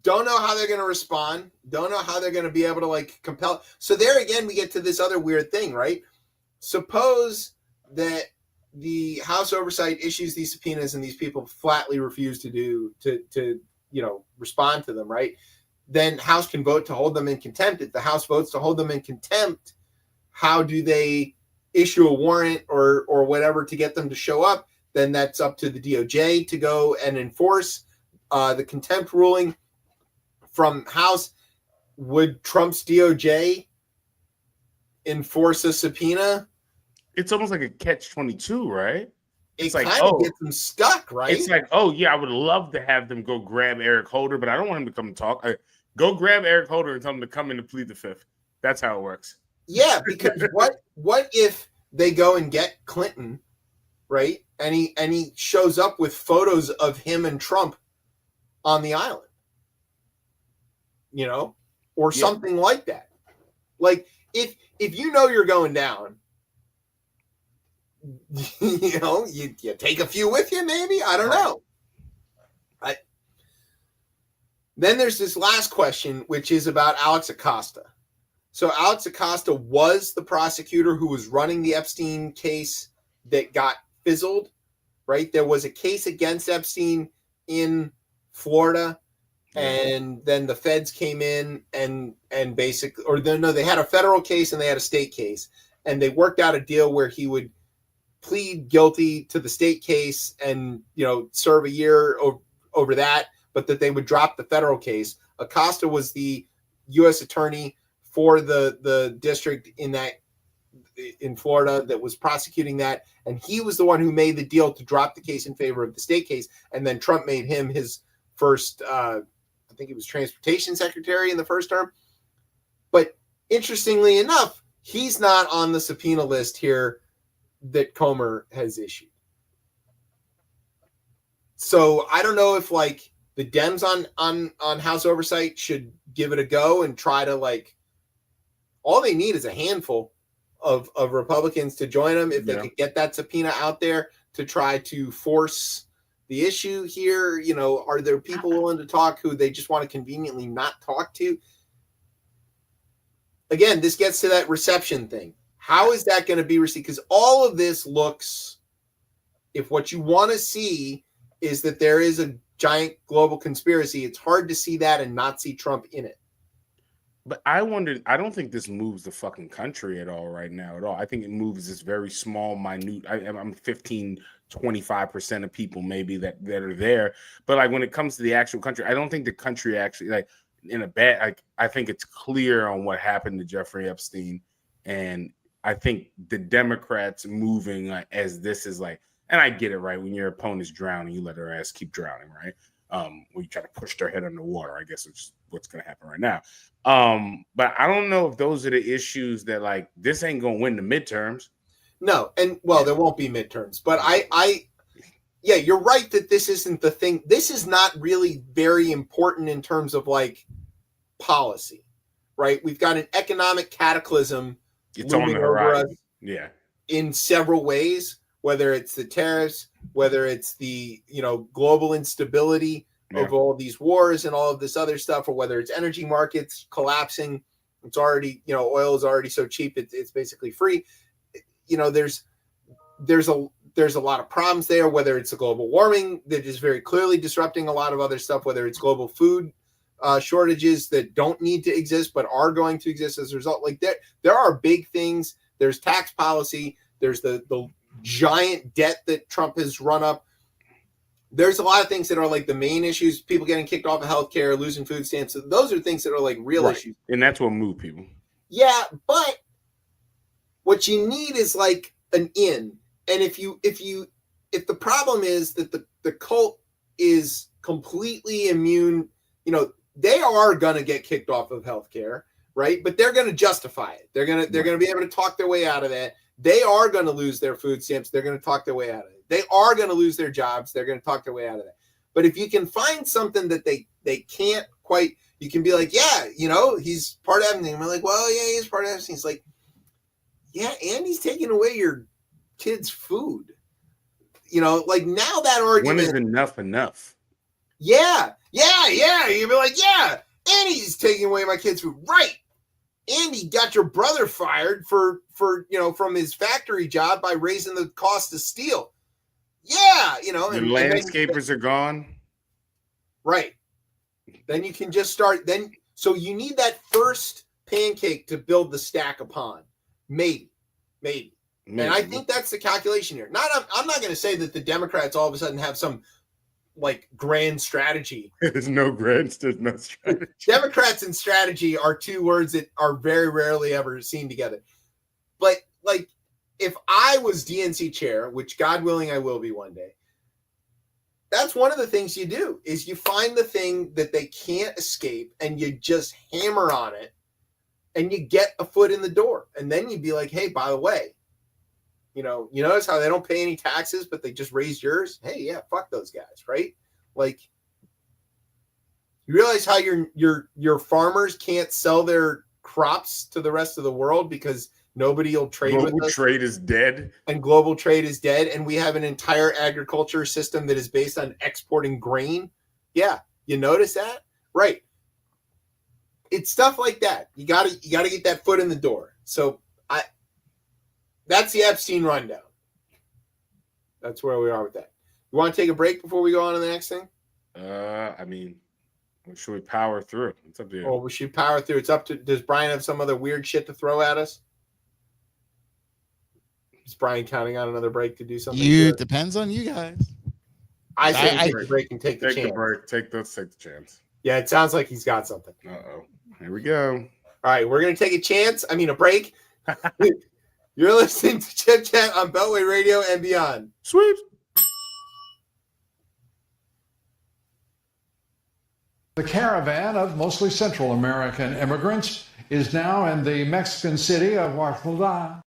Don't know how they're going to respond. Don't know how they're going to be able to like compel. So there again, we get to this other weird thing, right? Suppose that the House Oversight issues these subpoenas and these people flatly refuse to respond to them, right? Then House can vote to hold them in contempt. If the House votes to hold them in contempt, how do they issue a warrant or whatever to get them to show up? Then that's up to the DOJ to go and enforce the contempt ruling from House. Would Trump's DOJ enforce a subpoena? It's almost like a catch-22, right? It's like, kind of gets them stuck, right? It's like, oh, yeah, I would love to have them go grab Eric Holder, but I don't want him to come and talk. Go grab Eric Holder and tell him to come in to plead the fifth. That's how it works. Yeah, because what if they go and get Clinton, right? And he shows up with photos of him and Trump on the island, or something like that. Like if you're going down, you take a few with you, maybe. I don't know. Then there's this last question, which is about Alex Acosta. So Alex Acosta was the prosecutor who was running the Epstein case that got fizzled, right? There was a case against Epstein in Florida, and then the feds came in and basically, they had a federal case and they had a state case, and they worked out a deal where he would plead guilty to the state case and, serve a year over that, but that they would drop the federal case. Acosta was the U.S. attorney for the district in Florida that was prosecuting that, and he was the one who made the deal to drop the case in favor of the state case, and then Trump made him his first, I think he was transportation secretary in the first term. But interestingly enough, he's not on the subpoena list here that Comer has issued. So I don't know if like the Dems on House Oversight should give it a go and try to all they need is a handful of Republicans to join them. If they could get that subpoena out there to try to force the issue here, are there people willing to talk who they just want to conveniently not talk to? Again, this gets to that reception thing. How is that going to be received? Because all of this looks, if what you want to see is that there is a giant global conspiracy, it's hard to see that and not see Trump in it. But I don't think this moves the fucking country at all right now at all. I think it moves this very small, minute, I'm 15, 25% of people maybe that are there. But when it comes to the actual country, I don't think the country actually I think it's clear on what happened to Jeffrey Epstein. And I think the Democrats moving as this is and I get it, right? When your opponent's drowning, you let her ass keep drowning, right? When you try to push their head underwater, I guess it's what's going to happen right now. But I don't know if those are the issues that this ain't going to win the midterms. No. And there won't be midterms, but yeah, you're right that this isn't the thing. This is not really very important in terms of policy, right? We've got an economic cataclysm. It's on the horizon. Yeah. In several ways, whether it's the tariffs, whether it's the, global instability of all these wars and all of this other stuff, or whether it's energy markets collapsing. It's already, oil is already so cheap, it's basically free. There's a lot of problems there, whether it's the global warming that is very clearly disrupting a lot of other stuff, whether it's global food shortages that don't need to exist but are going to exist as a result. There are big things. There's tax policy. There's the giant debt that Trump has run up. There's a lot of things that are the main issues, people getting kicked off of healthcare, losing food stamps. So those are things that are real issues. And that's what moved people. Yeah, but What you need is like an in. And if the problem is that the cult is completely immune, they are going to get kicked off of healthcare, right? But they're going to justify it. They're going to be able to talk their way out of that. They are going to lose their food stamps. They're going to talk their way out of it. They are going to lose their jobs. They're going to talk their way out of that. But if you can find something that they can't quite, you can be like, yeah, he's part of everything. And we're like, well, yeah, he's part of everything. It's like, yeah, and he's taking away your kids' food. Like now that argument. When is enough? Yeah. You'd be like, yeah, and he's taking away my kids' food. Right. And he got your brother fired for from his factory job by raising the cost of steel. Yeah, the landscapers are gone. Right. Then you can just start. So you need that first pancake to build the stack upon. Maybe. And I think that's the calculation here. I'm not going to say that the Democrats all of a sudden have some like grand strategy. There's no strategy. Democrats and strategy are two words that are very rarely ever seen together. But like, if I was DNC chair, which God willing I will be one day, that's one of the things you do is you find the thing that they can't escape and you just hammer on it and you get a foot in the door. And then you'd be like, hey, by the way, you notice how they don't pay any taxes, but they just raised yours? Hey, yeah, fuck those guys, right? Like, you realize how your farmers can't sell their crops to the rest of the world because nobody will trade with us. Global trade is dead. And global trade is dead. And we have an entire agriculture system that is based on exporting grain. Yeah. You notice that? Right. It's stuff like that. You gotta get that foot in the door. So that's the Epstein rundown. That's where we are with that. You want to take a break before we go on to the next thing? Should we power through? It's up to you. Oh, we should power through. It's up to. Does Brian have some other weird shit to throw at us? Is Brian counting on another break to do something? Depends on you guys. I say take a break and take the chance. Take the break. Take the chance. Yeah, it sounds like he's got something. Uh-oh. Here we go. All right, we're going to take a break. You're listening to Chip Chat on Beltway Radio and beyond. Sweet. The caravan of mostly Central American immigrants is now in the Mexican city of Guadalajara.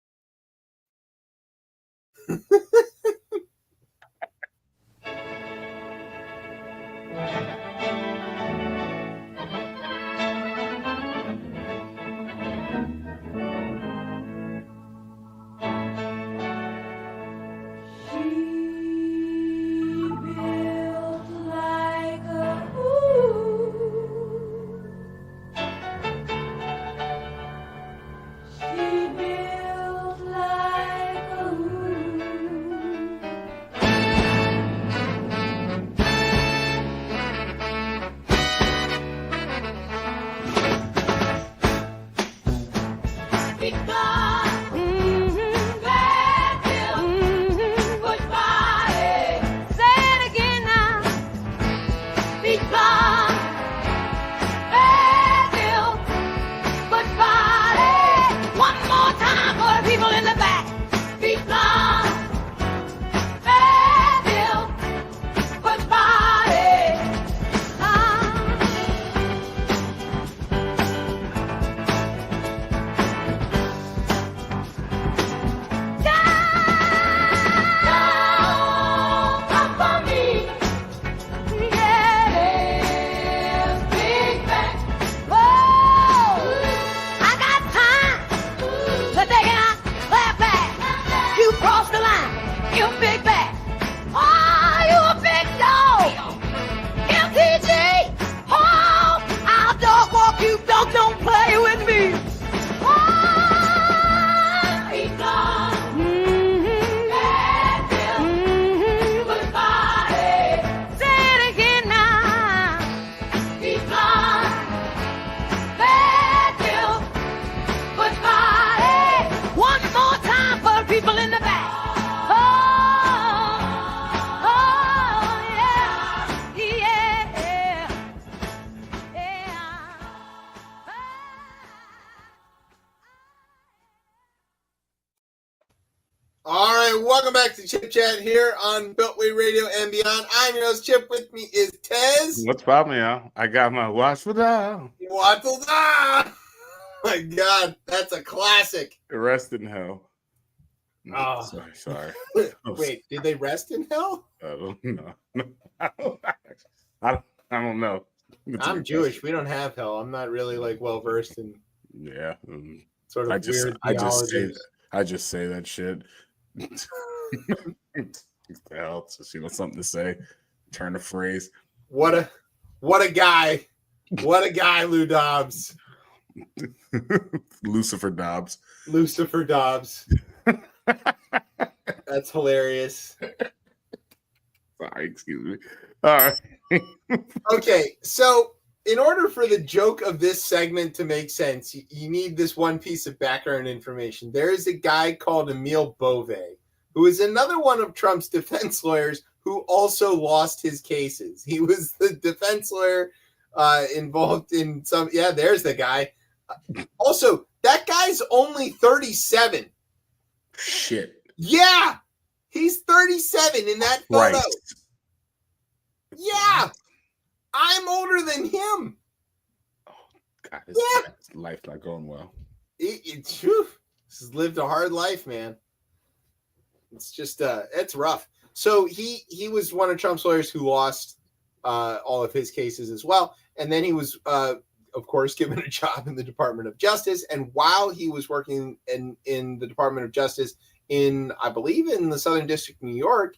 All right, welcome back to Chip Chat here on Beltway Radio and Beyond. I'm your host, Chip. With me is Tez. What's poppin', y'all? I got my watch for that. Waddle da! My God, that's a classic. Rest in hell. Oh. Sorry. Wait, did they rest in hell? I don't know. I don't know. I'm Jewish. We don't have hell. I'm not really well versed in. Yeah. Sort of weird theology. I just say that shit. Hell, just something to say. Turn the phrase. What a guy. What a guy, Lou Dobbs. Lucifer Dobbs. Lucifer Dobbs. That's hilarious. Sorry, excuse me. All right. Okay, so in order for the joke of this segment to make sense, you need this one piece of background information. There is a guy called Emile Beauvais, who is another one of Trump's defense lawyers who also lost his cases. He was the defense lawyer involved in some. Yeah, there's the guy. Also, that guy's only 37. Shit. Yeah, he's 37 in that photo. Right. Yeah, I'm older than him. Oh, God, his life not going well. He's lived a hard life, man. It's just, it's rough. So he was one of Trump's lawyers who lost all of his cases as well. And then he was, of course, given a job in the Department of Justice. And while he was working in the Department of Justice I believe, in the Southern District of New York,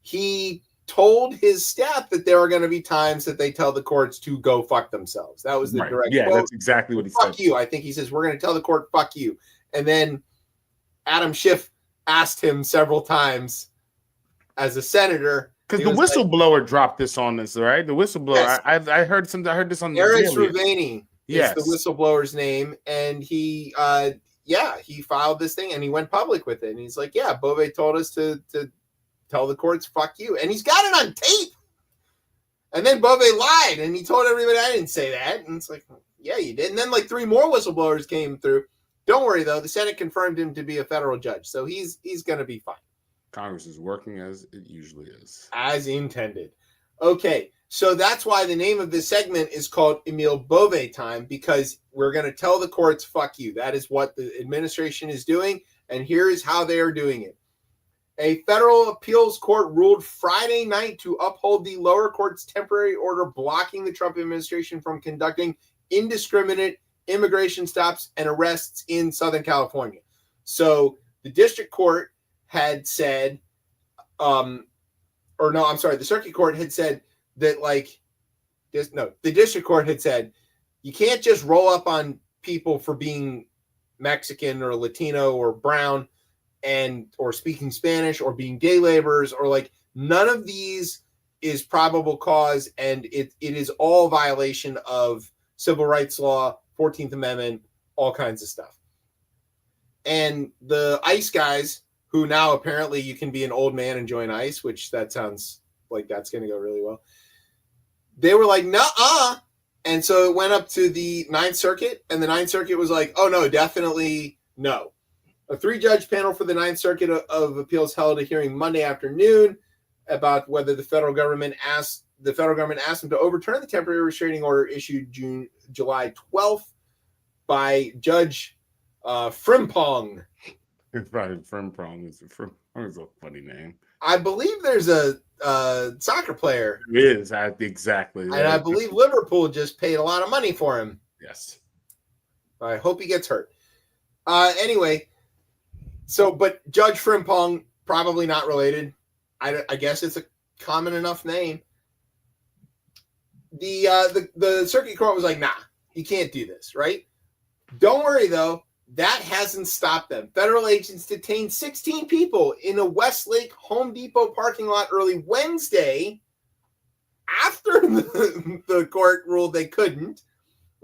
he told his staff that there are going to be times that they tell the courts to go fuck themselves. That was the direct quote. That's exactly what he said. Fuck you. I think he says, we're going to tell the court, fuck you. And then Adam Schiff asked him several times as a senator. Because the whistleblower dropped this on us, right? The whistleblower. Yes. I heard this on the Eric Ravaney is the whistleblower's name. And he filed this thing and he went public with it. And he's like, yeah, Beauvais told us to tell the courts, fuck you. And he's got it on tape. And then Beauvais lied and he told everybody I didn't say that. And it's like, yeah, you did. And then 3 more whistleblowers came through. Don't worry, though. The Senate confirmed him to be a federal judge. So he's going to be fine. Congress is working as it usually is. As intended. Okay. So that's why the name of this segment is called Emile Beauvais time, because we're going to tell the courts, fuck you. That is what the administration is doing. And here is how they are doing it. A federal appeals court ruled Friday night to uphold the lower court's temporary order blocking the Trump administration from conducting indiscriminate immigration stops and arrests in Southern California. So the district court had said, the circuit court had said that the district court had said, you can't just roll up on people for being Mexican or Latino or brown or speaking Spanish or being day laborers or none of these is probable cause. And it is all violation of civil rights law, 14th Amendment, all kinds of stuff. And the ICE guys, who now apparently you can be an old man and join ICE, which that sounds like that's going to go really well. They were like, nuh-uh. And so it went up to the Ninth Circuit, and the Ninth Circuit was like, oh, no, definitely no. A 3-judge panel for the Ninth Circuit of Appeals held a hearing Monday afternoon about whether the federal government asked them to overturn the temporary restraining order issued July 12th by Judge Frimpong. It's probably Frimpong. It's a funny name. I believe there's a soccer player. It is, exactly. And I believe Liverpool just paid a lot of money for him. Yes. I hope he gets hurt. Anyway, but Judge Frimpong, probably not related. I guess it's a common enough name. The circuit court was like, nah, you can't do this, right? Don't worry, though. That hasn't stopped them. Federal agents detained 16 people in a Westlake Home Depot parking lot early Wednesday after the court ruled they couldn't.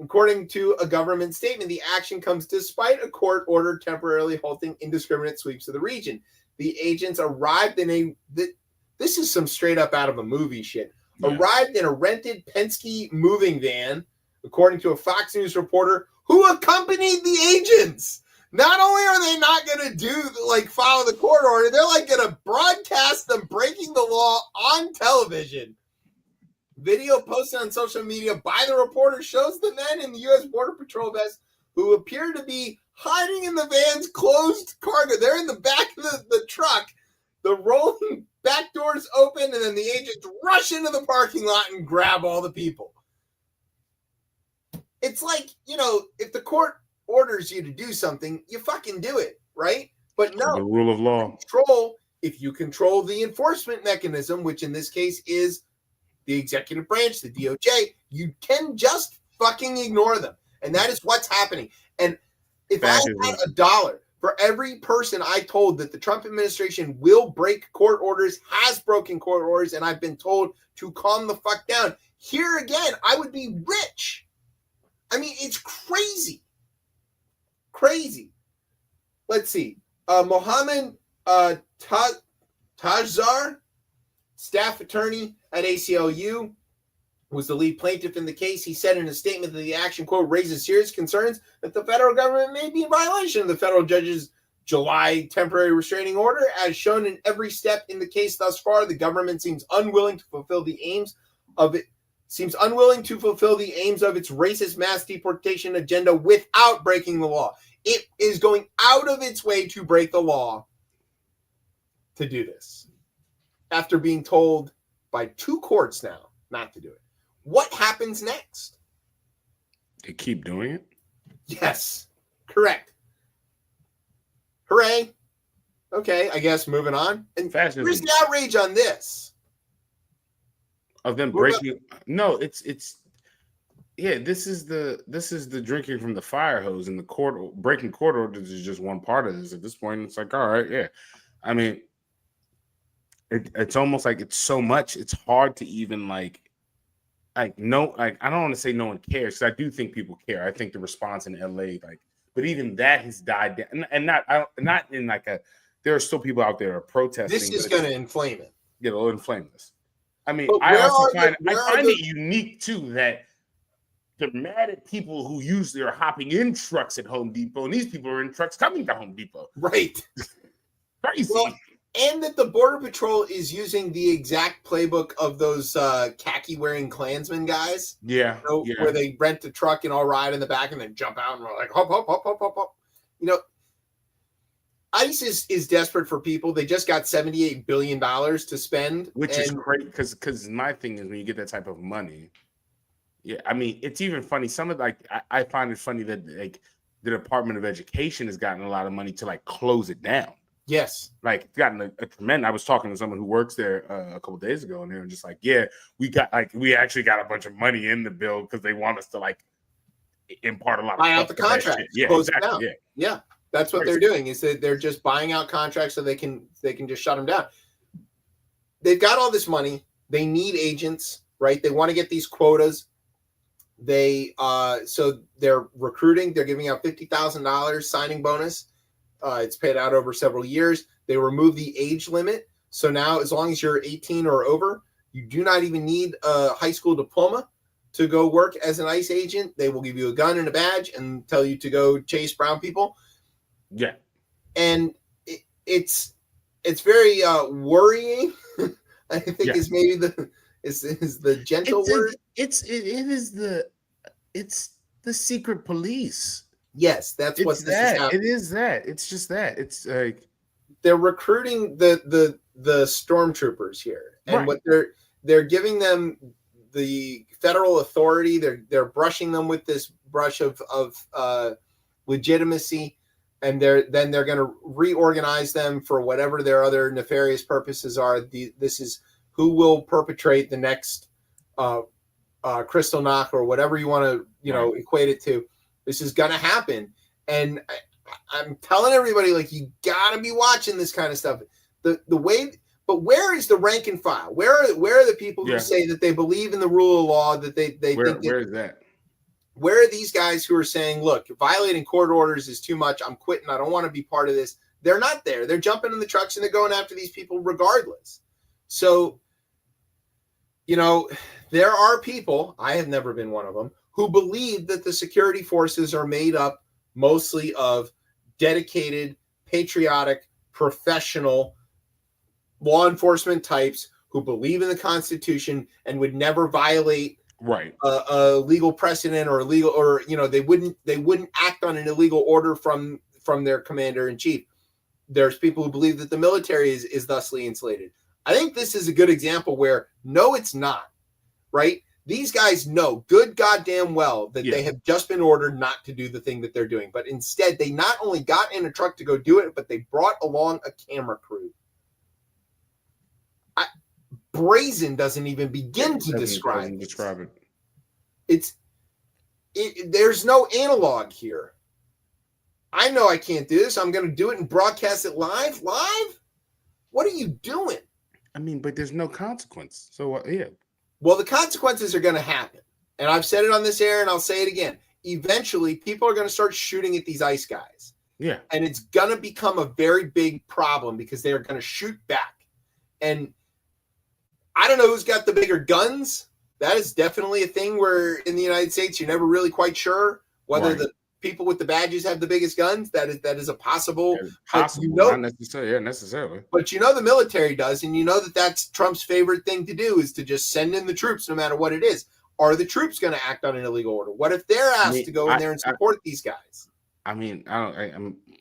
According to a government statement, the action comes despite a court order temporarily halting indiscriminate sweeps of the region. The agents arrived this is some straight up out of a movie shit. Yeah. Arrived in a rented Penske moving van, according to a Fox News reporter who accompanied the agents. Not only are they not going to follow the court order, they're going to broadcast them breaking the law on television. Video posted on social media by the reporter shows the men in the U.S. Border Patrol vests who appear to be hiding in the van's closed cargo. They're in the back of the truck. The rolling back doors open, and then the agents rush into the parking lot and grab all the people. It's like, if the court orders you to do something, you fucking do it, right? But no, the rule of law. If you control the enforcement mechanism, which in this case is the executive branch, the DOJ, you can just fucking ignore them. And that is what's happening. And if I had $1 for every person I told that the Trump administration will break court orders, has broken court orders, and I've been told to calm the fuck down, here again, I would be rich. I mean, it's crazy. Crazy. Let's see. Mohammed Tajzar, staff attorney at ACLU, was the lead plaintiff in the case. He said in a statement that the action, quote, raises serious concerns that the federal government may be in violation of the federal judge's July temporary restraining order. As shown in every step in the case thus far, the government seems unwilling to fulfill the aims of its racist mass deportation agenda without breaking the law. It is going out of its way to break the law to do this after being told by 2 courts now not to do it. What happens next? They keep doing it? Yes, correct. Hooray. Okay, I guess moving on. And Fascism. Where's the outrage on this? Of them breaking? No, it's yeah. This is the drinking from the fire hose, and the breaking court orders is just one part of this. At this point, it's like, all right, yeah. I mean, it's almost like it's so much. It's hard to even I don't want to say no one cares, because I do think people care. I think the response in LA, but even that has died down, and not in there are still people out there protesting. This is going to inflame it. It'll inflame this. I mean, I find it unique too that they're mad at people who usually are hopping in trucks at Home Depot, and these people are in trucks coming to Home Depot. Right. Crazy. Well, and that the Border Patrol is using the exact playbook of those khaki-wearing Klansmen guys. Yeah, where they rent a truck and all ride in the back and then jump out and we're like, hop, hop, hop, hop, hop, hop. ICE is desperate for people. They just got $78 billion to spend. Which is great, because my thing is when you get that type of money, yeah, I mean, it's even funny. Some of I find it funny that the Department of Education has gotten a lot of money to close it down. Yes. Gotten a tremendous. I was talking to someone who works there a couple of days ago, and they were just like, yeah, we actually got a bunch of money in the bill because they want us to impart a lot of buy out the contract. Yeah, close exactly. It down. Yeah. That's what they're doing, is that they're just buying out contracts so they can just shut them down. They've got all this money. They need agents, right? They want to get these quotas. So they're recruiting. They're giving out $50,000 signing bonus. It's paid out over several years. They remove the age limit. So now, as long as you're 18 or over, you do not even need a high school diploma to go work as an ICE agent. They will give you a gun and a badge and tell you to go chase brown people. Yeah. And it's very worrying. I think is maybe the gentle word. It's the secret police. Yes, that's what this is happening. It is that. It's just that. It's like they're recruiting the stormtroopers here, and what they're giving them the federal authority. They're brushing them with this brush of legitimacy, and they're going to reorganize them for whatever their other nefarious purposes are. This is who will perpetrate the next Kristallnacht or whatever you want to equate it to. This is going to happen. And I'm telling everybody, you got to be watching this kind of stuff. The way, but where is the rank and file? Where are the people who say that they believe in the rule of law, that they where is that? Where are these guys who are saying, look, violating court orders is too much. I'm quitting. I don't want to be part of this. They're not there. They're jumping in the trucks and they're going after these people regardless. So, there are people, I have never been one of them, who believe that the security forces are made up mostly of dedicated, patriotic, professional law enforcement types who believe in the Constitution and would never violate a legal precedent or illegal, or they wouldn't act on an illegal order from their commander in chief. There's people who believe that the military is thusly insulated. I think this is a good example where no, it's not, right? These guys know good goddamn well that they have just been ordered not to do the thing that they're doing. But instead, they not only got in a truck to go do it, but they brought along a camera crew. Brazen doesn't even begin to describe it. There's no analog here. I know I can't do this. I'm going to do it and broadcast it live. What are you doing? I mean, but there's no consequence. So yeah. Well, the consequences are going to happen. And I've said it on this air and I'll say it again. Eventually, people are going to start shooting at these ICE guys. Yeah. And it's going to become a very big problem because they are going to shoot back. And I don't know who's got the bigger guns. That is definitely a thing where in the United States, you're never really quite sure whether the people with the badges have the biggest guns. That is a possible. Not necessarily. But the military does, and that's Trump's favorite thing to do is to just send in the troops no matter what it is. Are the troops going to act on an illegal order? What if they're asked to go in there and support these guys? I mean, I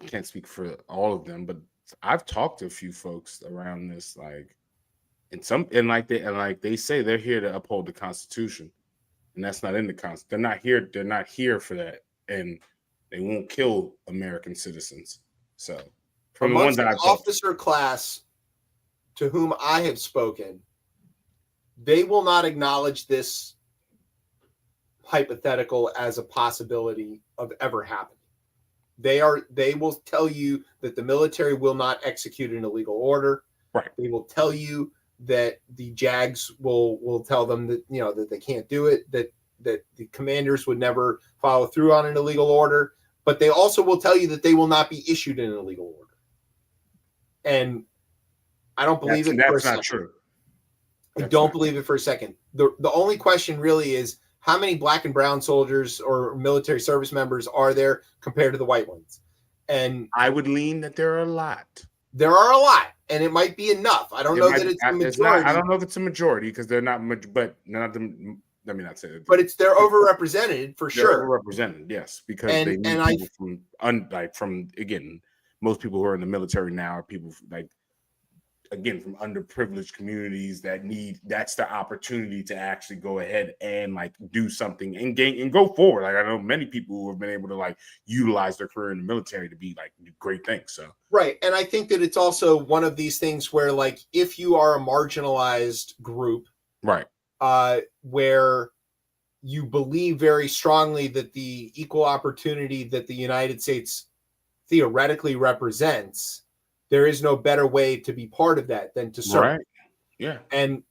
can't speak for all of them, but I've talked to a few folks around this, they say they're here to uphold the Constitution, and that's not in the Constitution. They're not here for that, and they won't kill American citizens. So, from the ones that I've officer class to whom I have spoken, they will not acknowledge this hypothetical as a possibility of ever happening. They will tell you that the military will not execute an illegal order. Right. They will tell you that the JAGs will tell them that that they can't do it, that the commanders would never follow through on an illegal order, but they also will tell you that they will not be issued an illegal order. And I don't believe it for a second. That's not true. I don't believe it for a second. The only question really is how many black and brown soldiers or military service members are there compared to the white ones? And I would lean that there are a lot. There are a lot, and it might be enough. I don't know that it's a majority. I don't know if it's a majority because they're not much, but not the. Let me not say that. But they're overrepresented for sure. They're overrepresented, yes, because they need people from again, most people who are in the military now are people from underprivileged communities that's the opportunity to actually go ahead and do something and go forward. I know many people who have been able to utilize their career in the military to be do great things. So right. And I think that it's also one of these things where if you are a marginalized group, right, where you believe very strongly that the equal opportunity that the United States theoretically represents, there is no better way to be part of that than to serve. Right. Yeah. And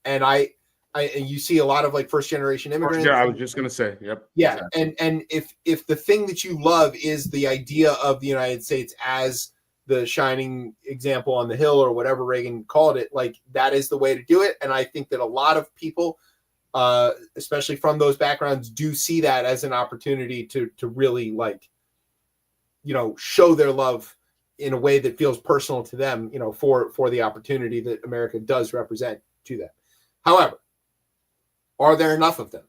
you see a lot of first generation immigrants. Yeah, I was just gonna say, yep. Yeah. Exactly. And if the thing that you love is the idea of the United States as the shining example on the hill or whatever Reagan called it, that is the way to do it. And I think that a lot of people, especially from those backgrounds, do see that as an opportunity to really show their love in a way that feels personal to them, for the opportunity that America does represent to them. However, are there enough of them?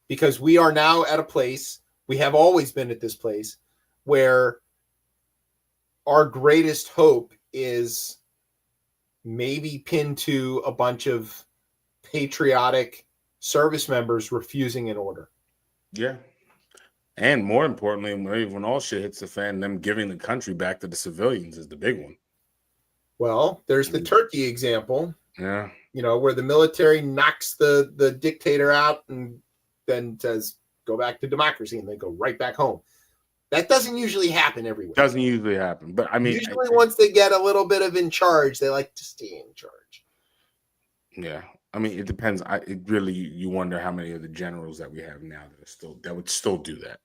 Because we are now at a place, we have always been at this place, where our greatest hope is maybe pinned to a bunch of patriotic service members refusing an order. Yeah. And more importantly, when all shit hits the fan, them giving the country back to the civilians is the big one. Well, there's the Turkey example. Yeah. Where the military knocks the dictator out and then says, go back to democracy, and they go right back home. That doesn't usually happen everywhere. Doesn't usually happen. But I mean, usually once they get a little bit of in charge, they like to stay in charge. Yeah. I mean, it depends. You wonder how many of the generals that we have now that would still do that.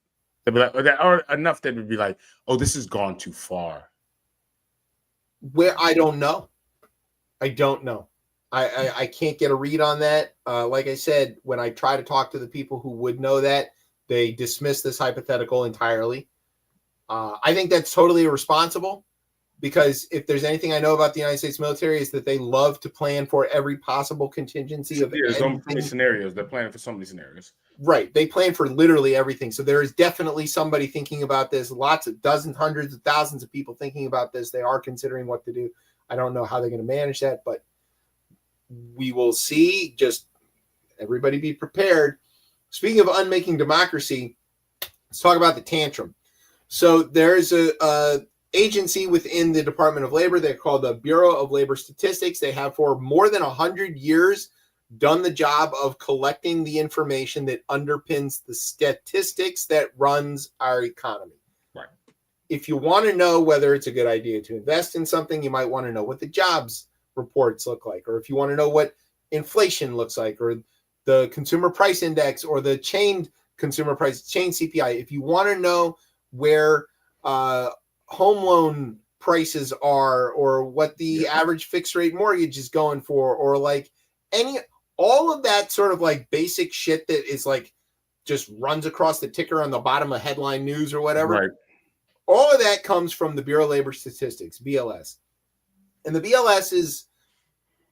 That are enough that would be like, oh, this has gone too far. Where I don't know. I can't get a read on that. Like I said, when I try to talk to the people who would know that, they dismiss this hypothetical entirely. I think that's totally irresponsible, because if there's anything I know about the United States military is that they love to plan for every possible contingency of there's so many scenarios. They're planning for so many scenarios. Right. They plan for literally everything. So there is definitely somebody thinking about this. Lots of dozens, hundreds of thousands of people thinking about this. They are considering what to do. I don't know how they're going to manage that, but we will see. Just everybody be prepared. Speaking of unmaking democracy, let's talk about the tantrum. So there's a agency within the Department of Labor. They're called the Bureau of Labor Statistics. They have for more than 100 years done the job of collecting the information that underpins the statistics that runs our economy. Right. If you want to know whether it's a good idea to invest in something, you might want to know what the jobs reports look like, or if you want to know what inflation looks like, or the consumer price index, or the chain consumer price, chain CPI. If you want to know where home loan prices are, or what the average fixed rate mortgage is going for, or like all of that sort of like basic shit that is like just runs across the ticker on the bottom of headline news or whatever. Right. All of that comes from the Bureau of Labor Statistics, BLS. And the BLS is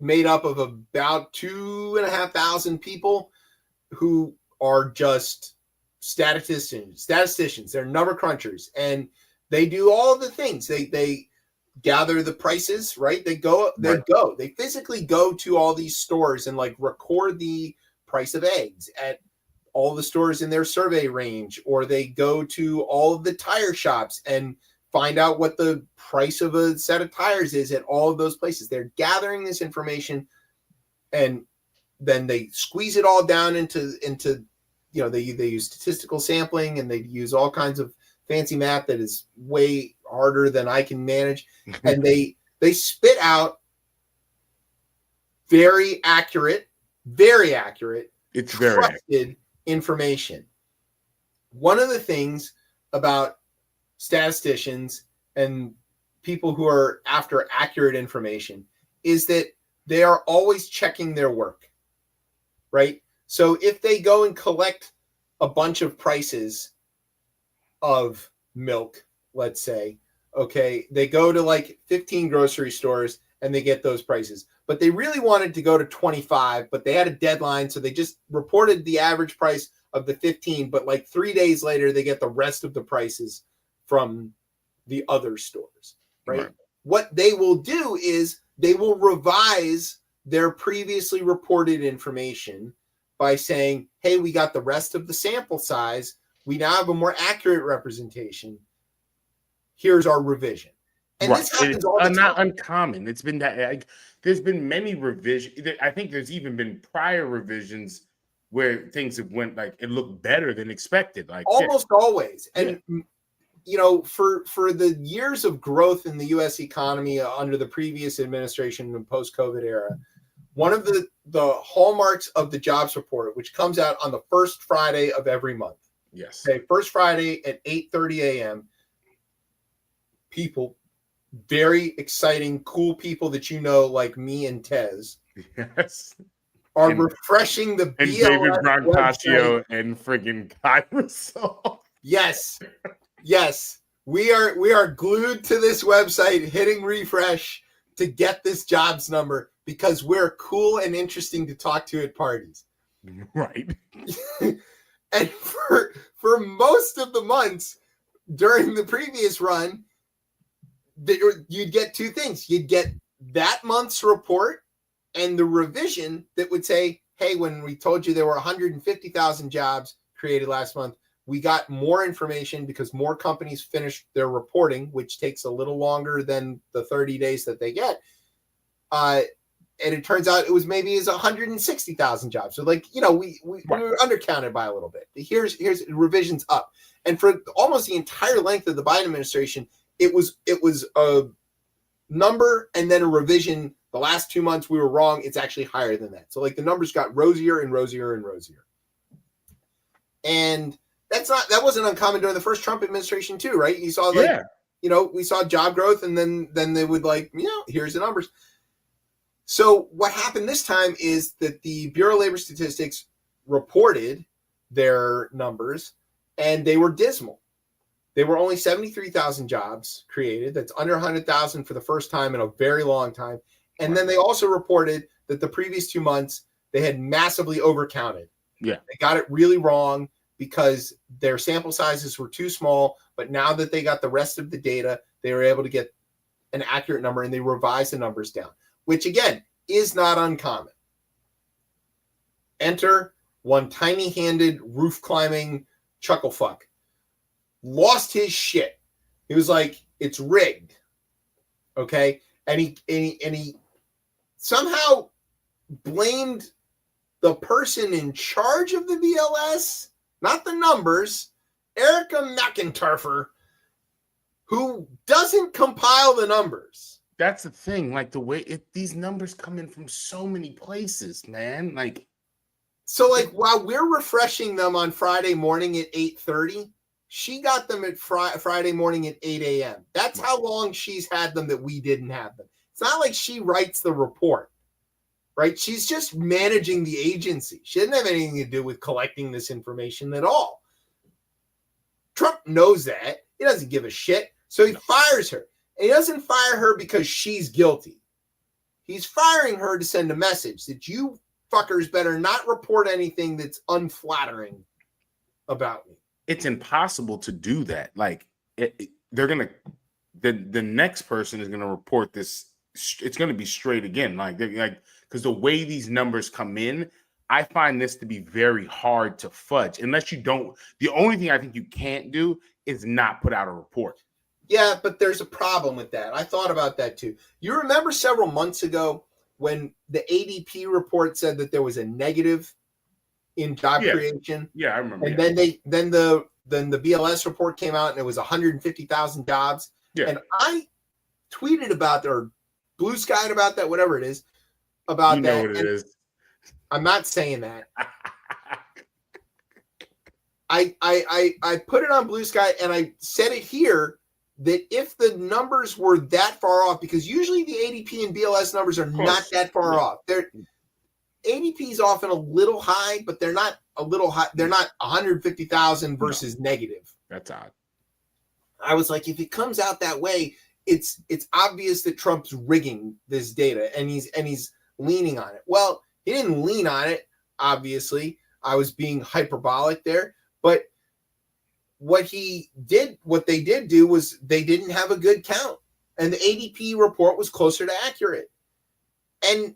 made up of about 2,500 people who are just statisticians. They're number crunchers, and they do all of the things. They gather the prices, right? They physically go to all these stores and like record the price of eggs at all the stores in their survey range, or they go to all of the tire shops and find out what the price of a set of tires is at all of those places. They're gathering this information, and then they squeeze it all down into they use statistical sampling, and they use all kinds of fancy math that is way harder than I can manage. And they spit out very accurate, it's very trusted information. One of the things about statisticians and people who are after accurate information is that they are always checking their work, right? So if they go and collect a bunch of prices of milk, let's say, okay, they go to like 15 grocery stores and they get those prices, but they really wanted to go to 25, but they had a deadline, so they just reported the average price of the 15, but like 3 days later they get the rest of the prices from the other stores, right? What they will do is they will revise their previously reported information by saying, hey, we got the rest of the sample size. We now have a more accurate representation. Here's our revision. And this happens all the time. Not uncommon. It's been that there's been many revisions. I think there's even been prior revisions where things have went like it looked better than expected. Like almost always. And for the years of growth in the U.S. economy under the previous administration and post-COVID era, one of the hallmarks of the jobs report, which comes out on the first Friday of every month. Yes. Okay, first Friday at 8:30 a.m. People, very exciting, cool people that you know, like me and Tez, are refreshing the BLS David Brancaccio and friggin' Kai Russell. Yes. We are glued to this website, hitting refresh to get this jobs number because we're cool and interesting to talk to at parties. Right. And for most of the months during the previous run, you'd get two things. You'd get that month's report and the revision that would say, hey, when we told you there were 150,000 jobs created last month, we got more information because more companies finished their reporting, which takes a little longer than the 30 days that they get. And it turns out it was maybe as 160,000 jobs. So we were undercounted by a little bit. Here's revisions up. And for almost the entire length of the Biden administration, it was a number and then a revision. The last 2 months we were wrong. It's actually higher than that. So like the numbers got rosier and rosier and rosier. And that wasn't uncommon during the first Trump administration too, right? You saw we saw job growth and then they would here's the numbers. So what happened this time is that the Bureau of Labor Statistics reported their numbers and they were dismal. There were only 73,000 jobs created. That's under 100,000 for the first time in a very long time. And then they also reported that the previous 2 months, they had massively overcounted. Yeah. They got it really wrong because their sample sizes were too small. But now that they got the rest of the data, they were able to get an accurate number, and they revised the numbers down, which, again, is not uncommon. Enter one tiny-handed, roof-climbing chucklefuck. Lost his shit. He was like, it's rigged. Okay? And he somehow blamed the person in charge of the BLS, not the numbers, Erica McIntyre, who doesn't compile the numbers. That's the thing. Like the way these numbers come in from so many places, man. Like, so like while we're refreshing them on Friday morning at 8:30, she got them at Friday morning at 8 a.m. That's how long she's had them that we didn't have them. It's not like she writes the report, right? She's just managing the agency. She doesn't have anything to do with collecting this information at all. Trump knows that. He doesn't give a shit. So he fires her. And he doesn't fire her because she's guilty. He's firing her to send a message that you fuckers better not report anything that's unflattering about me. It's impossible to do that. Like they're going to, the next person is going to report this. It's going to be straight again. Like, because the way these numbers come in, I find this to be very hard to fudge unless you don't. The only thing I think you can't do is not put out a report. Yeah, but there's a problem with that. I thought about that too. You remember several months ago when the ADP report said that there was a negative in job creation? Yeah, I remember. And then the BLS report came out and it was 150,000 jobs. Yeah. And I tweeted about that, or blue skied about that, whatever it is, about that. You know what it is. I'm not saying that. I put it on Blue Sky and I said it here that if the numbers were that far off, because usually the ADP and BLS numbers are not that far off. ADP is often a little high, but they're not a little high. They're not 150,000 versus negative. That's odd. I was like, if it comes out that way, it's obvious that Trump's rigging this data and he's leaning on it. Well, he didn't lean on it, obviously. I was being hyperbolic there, but what they did do was they didn't have a good count, and the ADP report was closer to accurate. And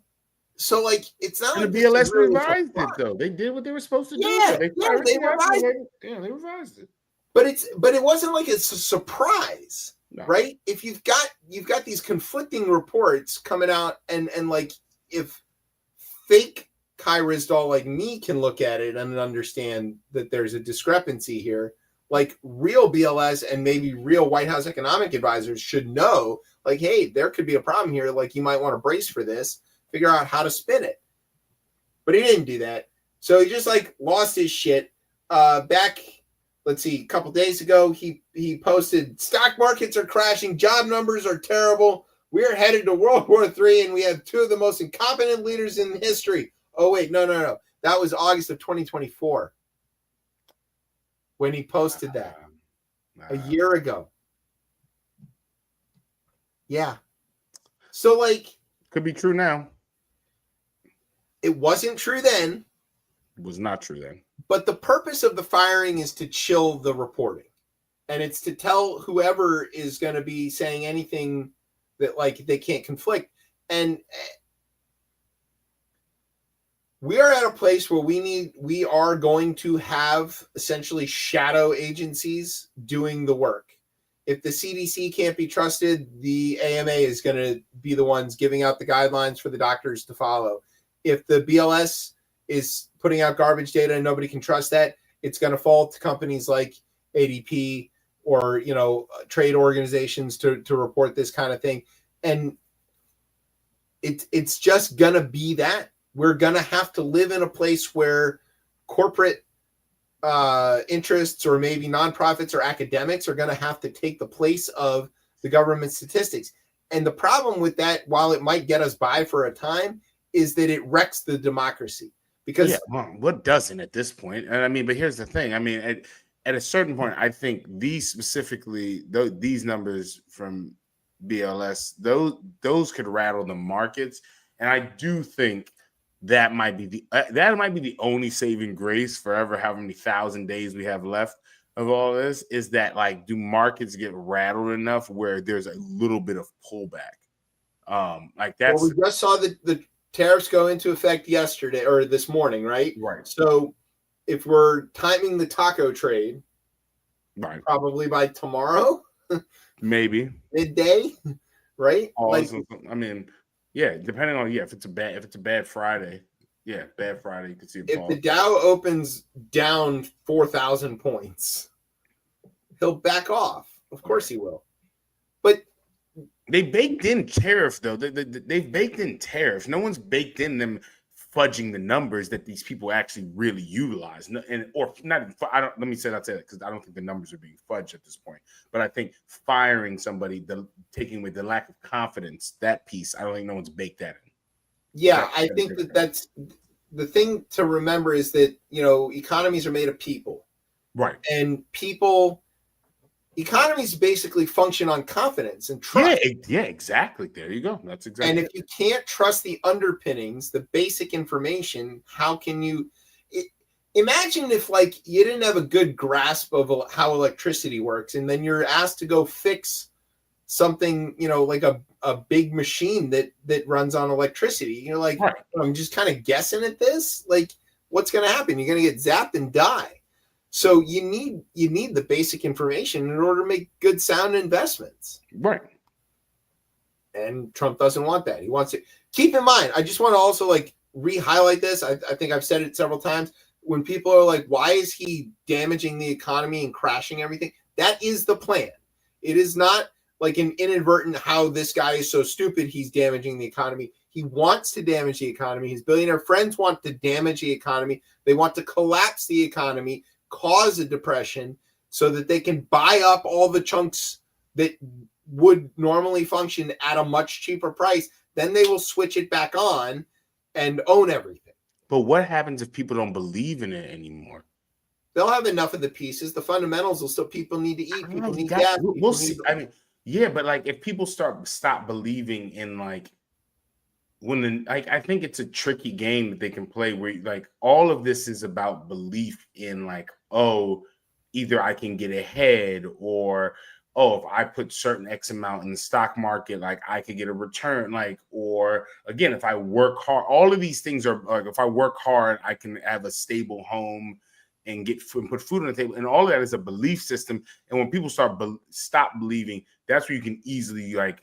so, like, it's not like the BLS revised it though. They did what they were supposed to do. They revised it. Yeah, they revised it. But it wasn't like it's a surprise, right? If you've got these conflicting reports coming out, and like if fake Kai Rizdal like me can look at it and understand that there's a discrepancy here, like real BLS and maybe real White House economic advisors should know, like, hey, there could be a problem here. Like, you might want to brace for this, figure out how to spin it. But he didn't do that. So he just like lost his shit. Back, let's see, a couple days ago, he posted, stock markets are crashing, job numbers are terrible. We're headed to World War III, and we have two of the most incompetent leaders in history. Oh, wait, no. That was August of 2024 when he posted that a year ago. Yeah. So, like. Could be true now. It wasn't true then. It was not true then. But the purpose of the firing is to chill the reporting. And it's to tell whoever is going to be saying anything that, like, they can't conflict. And we are at a place where we are going to have essentially shadow agencies doing the work. If the CDC can't be trusted, the AMA is going to be the ones giving out the guidelines for the doctors to follow. If the BLS is putting out garbage data and nobody can trust that, it's going to fall to companies like ADP or, trade organizations to report this kind of thing. And it's just going to be that. We're going to have to live in a place where corporate interests or maybe nonprofits or academics are going to have to take the place of the government statistics. And the problem with that, while it might get us by for a time, is that it wrecks the democracy. Because what doesn't at this point? And I mean, but here's the thing. I mean, at a certain point, I think these specifically, these numbers from BLS, those could rattle the markets, and I do think that might be the only saving grace for ever how many 1,000 days we have left of all this, is that, like, do markets get rattled enough where there's a little bit of pullback? Like that's. Well, we just saw the tariffs go into effect yesterday or this morning, right? Right. So if we're timing the taco trade, right, probably by tomorrow, maybe midday, right? I mean, yeah, depending on if it's a bad Friday, bad Friday, you can see if the Dow opens down 4,000 points, he'll back off. Of course he will. But they baked in tariff, though. They've baked in tariff. No one's baked in them fudging the numbers that these people actually really utilize. Let me say that because I don't think the numbers are being fudged at this point. But I think firing somebody, taking away the lack of confidence, that piece, I don't think no one's baked that in. Yeah, I think that's the thing to remember is that, economies are made of people. Right. And economies basically function on confidence and trust. Yeah, exactly. There you go. That's exactly. And if you can't trust the underpinnings, the basic information, how can you imagine if, like, you didn't have a good grasp of how electricity works, and then you're asked to go fix something, like a big machine that runs on electricity. You're like, right. I'm just kind of guessing at this. Like, what's going to happen? You're going to get zapped and die. So you need the basic information in order to make good, sound investments. Right. And Trump doesn't want that. He wants it. Keep in mind, I just want to also, like, re-highlight this. I think I've said it several times. When people are like, why is he damaging the economy and crashing everything? That is the plan. It is not like an inadvertent how this guy is so stupid he's damaging the economy. He wants to damage the economy. His billionaire friends want to damage the economy. They want to collapse the economy, cause a depression so that they can buy up all the chunks that would normally function at a much cheaper price. Then they will switch it back on and own everything. But what happens if people don't believe in it anymore? They'll have enough of the pieces. The fundamentals will still, people need to eat. People need gas. We'll see. I mean, yeah, but, like, if people stop believing in, like, I think it's a tricky game that they can play where, like, all of this is about belief in, like, oh, either I can get ahead, or, oh, if I put certain X amount in the stock market, like, I could get a return, like, or again, if I work hard, all of these things are like, if I work hard, I can have a stable home and get food, and put food on the table, and all of that is a belief system. And when people stop believing, that's where you can easily, like,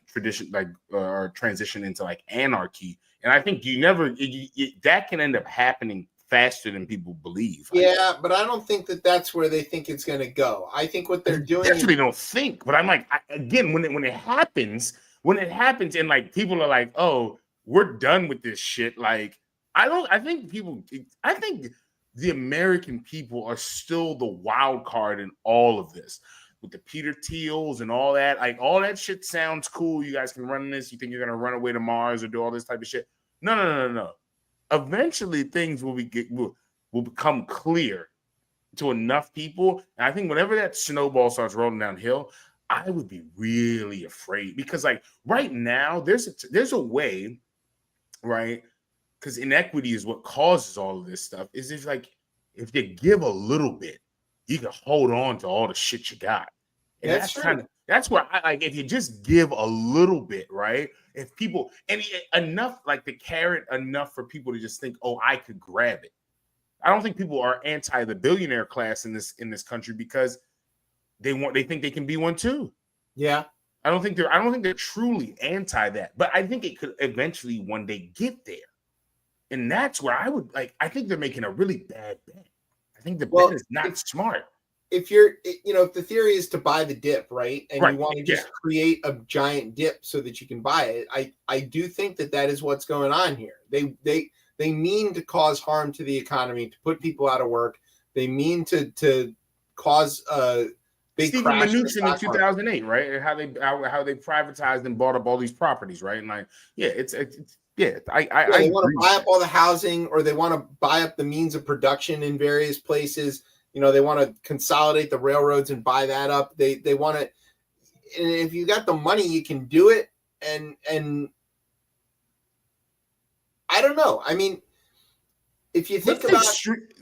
or transition into, like, anarchy. And I think that can end up happening faster than people believe. Yeah, but I don't think that's where they think it's going to go. I think what they're doing. That's what they don't think. But I'm like, again, when it happens, and, like, people are like, oh, we're done with this shit. Like, I think the American people are still the wild card in all of this, with the Peter Thiels and all that. Like, all that shit sounds cool. You guys can run this. You think you're going to run away to Mars or do all this type of shit? No. Eventually, things will become clear to enough people. And I think whenever that snowball starts rolling downhill, I would be really afraid, because, like, right now there's a way, right? Because inequity is what causes all of this stuff. Is if you give a little bit, you can hold on to all the shit you got. And that's where I like, if you just give a little bit, right? If people, and enough, like the carrot enough for people to just think, oh, I could grab it. I don't think people are anti the billionaire class in this country because they think they can be one too. Yeah. I don't think they're truly anti that, but I think it could eventually one day get there. And that's where I think they're making a really bad bet. I think the bet is not smart. If if the theory is to buy the dip, right, and you want to just create a giant dip so that you can buy it, I do think that is what's going on here. They mean to cause harm to the economy, to put people out of work. They mean to cause big Stephen crash Mnuchin in 2008, right? How they privatized and bought up all these properties, right? And like, yeah, they want to buy up all the housing, or they want to buy up the means of production in various places. they want to consolidate the railroads and buy that up. They want to, and if you got the money, you can do it. And I don't know. I mean, if you think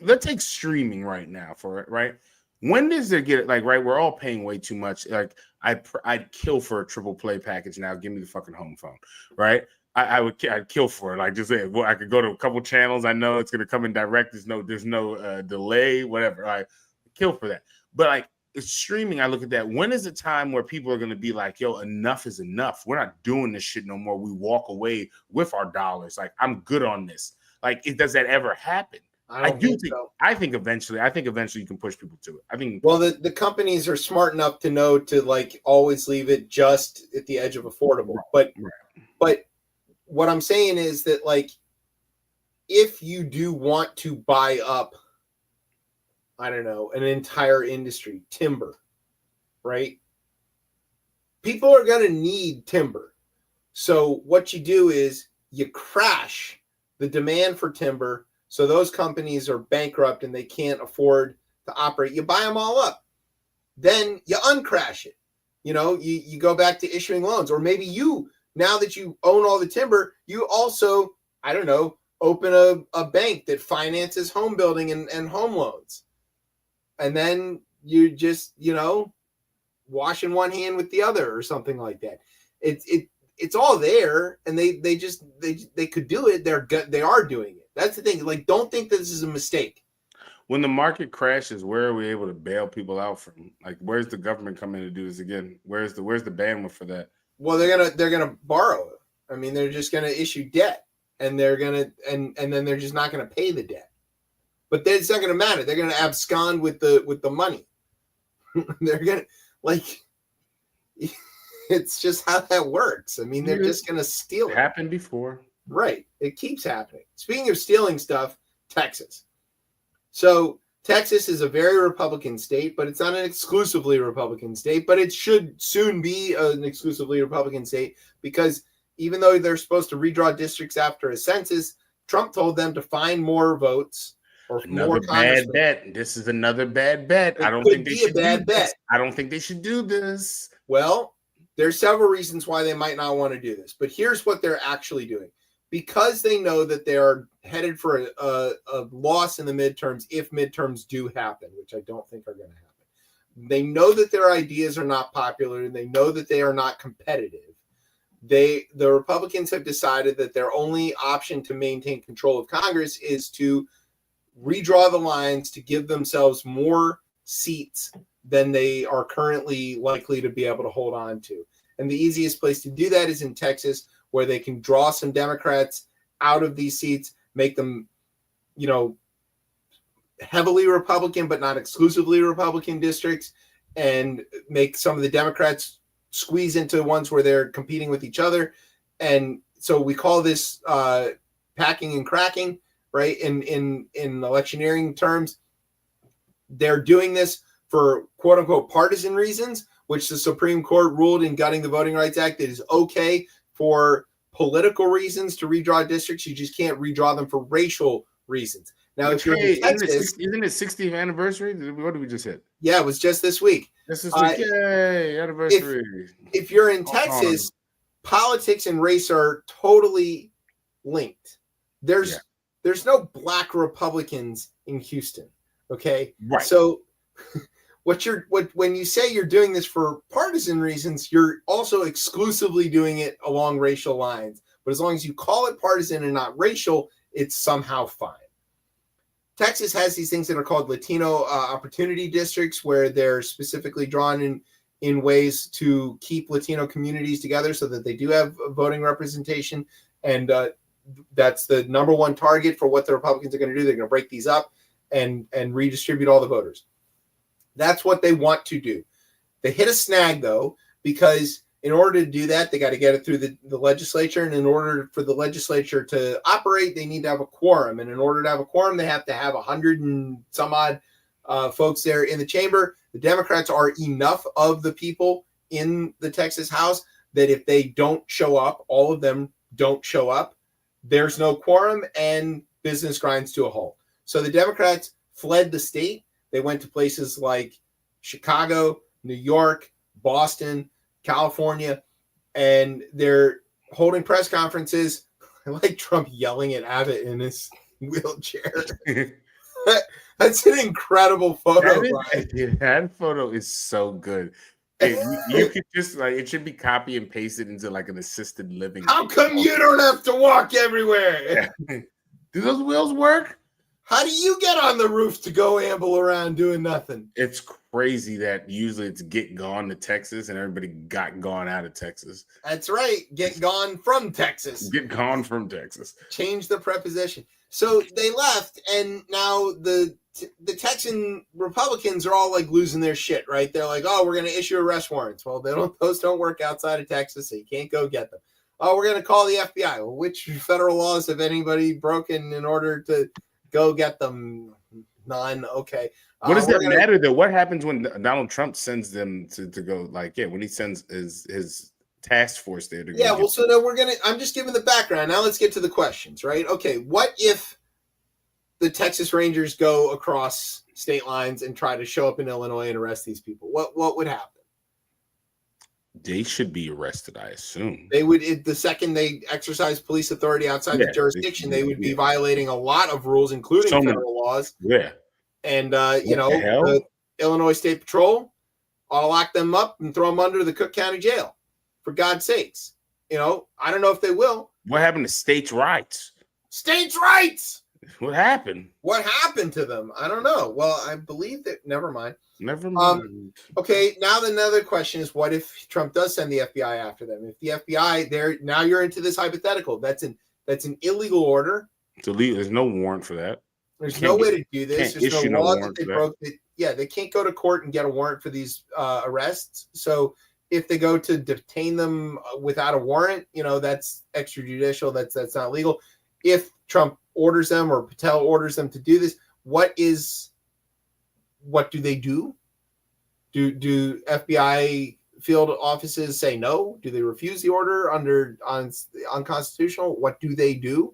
let's take streaming right now for it, right? When does it get right? We're all paying way too much. Like I'd kill for a triple play package now. Give me the fucking home phone, right? I'd kill for it. Like just say, well, I could go to a couple channels. I know it's gonna come in direct. There's no delay, whatever. I kill for that. But like it's streaming, I look at that. When is the time where people are gonna be like, yo, enough is enough. We're not doing this shit no more. We walk away with our dollars. Like I'm good on this. Like, does that ever happen? I think so. I think eventually you can push people to it. I think. Well, the companies are smart enough to know to like always leave it just at the edge of affordable. But what I'm saying is that like, if you do want to buy up, I don't know, an entire industry, timber, right? People are going to need timber. So what you do is you crash the demand for timber. So those companies are bankrupt and they can't afford to operate. You buy them all up. Then you uncrash it. You go back to issuing loans. Or maybe now that you own all the timber, you also, I don't know, open a bank that finances home building and home loans. And then you just, washing one hand with the other or something like that. It's all there, and they could do it. They are doing it. That's the thing. Like, don't think that this is a mistake. When the market crashes, where are we able to bail people out from? Like, where's the government coming to do this again? Where's the bandwidth for that? Well, they're gonna borrow it. I mean, they're just gonna issue debt, and they're gonna and then they're just not gonna pay the debt. But it's not gonna matter. They're gonna abscond with the money. They're gonna It's just how that works. I mean, they're just gonna steal it. Happened before. Right. It keeps happening. Speaking of stealing stuff, Texas. So Texas is a very Republican state, but it's not an exclusively Republican state, but it should soon be an exclusively Republican state because even though they're supposed to redraw districts after a census, Trump told them to find more votes or another more bad bet. This is another bad bet. I don't think they should do this. I don't think they should do this. Well, there's several reasons why they might not want to do this, but here's what they're actually doing. Because they know that they are headed for a loss in the midterms if midterms do happen, which I don't think are going to happen. They know that their ideas are not popular and they know that they are not competitive. The Republicans have decided that their only option to maintain control of Congress is to redraw the lines to give themselves more seats than they are currently likely to be able to hold on to. And the easiest place to do that is in Texas, where they can draw some Democrats out of these seats, make them, heavily Republican, but not exclusively Republican districts, and make some of the Democrats squeeze into ones where they're competing with each other. And so we call this packing and cracking, right? In electioneering terms, they're doing this for quote unquote partisan reasons, which the Supreme Court ruled in gutting the Voting Rights Act that is okay for political reasons to redraw districts. You just can't redraw them for racial reasons. Now, if you're in Texas, isn't it 60th anniversary? What did we just hit? Yeah, it was just this week. Yay, anniversary. If you're in Texas, politics and race are totally linked. There's no black Republicans in Houston. Okay, right. So when you say you're doing this for partisan reasons, you're also exclusively doing it along racial lines. But as long as you call it partisan and not racial, it's somehow fine. Texas has these things that are called Latino opportunity districts, where they're specifically drawn in ways to keep Latino communities together so that they do have voting representation. And that's the number one target for what the Republicans are going to do. They're going to break these up and redistribute all the voters. That's what they want to do. They hit a snag, though, because in order to do that, they got to get it through the legislature. And in order for the legislature to operate, they need to have a quorum. And in order to have a quorum, they have to have 100 and some odd folks there in the chamber. The Democrats are enough of the people in the Texas House that if they don't show up, all of them don't show up, there's no quorum and business grinds to a halt. So the Democrats fled the state. They went to places like Chicago, New York, Boston, California, and they're holding press conferences. I like Trump yelling at Abbott in his wheelchair. That's an incredible photo. That photo is so good. You could just it should be copy and pasted into like an assisted living. How come you don't have to walk everywhere? Do those wheels work? How do you get on the roof to go amble around doing nothing? It's crazy that usually it's get gone to Texas and everybody got gone out of Texas. That's right. Get gone from Texas. Get gone from Texas. Change the preposition. So they left, and now the Texan Republicans are all like losing their shit, right? They're like, oh, we're going to issue arrest warrants. Well, those don't work outside of Texas, so you can't go get them. Oh, we're going to call the FBI. Well, which federal laws have anybody broken in order to go get them? None. Okay. What does that matter, though? What happens when Donald Trump sends them to go, when he sends his task force there to go? Yeah, well, so now I'm just giving the background. Now let's get to the questions, right? Okay, what if the Texas Rangers go across state lines and try to show up in Illinois and arrest these people? What would happen? They should be arrested, I assume. They would, the second they exercise police authority outside the jurisdiction, they would be violating a lot of rules, including federal laws. Yeah. And, the Illinois State Patrol ought to lock them up and throw them under the Cook County Jail, for God's sakes. I don't know if they will. What happened to states' rights? States' rights! What happened? What happened to them? I don't know. Well, I believe that. Never mind. Never mind. Okay, now another question is, what if Trump does send the FBI after them? If the FBI, now you're into this hypothetical. That's an illegal order. It's illegal. There's no warrant for that. There's no way to do this. There's no law that they broke. They can't go to court and get a warrant for these arrests. So if they go to detain them without a warrant, that's extrajudicial. That's not legal. If Trump orders them or Patel orders them to do this, what do they do? Do FBI field offices say no? Do they refuse the order unconstitutional? What do they do?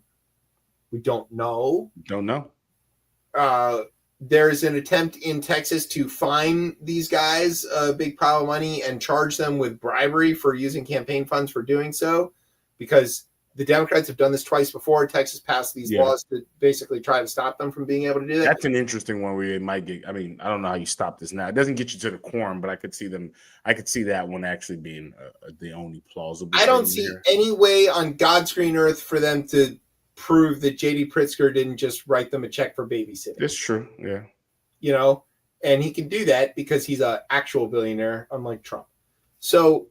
We don't know. Don't know. There's an attempt in Texas to fine these guys a big pile of money and charge them with bribery for using campaign funds for doing so, because the Democrats have done this twice before. Texas passed these laws to basically try to stop them from being able to do that. That's an interesting one where it might get. I mean, I don't know how you stop this now. It doesn't get you to the quorum, but I could see that one actually being the only plausible. I don't see any way on God's green earth for them to prove that J.D. Pritzker didn't just write them a check for babysitting. That's true. Yeah. And he can do that because he's an actual billionaire, unlike Trump. So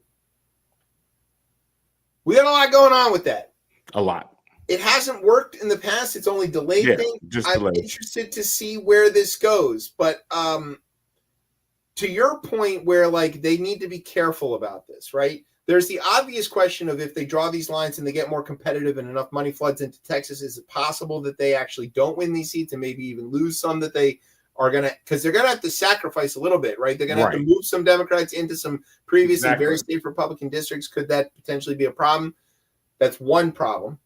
we got a lot going on with that. A lot. It hasn't worked in the past. It's only delayed things. I'm interested to see where this goes. But to your point where they need to be careful about this, right? There's the obvious question of, if they draw these lines and they get more competitive and enough money floods into Texas, is it possible that they actually don't win these seats and maybe even lose some that they are going to, because they're going to have to sacrifice a little bit, right? They're going to have to move some Democrats into some previously very safe Republican districts. Could that potentially be a problem? That's one problem.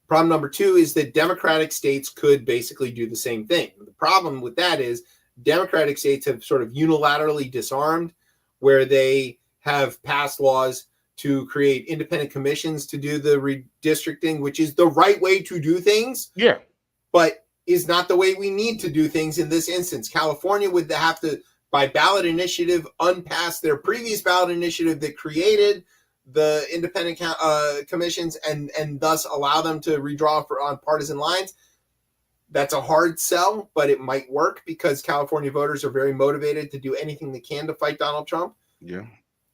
Problem number two is that Democratic states could basically do the same thing. The problem with that is Democratic states have sort of unilaterally disarmed, where they have passed laws to create independent commissions to do the redistricting, which is the right way to do things. Yeah. But is not the way we need to do things in this instance. California would have to, by ballot initiative, unpass their previous ballot initiative that created the independent commissions and thus allow them to redraw on partisan lines. That's a hard sell, but it might work because California voters are very motivated to do anything they can to fight Donald Trump. Yeah.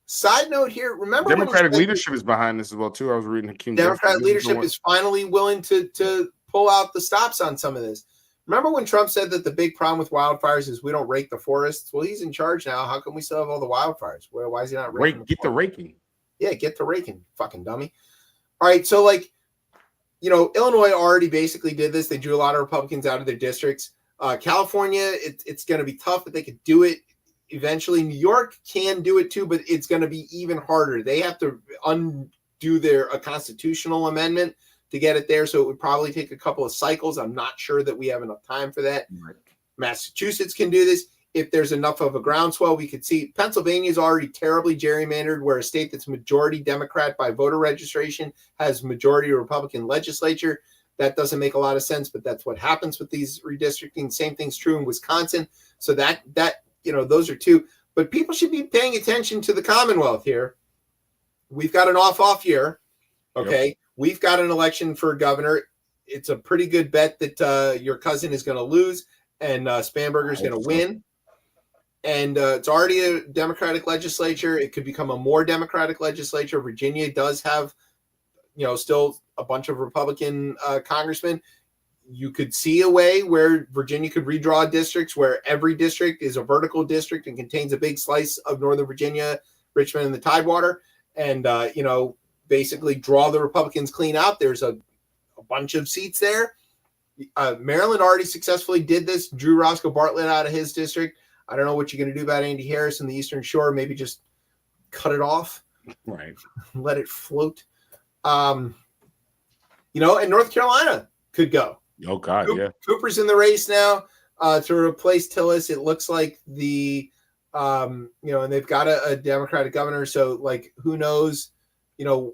Side note here, remember Democratic leadership is behind this as well too. I was reading Hakeem. Democratic leadership is finally willing to pull out the stops on some of this. Remember when Trump said that the big problem with wildfires is we don't rake the forests? Well, he's in charge now. How come we still have all the wildfires? Well, why is he not raking? Get the raking. Yeah, get to raking, fucking dummy. All right, so Illinois already basically did this. They drew a lot of Republicans out of their districts. California, it's going to be tough, but they could do it eventually. New York can do it too, but it's going to be even harder. They have to undo a constitutional amendment to get it there, so it would probably take a couple of cycles. I'm not sure that we have enough time for that. Right. Massachusetts can do this. If there's enough of a groundswell, we could see Pennsylvania is already terribly gerrymandered, where a state that's majority Democrat by voter registration has majority Republican legislature. That doesn't make a lot of sense, but that's what happens with these redistricting. Same thing's true in Wisconsin. So that those are two. But people should be paying attention to the Commonwealth here. We've got an off year. Okay. Yep. We've got an election for governor. It's a pretty good bet that your cousin is going to lose and Spanberger is going to win. And it's already a Democratic legislature. It could become a more Democratic legislature. Virginia does have, still a bunch of Republican congressmen. You could see a way where Virginia could redraw districts where every district is a vertical district and contains a big slice of Northern Virginia, Richmond, and the Tidewater. And, basically draw the Republicans clean out. There's a bunch of seats there. Maryland already successfully did this. Drew Roscoe Bartlett out of his district. I don't know what you're going to do about Andy Harris in the Eastern Shore. Maybe just cut it off. Right. Let it float. And North Carolina could go. Oh, God, yeah. Cooper's in the race now to replace Tillis. It looks like and they've got a Democratic governor. So, who knows,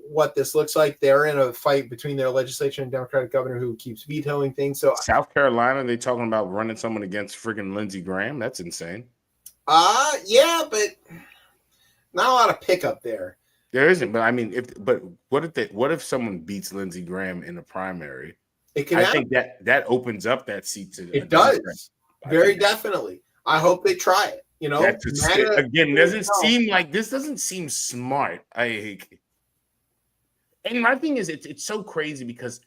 what this looks like. They're in a fight between their legislature and Democratic governor who keeps vetoing things. So South Carolina, they talking about running someone against friggin' Lindsey Graham. That's insane. Yeah, but not a lot of pickup there. There isn't, but I mean, what if someone beats Lindsey Graham in a primary? It can. I think that opens up that seat to. It does very definitely. I hope they try it. This doesn't seem smart. And my thing is, it's so crazy because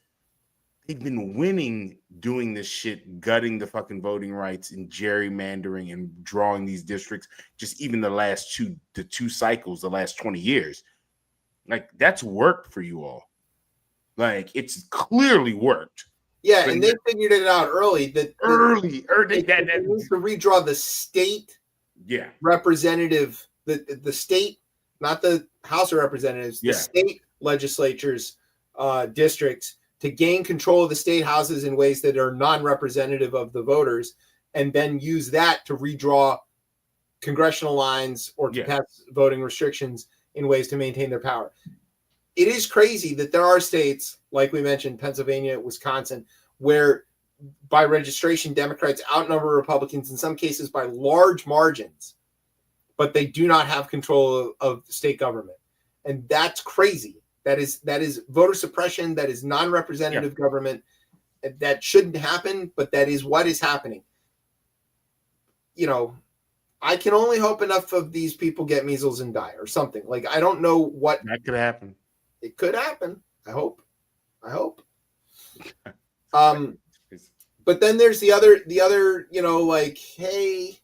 they've been winning doing this shit, gutting the fucking voting rights and gerrymandering and drawing these districts. Just even the last two cycles, the last 20 years, that's worked for you all. It's clearly worked. Yeah, and they figured it out early. They need to redraw the state. Yeah, representative, the state, not the House of Representatives, the state legislatures, districts, to gain control of the state houses in ways that are non-representative of the voters, and then use that to redraw congressional lines or to pass voting restrictions in ways to maintain their power. It is crazy that there are states, like we mentioned, Pennsylvania, Wisconsin, where by registration, Democrats outnumber Republicans in some cases by large margins, but they do not have control of the state government. And that's crazy. That is voter suppression. That is non-representative government. That shouldn't happen, but that is what is happening. I can only hope enough of these people get measles and die or something. I don't know what that could happen. It could happen. I hope. But then there's the other, hey,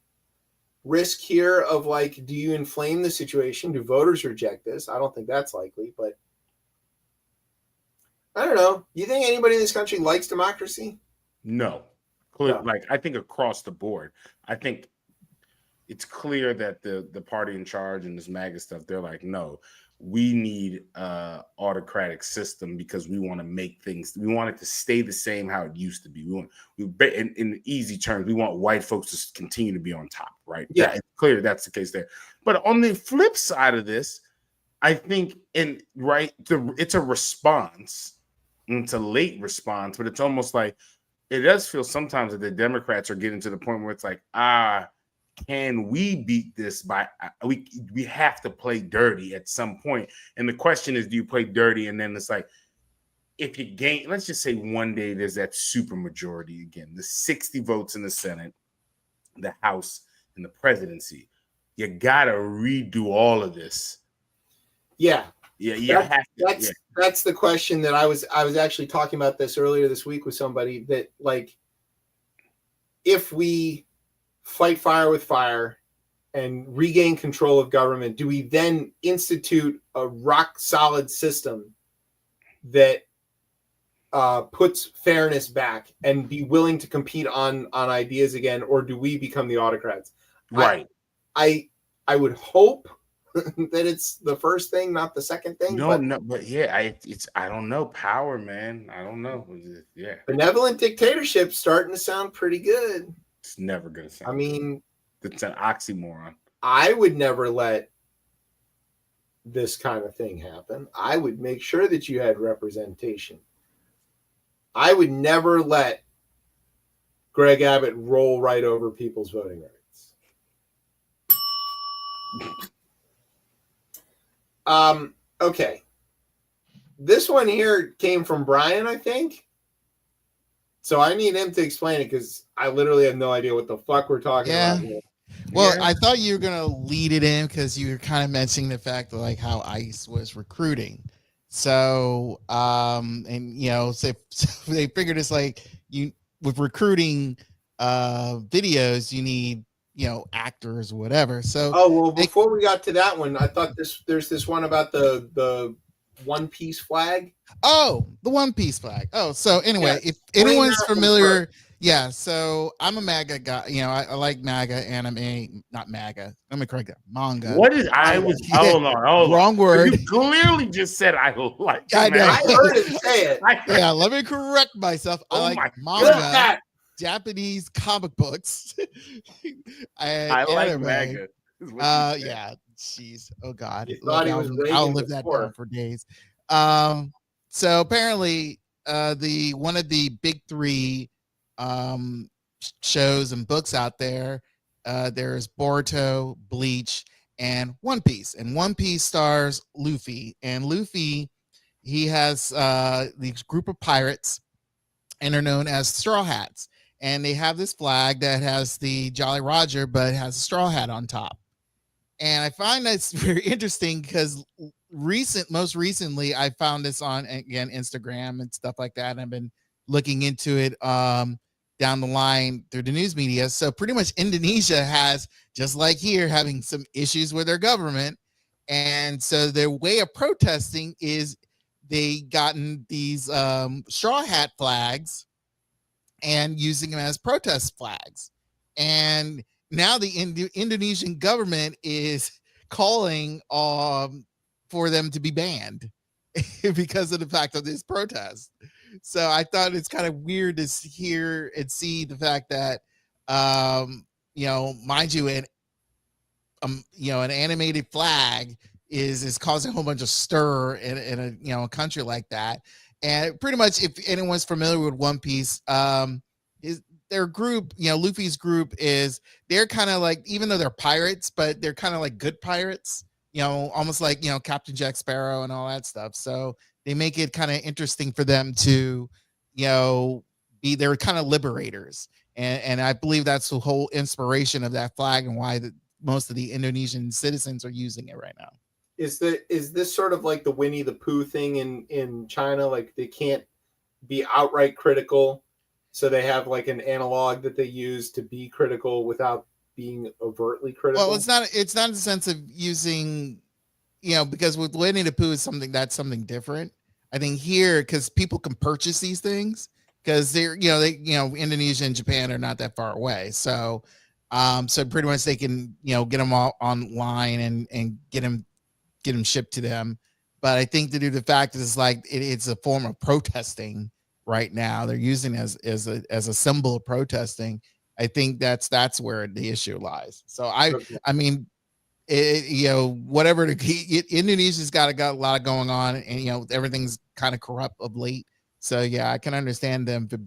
risk here of do you inflame the situation? Do voters reject this? I don't think that's likely, but I don't know. You think anybody in this country likes democracy? No. I think across the board. I think it's clear that the party in charge and this MAGA stuff, they're no, we need an autocratic system because we want to make things, we want it to stay the same how it used to be. In easy terms, we want white folks to continue to be on top, right? Yeah, it's clear that's the case there. But on the flip side of this, I think, it's a response. It's a late response, but it's almost it does feel sometimes that the Democrats are getting to the point where it's can we beat this by we have to play dirty at some point. And the question is, do you play dirty? And then it's if you gain, let's just say one day there's that super majority again, the 60 votes in the Senate, the House, and the presidency. You gotta redo all of this. Yeah. Yeah, that's the question that I was actually talking about this earlier this week with somebody that if we fight fire with fire and regain control of government, do we then institute a rock solid system that puts fairness back and be willing to compete on ideas again, or do we become the autocrats? Right. I would hope that it's the first thing, not the second thing. No, but I don't know. Power, man. I don't know. Yeah. Benevolent dictatorship starting to sound pretty good. It's never going to sound. I mean, it's an oxymoron. I would never let this kind of thing happen. I would make sure that you had representation. I would never let Greg Abbott roll right over people's voting rights. Okay. This one here came from Brian, I think. So I need him to explain it because I literally have no idea what the fuck we're talking about here. Well, I thought you were gonna lead it in because you were kind of mentioning the fact that like how ICE was recruiting. So and so they figured it's like you with recruiting videos, you need actors or whatever. So before we got to that one, I thought there's this one about the One Piece flag. Oh, the One Piece flag. Oh, so anyway, if anyone's familiar, so I'm a MAGA guy. I like MAGA anime, not MAGA. Let me correct that. Manga. What is hold on. Wrong word. You clearly just said I like. I know. I heard him say it. Yeah, let me correct myself. I like manga, Japanese comic books. I like MAGA. Yeah. Jeez. Oh God. I'll live that down for days. So apparently, one of the big three shows and books out there, there's Boruto, Bleach, and One Piece. And One Piece stars Luffy. And Luffy, he has these group of pirates, and they're known as Straw Hats. And they have this flag that has the Jolly Roger, but it has a straw hat on top. And I find that's very interesting because most recently I found this on, again, Instagram and stuff like that. And I've been looking into it down the line through the news media. So pretty much Indonesia has, just like here, having some issues with their government. And so their way of protesting is they gotten these straw hat flags and using them as protest flags. And now the Indonesian government is calling for them to be banned because of the fact of this protest. So I thought it's kind of weird to hear and see the fact that, mind you, an animated flag is causing a whole bunch of stir in a country like that. And pretty much, if anyone's familiar with One Piece, their group, Luffy's group they're kind of like, even though they're pirates, but they're kind of like good pirates, almost like, Captain Jack Sparrow and all that stuff. So they make it kind of interesting for them to, they're kind of liberators. And I believe that's the whole inspiration of that flag and why most of the Indonesian citizens are using it right now. Is this sort of like the Winnie the Pooh thing in China? Like they can't be outright critical, so they have like an analog that they use to be critical without being overtly critical? Well, it's not in the sense of using, because with Winnie the Pooh is something different. I think here, because people can purchase these things because they're, Indonesia and Japan are not that far away. So pretty much they can, get them all online and get them shipped to them. But I think due to the fact that it's like it's a form of protesting right now, they're using it as a symbol of protesting. I think that's where the issue lies. So I mean, whatever Indonesia's got a lot going on, and everything's kind of corrupt of late. So yeah, I can understand them for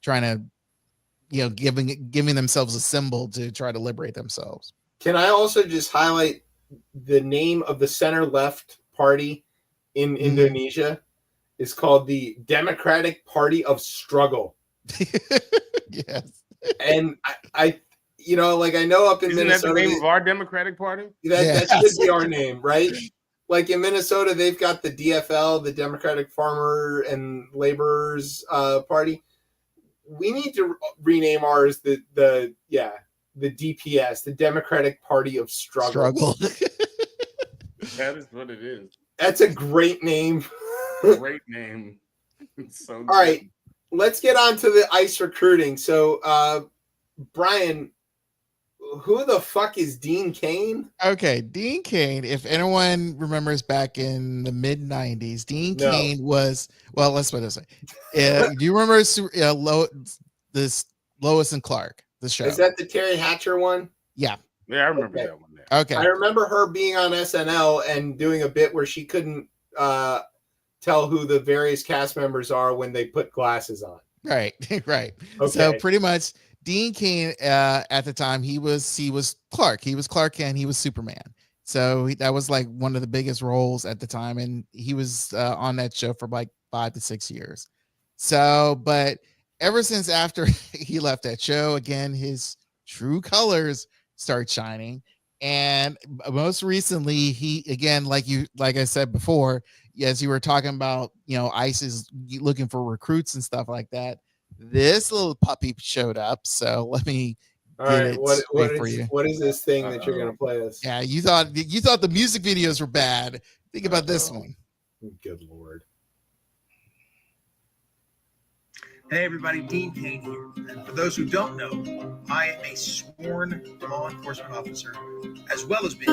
trying to giving themselves a symbol to try to liberate themselves. Can I also just highlight the name of the center left party in Indonesia is called the Democratic Party of Struggle. Yes. And I I know up in Isn't Minnesota, that the name of our Democratic Party? That should be our name, right? Like in Minnesota, they've got the DFL, the Democratic Farmer and Laborers Party. We need to rename ours the DPS, the Democratic Party of Struggle. That is what it is. That's a great name. Great name. It's so good. All right, let's get on to the ICE recruiting. So, Brian, who the fuck is Dean Cain? Okay, Dean Cain, if anyone remembers back in the mid-90s, Dean Cain was, well, let's put it this way. Do you remember this Lois and Clark? the show. Is that the Terry Hatcher one? Yeah. Yeah, I remember that one. Okay. I remember her being on SNL and doing a bit where she couldn't tell who the various cast members are when they put glasses on. Right. Right. Okay. So pretty much Dean Cain at the time, he was Clark. He was Clark Kent. He was Superman. So that was like one of the biggest roles at the time. And he was on that show for like 5 to 6 years. So, but ever since after he left that show, again, his true colors start shining. And most recently, he, again, like I said before, as you were talking about, ICE is looking for recruits and stuff like that. This little puppy showed up. So let me get it for you. What is this thing that you're going to play us? Yeah, you thought the music videos were bad. Think about this one. Good Lord. Hey everybody, Dean Cain here. And for those who don't know, I am a sworn law enforcement officer, as well as being.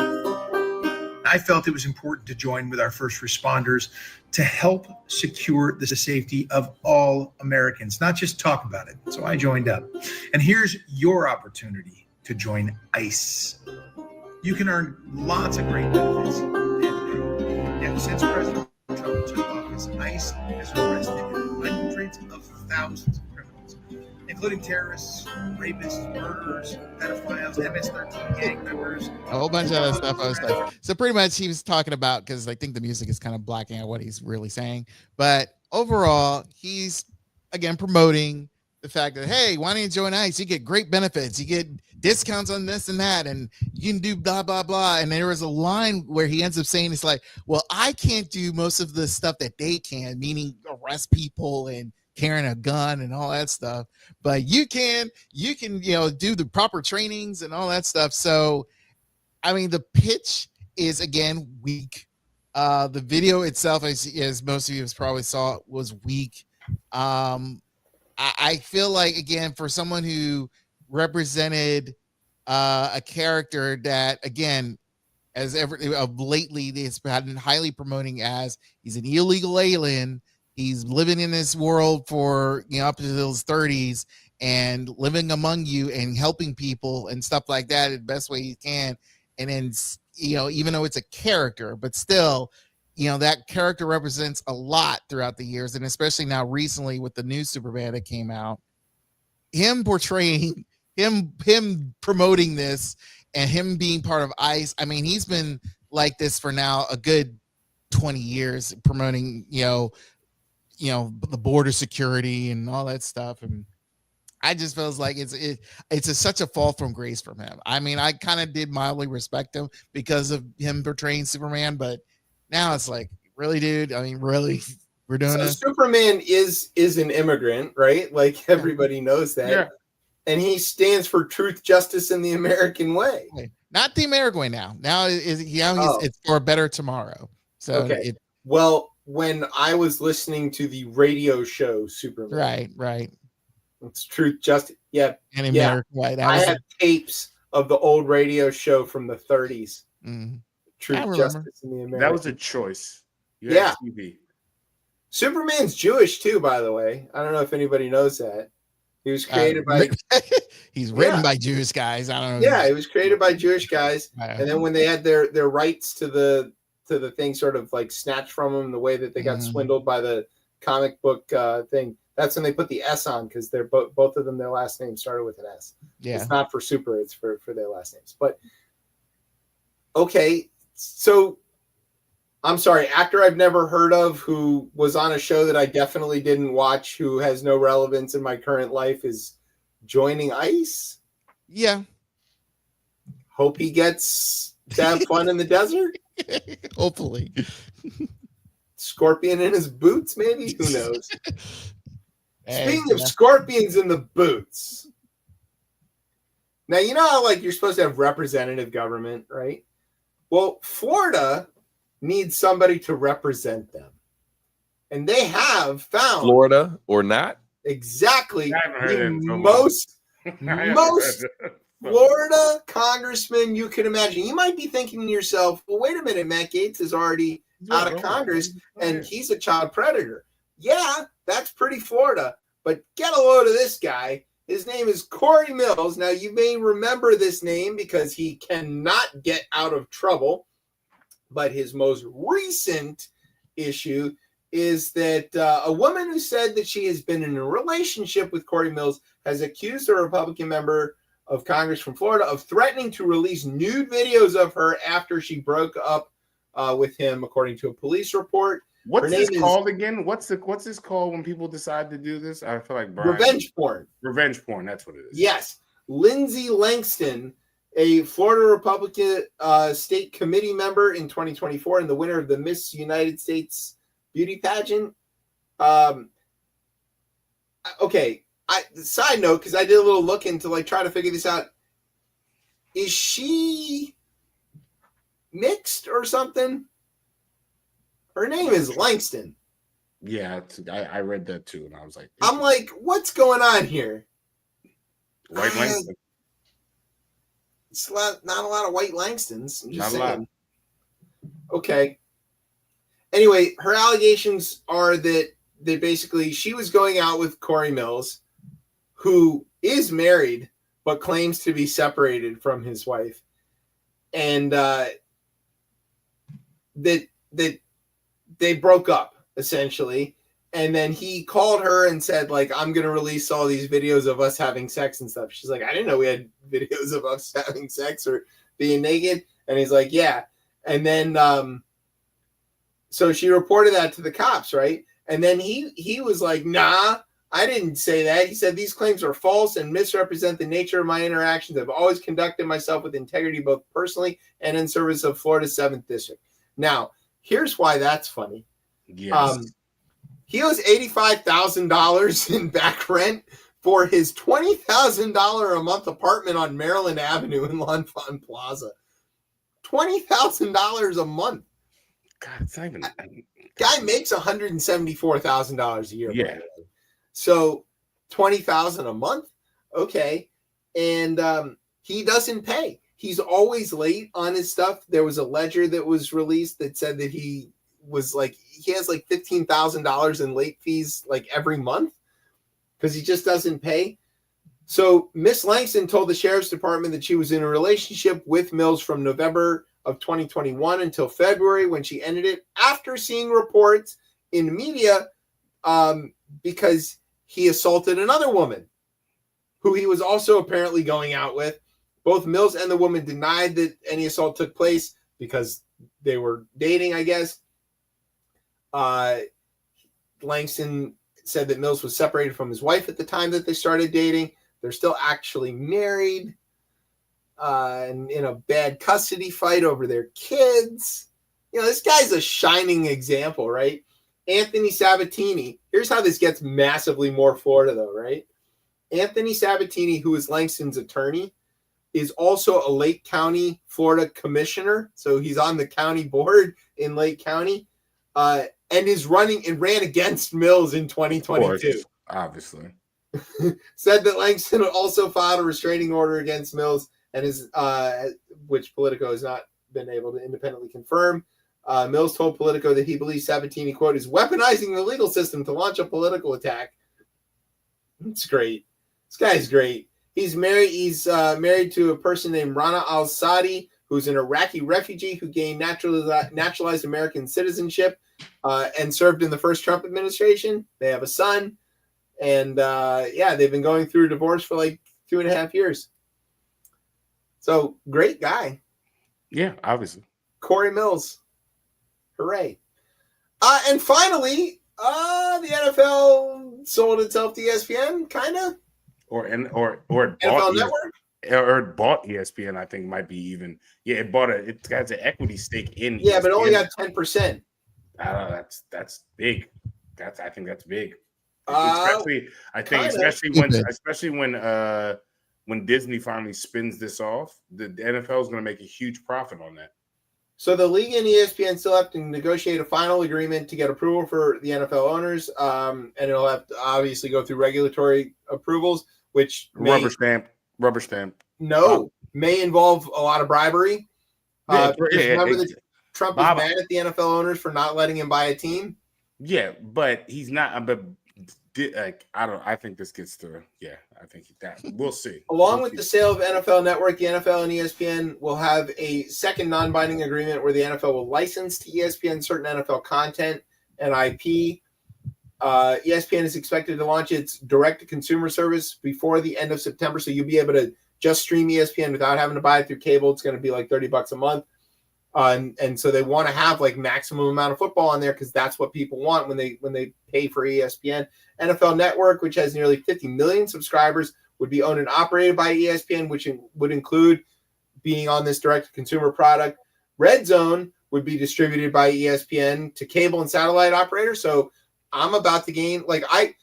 I felt it was important to join with our first responders to help secure the safety of all Americans, not just talk about it. So I joined up. And here's your opportunity to join ICE. You can earn lots of great benefits. And since President Trump took office, ICE has arrested hundreds of thousands of criminals, including terrorists, rapists, murderers, pedophiles, MS-13 gang members. A whole bunch of other stuff. I was like, so pretty much he was talking about, because I think the music is kind of blacking out what he's really saying. But overall, he's, again, promoting the fact that, hey, why don't you join ICE? You get great benefits. You get discounts on this and that, and you can do blah, blah, blah. And there was a line where he ends up saying, it's like, well, I can't do most of the stuff that they can, meaning arrest people and carrying a gun and all that stuff, but you can do the proper trainings and all that stuff. So I mean, the pitch is, again, weak. The video itself, as most of you probably saw, was weak. I feel like, again, for someone who represented a character that, again, lately they've been highly promoting as he's an illegal alien. He's living in this world for, up to his 30s and living among you and helping people and stuff like that the best way he can. And then, even though it's a character, but still, that character represents a lot throughout the years. And especially now recently with the new Superman that came out, him portraying him promoting this and him being part of ICE. I mean, he's been like this for now a good 20 years promoting, the border security and all that stuff. And I just feels like it's such a fall from grace from him. I mean, I kind of did mildly respect him because of him portraying Superman, but now it's like, really, dude? I mean, really? We're doing this? Superman is an immigrant, right? Like, everybody knows that. Yeah. And he stands for truth, justice, and the American way. Not the American way now. Now it's for a better tomorrow. So okay. When I was listening to the radio show Superman, right, it's truth, justice, yeah, and American way. I have tapes of the old radio show from the 30s. Mm-hmm. Truth, justice, and the American. That was a choice. TV. Superman's Jewish too, by the way. I don't know if anybody knows that. He was created by. He's written by Jewish guys. I don't know. Yeah, he was created by Jewish guys, and then when they had their rights to the thing sort of like snatched from them, the way that they got swindled by the comic book thing, that's when they put the S on, because they're both of them, their last name started with an S. Yeah, it's not for super, it's for their last names. But okay, so I'm sorry, actor I've never heard of who was on a show that I definitely didn't watch, who has no relevance in my current life, is joining ICE. Yeah, hope he gets to have fun in the desert. Hopefully. Scorpion in his boots, maybe? Who knows? Speaking of scorpions in the boots. Now, you know how like you're supposed to have representative government, right? Well, Florida needs somebody to represent them. And they have found Florida or not? Exactly. Most Florida congressman you can imagine. You might be thinking to yourself, well, wait a minute, Matt Gaetz is already out of Congress and he's a child predator. Yeah, that's pretty Florida. But get a load of this guy. His name is Corey Mills. Now, you may remember this name because he cannot get out of trouble, but his most recent issue is that a woman who said that she has been in a relationship with Corey Mills has accused a Republican member of Congress from Florida of threatening to release nude videos of her after she broke up with him, according to a police report. What's this called again? What's this called when people decide to do this? I feel like Brian. Revenge porn. Revenge porn. That's what it is. Yes. Lindsay Langston, a Florida Republican state committee member in 2024 and the winner of the Miss United States beauty pageant. Okay. Side note, because I did a little look into like try to figure this out. Is she mixed or something? Her name is Langston. Yeah, I read that too, and I was like, I'm like, what's going on here? White Langston. It's not a lot of white Langstons. I'm just Not a saying. Okay. Anyway, her allegations are that basically she was going out with Corey Mills, who is married but claims to be separated from his wife, and that they broke up essentially. And then he called her and said, like, I'm going to release all these videos of us having sex and stuff. She's like, I didn't know we had videos of us having sex or being naked. And he's like, yeah. And then, so she reported that to the cops, right? And then he was like, nah, I didn't say that. He said, these claims are false and misrepresent the nature of my interactions. I've always conducted myself with integrity, both personally and in service of Florida's 7th District. Now, here's why that's funny. Yes. He owes $85,000 in back rent for his $20,000 a month apartment on Maryland Avenue in L'Enfant Plaza. $20,000 a month. God, it's not even. Guy makes $174,000 a year. Yeah. So $20,000 a month. Okay. And he doesn't pay. He's always late on his stuff. There was a ledger that was released that said that he was like, he has like $15,000 in late fees like every month because he just doesn't pay. So Miss Langston told the sheriff's department that she was in a relationship with Mills from November of 2021 until February, when she ended it after seeing reports in the media because he assaulted another woman who he was also apparently going out with. Both Mills and the woman denied that any assault took place because they were dating, I guess. Langston said that Mills was separated from his wife at the time that they started dating. They're still actually married and in a bad custody fight over their kids. You know, this guy's a shining example, right? Anthony Sabatini. Here's how this gets massively more Florida, though, right? Anthony Sabatini, who is Langston's attorney, is also a Lake County, Florida commissioner. So he's on the county board in Lake County. And is running and ran against Mills in 2022. Course, obviously. Said that Langston also filed a restraining order against Mills and his, which Politico has not been able to independently confirm. Mills told Politico that he believes Sabatini, quote, is weaponizing the legal system to launch a political attack. It's great. This guy's great. He's married. He's married to a person named Rana Al-Sadi, who's an Iraqi refugee who gained naturalized American citizenship and served in the first Trump administration. They have a son. And, they've been going through a divorce for like 2.5 years. So, great guy. Yeah, obviously. Corey Mills. Hooray. And finally, the NFL sold itself to ESPN, kind of. Or it NFL Network? Or it bought ESPN, I think might be even. Yeah, it got an equity stake in ESPN. But it only got 10%. I don't know, that's big. I think that's big. Especially when Disney finally spins this off, the NFL is going to make a huge profit on that. So the league and ESPN still have to negotiate a final agreement to get approval for the NFL owners, and it'll have to obviously go through regulatory approvals, which rubber stamp. No, may involve a lot of bribery. Remember that Trump is mad at the NFL owners for not letting him buy a team. Yeah, but he's not. But I think this gets through. Yeah, I think that we'll see. Along with the sale of NFL Network, the NFL and ESPN will have a second non-binding agreement where the NFL will license to ESPN certain NFL content and IP. ESPN is expected to launch its direct-to-consumer service before the end of September, so you'll be able to just stream ESPN without having to buy it through cable. It's going to be like $30 a month. And so they want to have like maximum amount of football on there because that's what people want when they pay for ESPN. NFL Network, which has nearly 50 million subscribers, would be owned and operated by ESPN, which would include being on this direct-to-consumer product. Red Zone would be distributed by ESPN to cable and satellite operators. So I'm about to gain, like I'm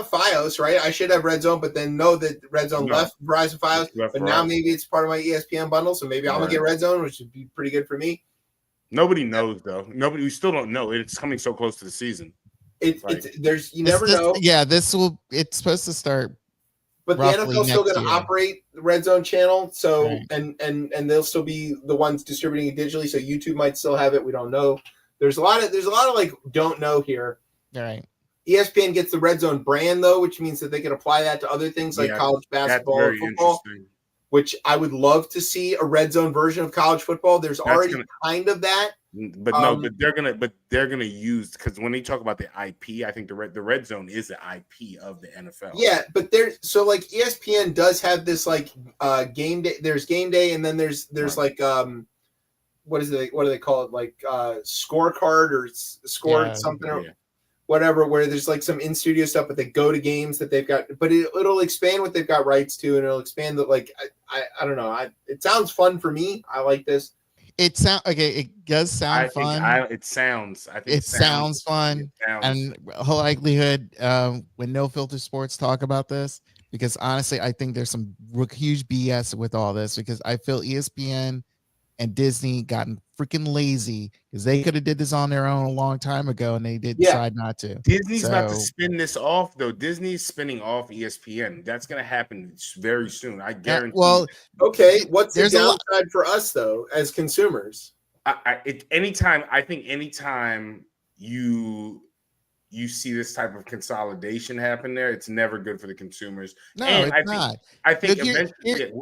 Fios, right? I should have Red Zone, but then know that Red Zone left Verizon Fios. But now maybe it's part of my ESPN bundle, so maybe I'm gonna get Red Zone, which would be pretty good for me. Nobody knows though. We still don't know. It's coming so close to the season. Never know. Yeah, it's supposed to start. But the NFL's still going to operate the Red Zone channel, so right. and they'll still be the ones distributing it digitally. So YouTube might still have it. We don't know. There's a lot of like don't know here. All right. ESPN gets the Red Zone brand though, which means that they can apply that to other things like college basketball and football. Which I would love to see a Red Zone version of college football. There's already kind of that. But they're gonna use, because when they talk about the IP, I think the Red Zone is the IP of the NFL. Yeah, but like ESPN does have this like game day. There's game day, and then there's like what do they call it, like scorecard or something or whatever, where there's like some in studio stuff, but they go to games that they've got. But it'll expand what they've got rights to, and it'll expand that. Like I don't know. It sounds fun for me. I like this. It does sound fun. It sounds fun. And whole likelihood when No Filter Sports talk about this, because honestly, I think there's some huge BS with all this, because I feel ESPN and Disney gotten freaking lazy because they could have did this on their own a long time ago, and they did decide not to. Disney's about to spin this off, though. Disney's spinning off ESPN. That's going to happen very soon. I guarantee. Okay. What's the downside for us though, as consumers? Anytime you see this type of consolidation happen there, it's never good for the consumers. No, it's not. I think eventually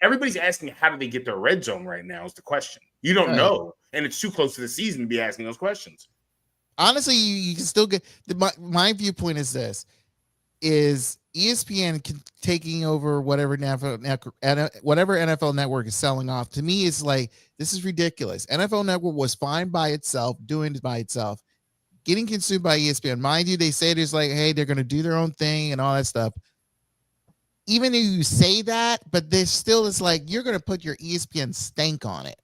everybody's asking, how do they get their Red Zone right now is the question. You don't know, and it's too close to the season to be asking those questions. Honestly, you can still get my viewpoint is this: is ESPN taking over whatever NFL Network is selling off. To me, it's like, this is ridiculous. NFL Network was fine by itself, doing it by itself, getting consumed by ESPN. Mind you, they say there's like, hey, they're going to do their own thing and all that stuff. Even if you say that, but there still is like, you're going to put your ESPN stank on it.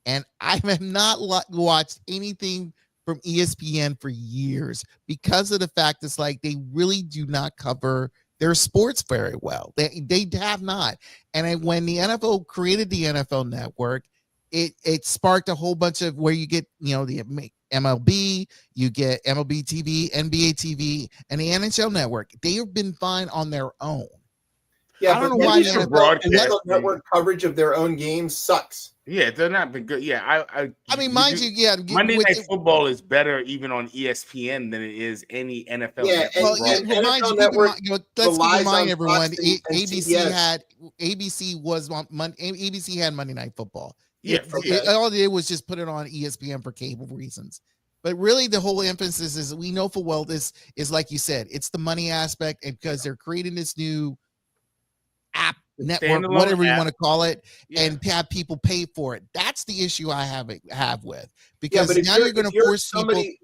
And I have not watched anything from ESPN for years because of the fact it's like they really do not cover their sports very well. They have not. And when the NFL created the NFL Network, it sparked a whole bunch of where you get, the MLB, you get MLB TV, NBA TV, and the NHL Network. They have been fine on their own. Yeah, I don't know why the NFL Network coverage of their own games sucks. Yeah, they're not been good. Yeah, I mean, mind you, Monday Night Football is better even on ESPN than it is any NFL. Yeah, and NFL Network. Let's keep in mind, everyone. ABC had Monday Night Football. All they did was just put it on ESPN for cable reasons. But really, the whole emphasis is, we know full well this is, like you said, it's the money aspect, and because they're creating this new app network, whatever you want to call it, and have people pay for it. That's the issue I have with, because now you're going to force somebody.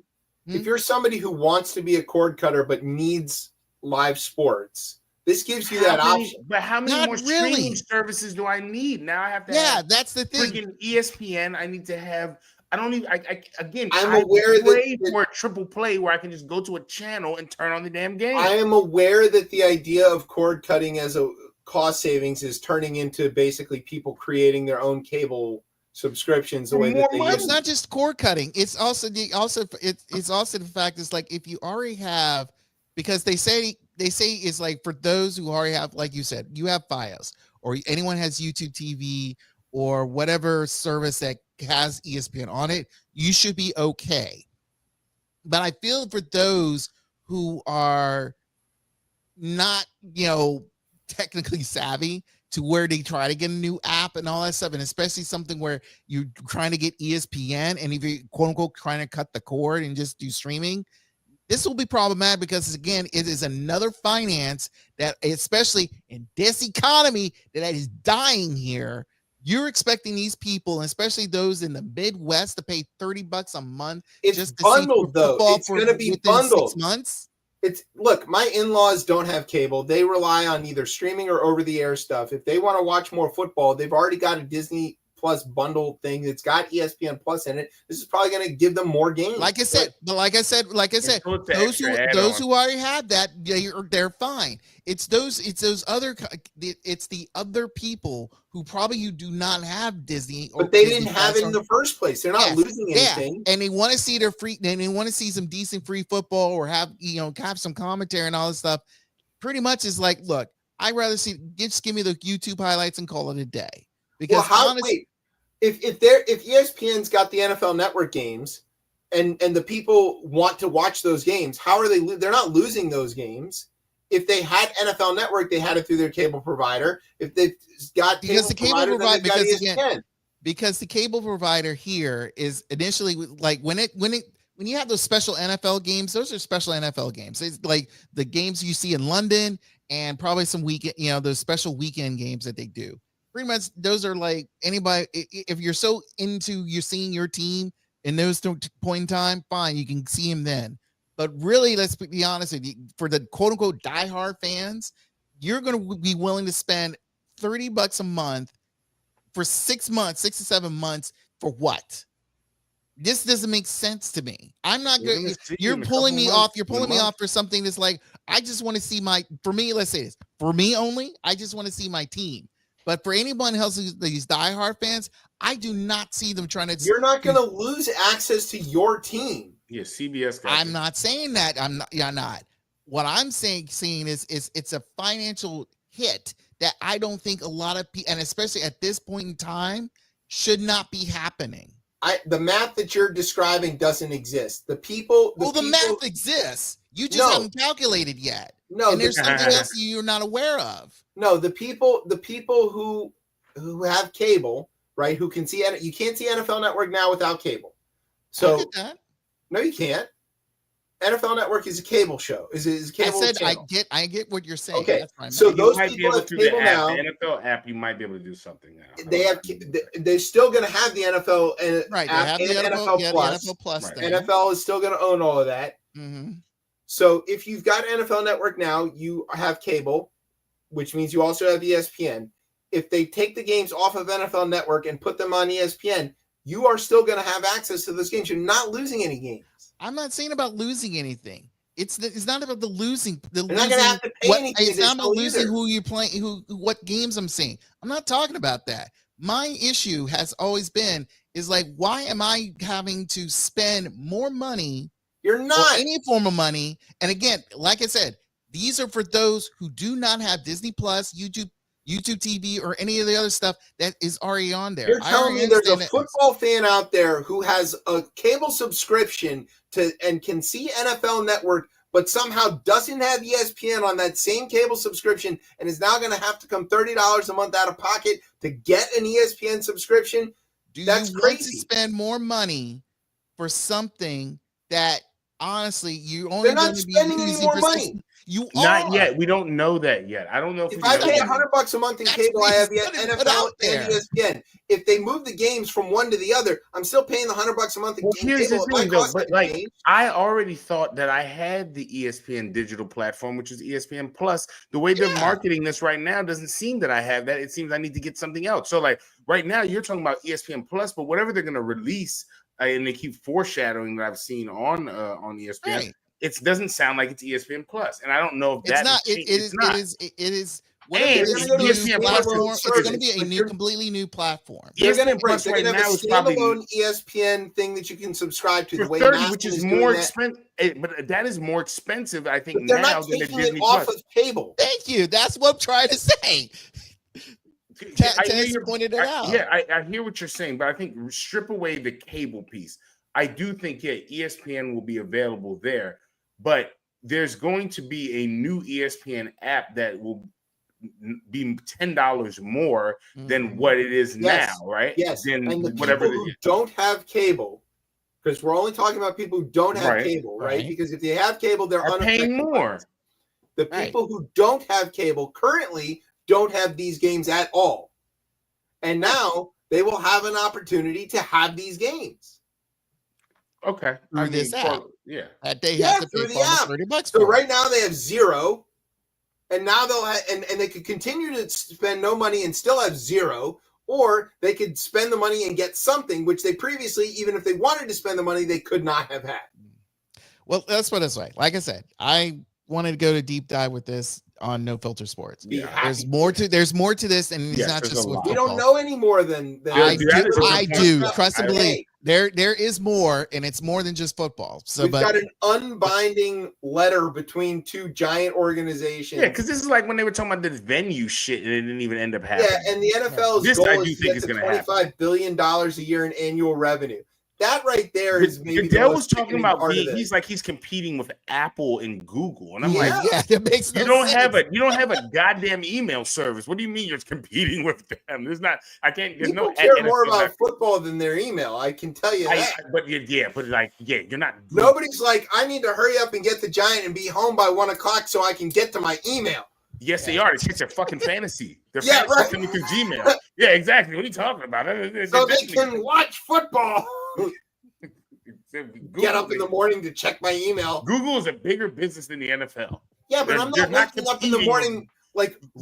If you're somebody who wants to be a cord cutter but needs live sports, this gives you that option. But how many more streaming services do I need? Now I have to. Yeah, that's the thing. Freaking ESPN. I need to have. I don't even. I'm aware that for a triple play where I can just go to a channel and turn on the damn game. I am aware that the idea of cord cutting as a cost savings is turning into basically people creating their own cable subscriptions the way that they use. It's not just cord cutting. It's also the fact is, like, if you already have, because they say it's like, for those who already have, like you said, you have Fios, or anyone has YouTube TV or whatever service that has ESPN on it, you should be okay. But I feel for those who are not, technically savvy to where they try to get a new app and all that stuff, and especially something where you're trying to get ESPN, and if you're quote unquote trying to cut the cord and just do streaming, this will be problematic because, again, it is another finance that, especially in this economy that is dying here, you're expecting these people, especially those in the Midwest, to pay $30 a month. It's just to bundled, though. It's going to be bundled. 6 months. Look, my in-laws don't have cable. They rely on either streaming or over-the-air stuff. If they want to watch more football, they've already got a Disney Plus bundle thing. It's got ESPN Plus in it. This is probably going to give them more games. Like I said, those who already had that, they're fine. It's the other people who probably you do not have Disney, but they didn't have it in the first place. They're not losing anything, and they want to see their free. And they want to see some decent free football or have some commentary and all this stuff. Pretty much is like, look, I'd rather just give me the YouTube highlights and call it a day. Because if ESPN's got the NFL Network games, and the people want to watch those games, how are they? They're not losing those games. If they had NFL Network, they had it through their cable provider. If they've got because the cable provider, because the cable provider here is initially like when you have those special NFL games, those are special NFL games. It's like the games you see in London and probably some weekend, those special weekend games that they do. Pretty much those are like anybody, if you're so into you're seeing your team in those point in time, fine, you can see him then. But really, let's be honest with you, for the quote unquote diehard fans, you're going to be willing to spend $30 a month for 6 months, 6 to 7 months for what? This doesn't make sense to me. I'm not good. You're pulling me off. You're pulling me off for something that's like, I just want to see for me, let's say this, for me only, I just want to see my team. But for anyone else, these diehard fans, I do not see them trying to. You're not going to lose access to your team. Yeah, CBS. I'm not saying that. I'm not. Yeah, not. What I'm saying is it's a financial hit that I don't think a lot of people, and especially at this point in time, should not be happening. The math that you're describing doesn't exist. The math exists. You just haven't calculated yet. No, and there's something else you're not aware of. No, the people who have cable, right? Who can see it? You can't see NFL Network now without cable. So I get that. No, you can't. NFL Network is a cable show. Is a cable channel. I get what you're saying. Okay, so those people have cable now. The NFL app, you might be able to do something now. They're still going to have the NFL and right. They have the NFL Plus. The NFL Plus. Right. NFL is still going to own all of that. Mm-hmm. So if you've got NFL Network now, you have cable, which means you also have ESPN. If they take the games off of NFL Network and put them on ESPN, you are still going to have access to those games. You're not losing any games. I'm not saying about losing anything. It's not about the losing. You're not going to have to pay anything. It's not about losing who you're playing, what games I'm seeing. I'm not talking about that. My issue has always been is like, why am I having to spend more money? You're not any form of money. And again, like I said, these are for those who do not have Disney Plus, YouTube TV, or any of the other stuff that is already on there. You're telling me there's a football fan out there who has a cable subscription and can see NFL Network, but somehow doesn't have ESPN on that same cable subscription and is now going to have to come $30 a month out of pocket to get an ESPN subscription? That's crazy. Want to spend more money for something that honestly you only they're not spending any more money. You not yet. We don't know that yet. I don't know if I pay $100 a month in cable, I have NFL and ESPN. If they move the games from one to the other, I'm still paying the $100 a month in cable. Here's the thing, though. But like, I already thought that I had the ESPN digital platform, which is ESPN Plus. The way they're marketing this right now doesn't seem that I have that. It seems I need to get something else. So like right now, you're talking about ESPN Plus, but whatever they're going to release, and they keep foreshadowing that I've seen on ESPN. Right. It doesn't sound like it's ESPN Plus, and I don't know if it's not. It is. It's going to be a completely new platform. They're going to have a standalone ESPN thing that you can subscribe to. The way 30, which is more expensive, but that is more expensive, I think, now than the Disney off Plus. Of cable. Thank you. That's what I'm trying to say. Taz pointed it out. Yeah, I hear what you're saying, but I think strip away the cable piece. I do think ESPN will be available there, but there's going to be a new ESPN app that will be $10 more than what it is now, right? Yes. Than and the whatever people who don't have cable, because we're only talking about people who don't have cable, right? Because if they have cable, they're paying more. The people who don't have cable currently don't have these games at all. And now they will have an opportunity to have these games. Okay. Through this app. Yeah. That they have to pay for almost $30 So right now they have zero. And now they'll have, and they could continue to spend no money and still have zero, or they could spend the money and get something, which they previously, even if they wanted to spend the money, they could not have had. Well, let's put it this way. Like I said, I wanted to go to deep dive with this on No Filter Sports. There's more to this, and it's not just with we don't know any more than I do. Trust and believe. There is more, and it's more than just football. So, we've got an unbinding letter between two giant organizations. Yeah, because this is like when they were talking about this venue shit, and it didn't even end up happening. Yeah, and the NFL's goal is to get to $25 billion a year in annual revenue. That right there is maybe Goodell was talking about he's like he's competing with Apple and Google, and I'm like, that makes you don't have a goddamn email service. What do you mean you're competing with them? There's not. I can't. There's People no care more about football than their email. I can tell you that. But you're not. Nobody's like, I need to hurry up and get the Giant and be home by 1:00 so I can get to my email. Yes, they are. It's just their fucking fantasy. They're coming through Gmail. Yeah, exactly. What are you talking about? So they can watch football. Get up in the morning to check my email. Google is a bigger business than the NFL. Yeah, but I'm not waking up in the morning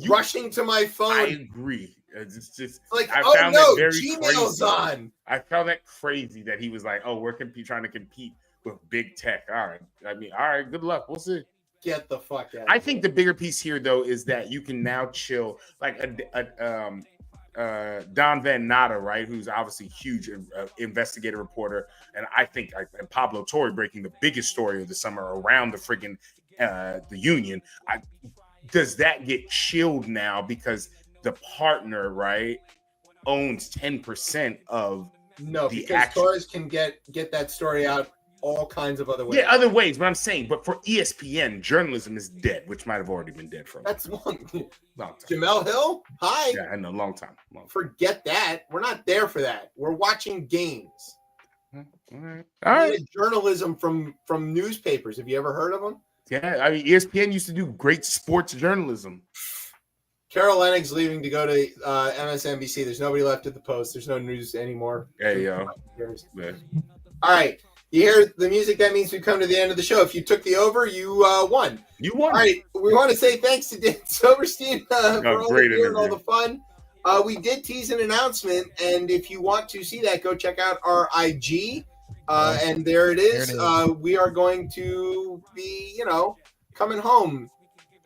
rushing to my phone. I agree. It's just like, I found that very Gmail's crazy. On. I found that crazy that he was like, "Oh, we're trying to compete with big tech." All right, I mean, all right, good luck. We'll see. Get the fuck out. I think the bigger piece here, though, is that you can now chill like Don Van Natta, right? Who's obviously a huge investigative reporter, and I think and Pablo Torre breaking the biggest story of the summer around the friggin' the union. Does that get chilled now because the partner, right, owns 10% of because Torres can get that story out all kinds of other ways. Yeah, other ways. But I'm saying, but for ESPN, journalism is dead, which might have already been dead for a That's long time. Jamel Hill? Hi. Yeah, I know, long time. Forget that. We're not there for that. We're watching games. All right. Journalism from newspapers. Have you ever heard of them? Yeah, I mean, ESPN used to do great sports journalism. Carol Lennox leaving to go to MSNBC. There's nobody left at the Post. There's no news anymore. Hey, yo. Yeah. All right. You hear the music? That means we come to the end of the show. If you took the over, you won. You won. All right. We want to say thanks to Dan Silverstein for all the fun. We did tease an announcement, and if you want to see that, go check out our IG. And there it is. We are going to be, coming home.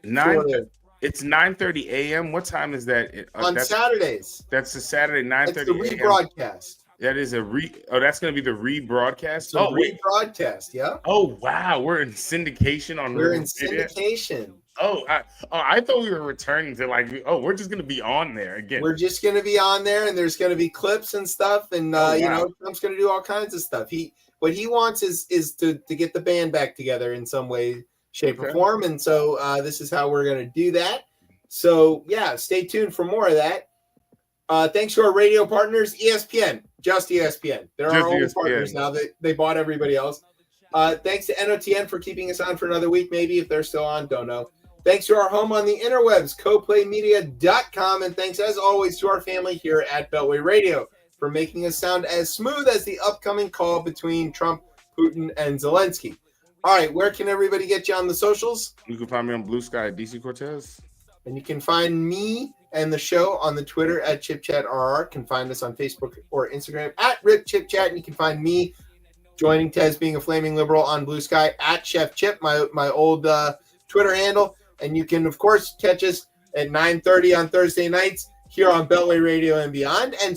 It's 9:30 a.m. What time is that? On Saturdays. That's a Saturday, 9:30 a.m. It's the rebroadcast. That is that's going to be the rebroadcast. Rebroadcast, yeah. Oh wow, we're in syndication on. We're in syndication. I thought we were returning to we're just going to be on there again. We're just going to be on there, and there's going to be clips and stuff, and Trump's going to do all kinds of stuff. What he wants is to get the band back together in some way, shape, or form, and so this is how we're going to do that. So yeah, stay tuned for more of that. Thanks to our radio partners, ESPN, just ESPN. They're our only partners now. They bought everybody else. Thanks to NOTN for keeping us on for another week, maybe, if they're still on, don't know. Thanks to our home on the interwebs, coplaymedia.com. And thanks, as always, to our family here at Beltway Radio for making us sound as smooth as the upcoming call between Trump, Putin, and Zelensky. All right, where can everybody get you on the socials? You can find me on Blue Sky at DC Cortez. And you can find me and the show on the Twitter at ChipChatRR. Can find us on Facebook or Instagram at RipChipChat. And you can find me joining Tez being a flaming liberal on Blue Sky at Chef Chip, my old Twitter handle. And you can, of course, catch us at 9:30 on Thursday nights here on Beltway Radio and beyond. And